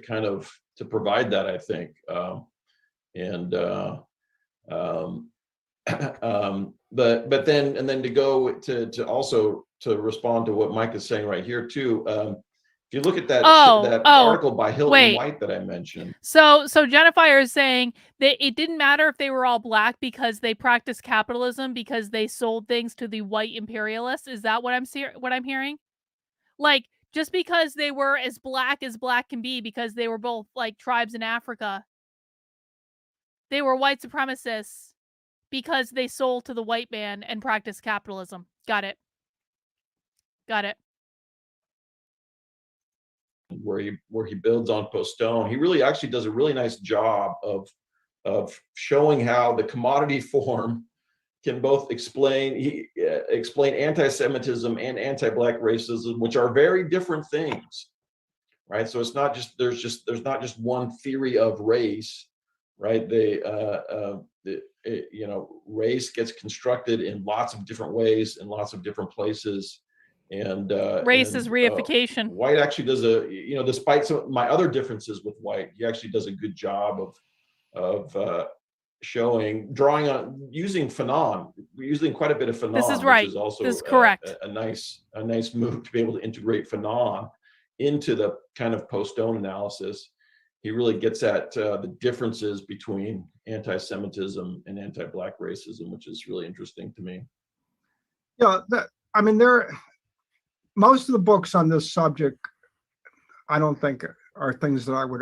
to provide that, I think, but then to go to also to respond to what Mike is saying right here too. If you look at that article by Hilton White that I mentioned. So Jennifer is saying that it didn't matter if they were all black because they practiced capitalism because they sold things to the white imperialists. Is that what I'm hearing? Like, just because they were as black can be because they were both like tribes in Africa, they were white supremacists because they sold to the white man and practiced capitalism. Got it. Where he builds on Postone, he really actually does a really nice job of showing how the commodity form can both explain anti-Semitism and anti-Black racism, which are very different things, right? So it's not just there's not just one theory of race, right? Race gets constructed in lots of different ways in lots of different places, and race is reification. White actually does despite some of my other differences with White, he actually does a good job of drawing on using Fanon. We're using quite a bit of Fanon. This is right. Which is also this is correct. A nice move to be able to integrate Fanon into the kind of Postone analysis. He really gets at the differences between anti-Semitism and anti-Black racism, which is really interesting to me. Yeah, most of the books on this subject, I don't think are things that I would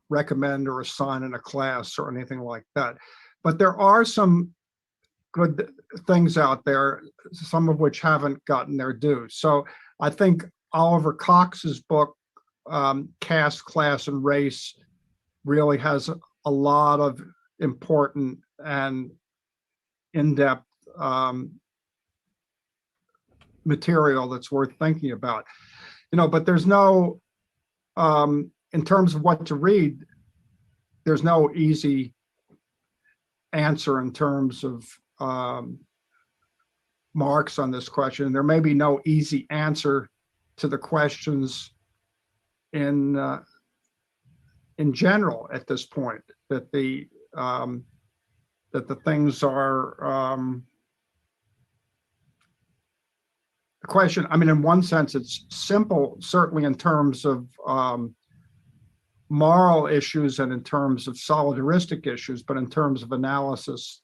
recommend or assign in a class or anything like that. But there are some good things out there, some of which haven't gotten their due. So I think Oliver Cox's book, Caste, Class, and Race, really has a lot of important and in-depth material that's worth thinking about. But there's no, in terms of what to read, there's no easy answer in terms of Marx on this question. There may be no easy answer to the questions in general at this point, that the things are the question. I mean, in one sense, it's simple, certainly in terms of moral issues and in terms of solidaristic issues, but in terms of analysis,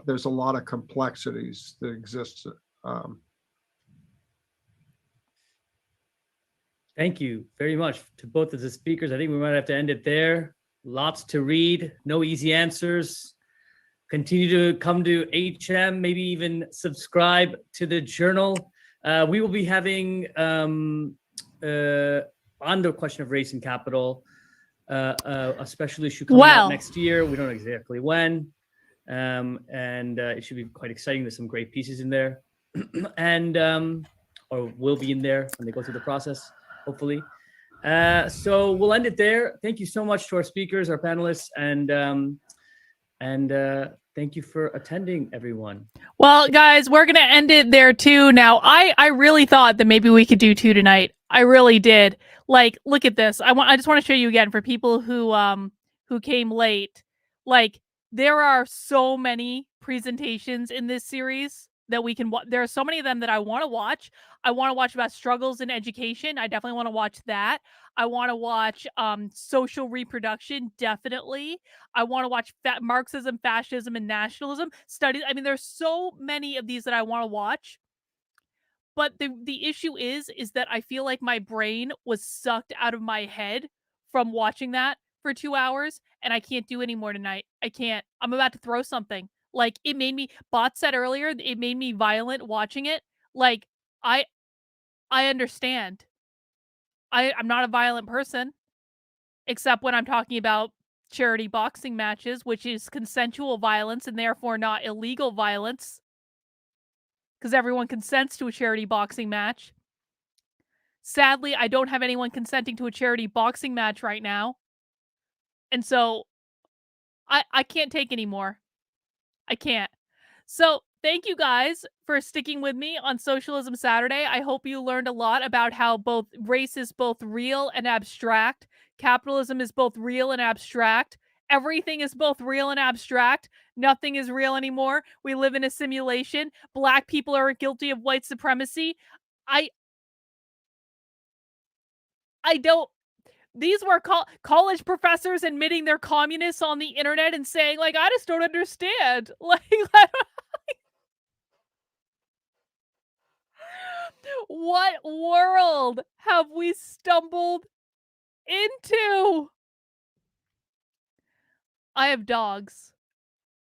there's a lot of complexities that exist. Thank you very much to both of the speakers. I think we might have to end it there. Lots to read, no easy answers. Continue to come to HM, maybe even subscribe to the journal. We will be having, on the question of race and capital, a special issue coming out next year. We don't know exactly when. And it should be quite exciting. There's some great pieces in there. And or will be in there when they go through the process, hopefully. So we'll end it there. Thank you so much to our speakers, our panelists, and thank you for attending, everyone. Well, guys, we're gonna end it there too. Now, I really thought that maybe we could do 2 tonight. I really did. Like, look at this. I just want to show you again for people who came late. Like, there are so many presentations in this series that we can watch. There are so many of them that I want to watch. I want to watch about struggles in education. I definitely want to watch that. I want to watch social reproduction, definitely. I want to watch Marxism, fascism, and nationalism studies. I mean, there's so many of these that I want to watch. But the issue is that I feel like my brain was sucked out of my head from watching that for 2 hours, and I can't do any more tonight. I can't. I'm about to throw something. Like, it made me, Bot said earlier, it made me violent watching it. Like, I understand. I'm not a violent person, except when I'm talking about charity boxing matches, which is consensual violence and therefore not illegal violence, because everyone consents to a charity boxing match. Sadly, I don't have anyone consenting to a charity boxing match right now. And so I can't take any more. I can't. So thank you guys for sticking with me on Socialism Saturday. I hope you learned a lot about how both race is both real and abstract. Capitalism is both real and abstract. Everything is both real and abstract. Nothing is real anymore. We live in a simulation. Black people are guilty of white supremacy. I don't. These were college professors admitting they're communists on the internet and saying, like, I just don't understand. Like, what world have we stumbled into? I have dogs.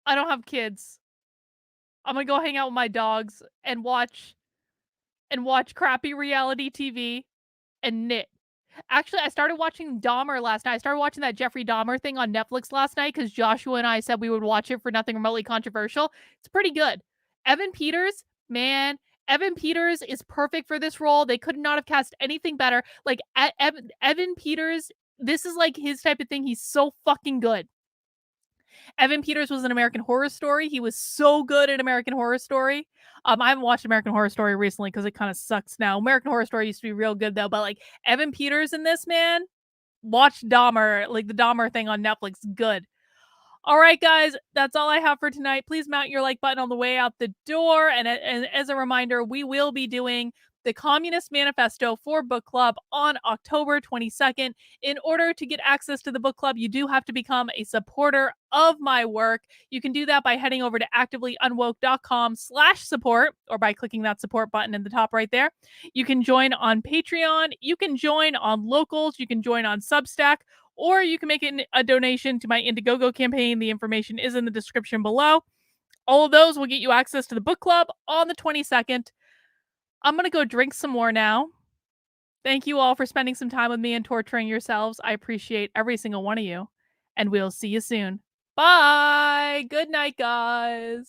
I don't have kids. I'm gonna go hang out with my dogs and watch crappy reality TV and knit. Actually, I started watching Dahmer last night. I started watching that Jeffrey Dahmer thing on Netflix last night because Joshua and I said we would watch it for nothing remotely controversial. It's pretty good. Evan Peters, man, Evan Peters is perfect for this role. They could not have cast anything better. Like, Evan Peters, this is like his type of thing. He's so fucking good. Evan Peters was in American Horror Story. He was so good at American Horror Story. I haven't watched American Horror Story recently because it kind of sucks now. American Horror Story used to be real good though, but like Evan Peters in this, man, watch Dahmer, like the Dahmer thing on Netflix. Good. All right, guys, that's all I have for tonight. Please mount your like button on the way out the door. And as a reminder, we will be doing the Communist Manifesto for Book Club on October 22nd. In order to get access to the book club, you do have to become a supporter of my work. You can do that by heading over to activelyunwoke.com/support or by clicking that support button in the top right there. You can join on Patreon. You can join on Locals. You can join on Substack. Or you can make a donation to my Indiegogo campaign. The information is in the description below. All of those will get you access to the book club on the 22nd. I'm going to go drink some more now. Thank you all for spending some time with me and torturing yourselves. I appreciate every single one of you. And we'll see you soon. Bye. Good night, guys.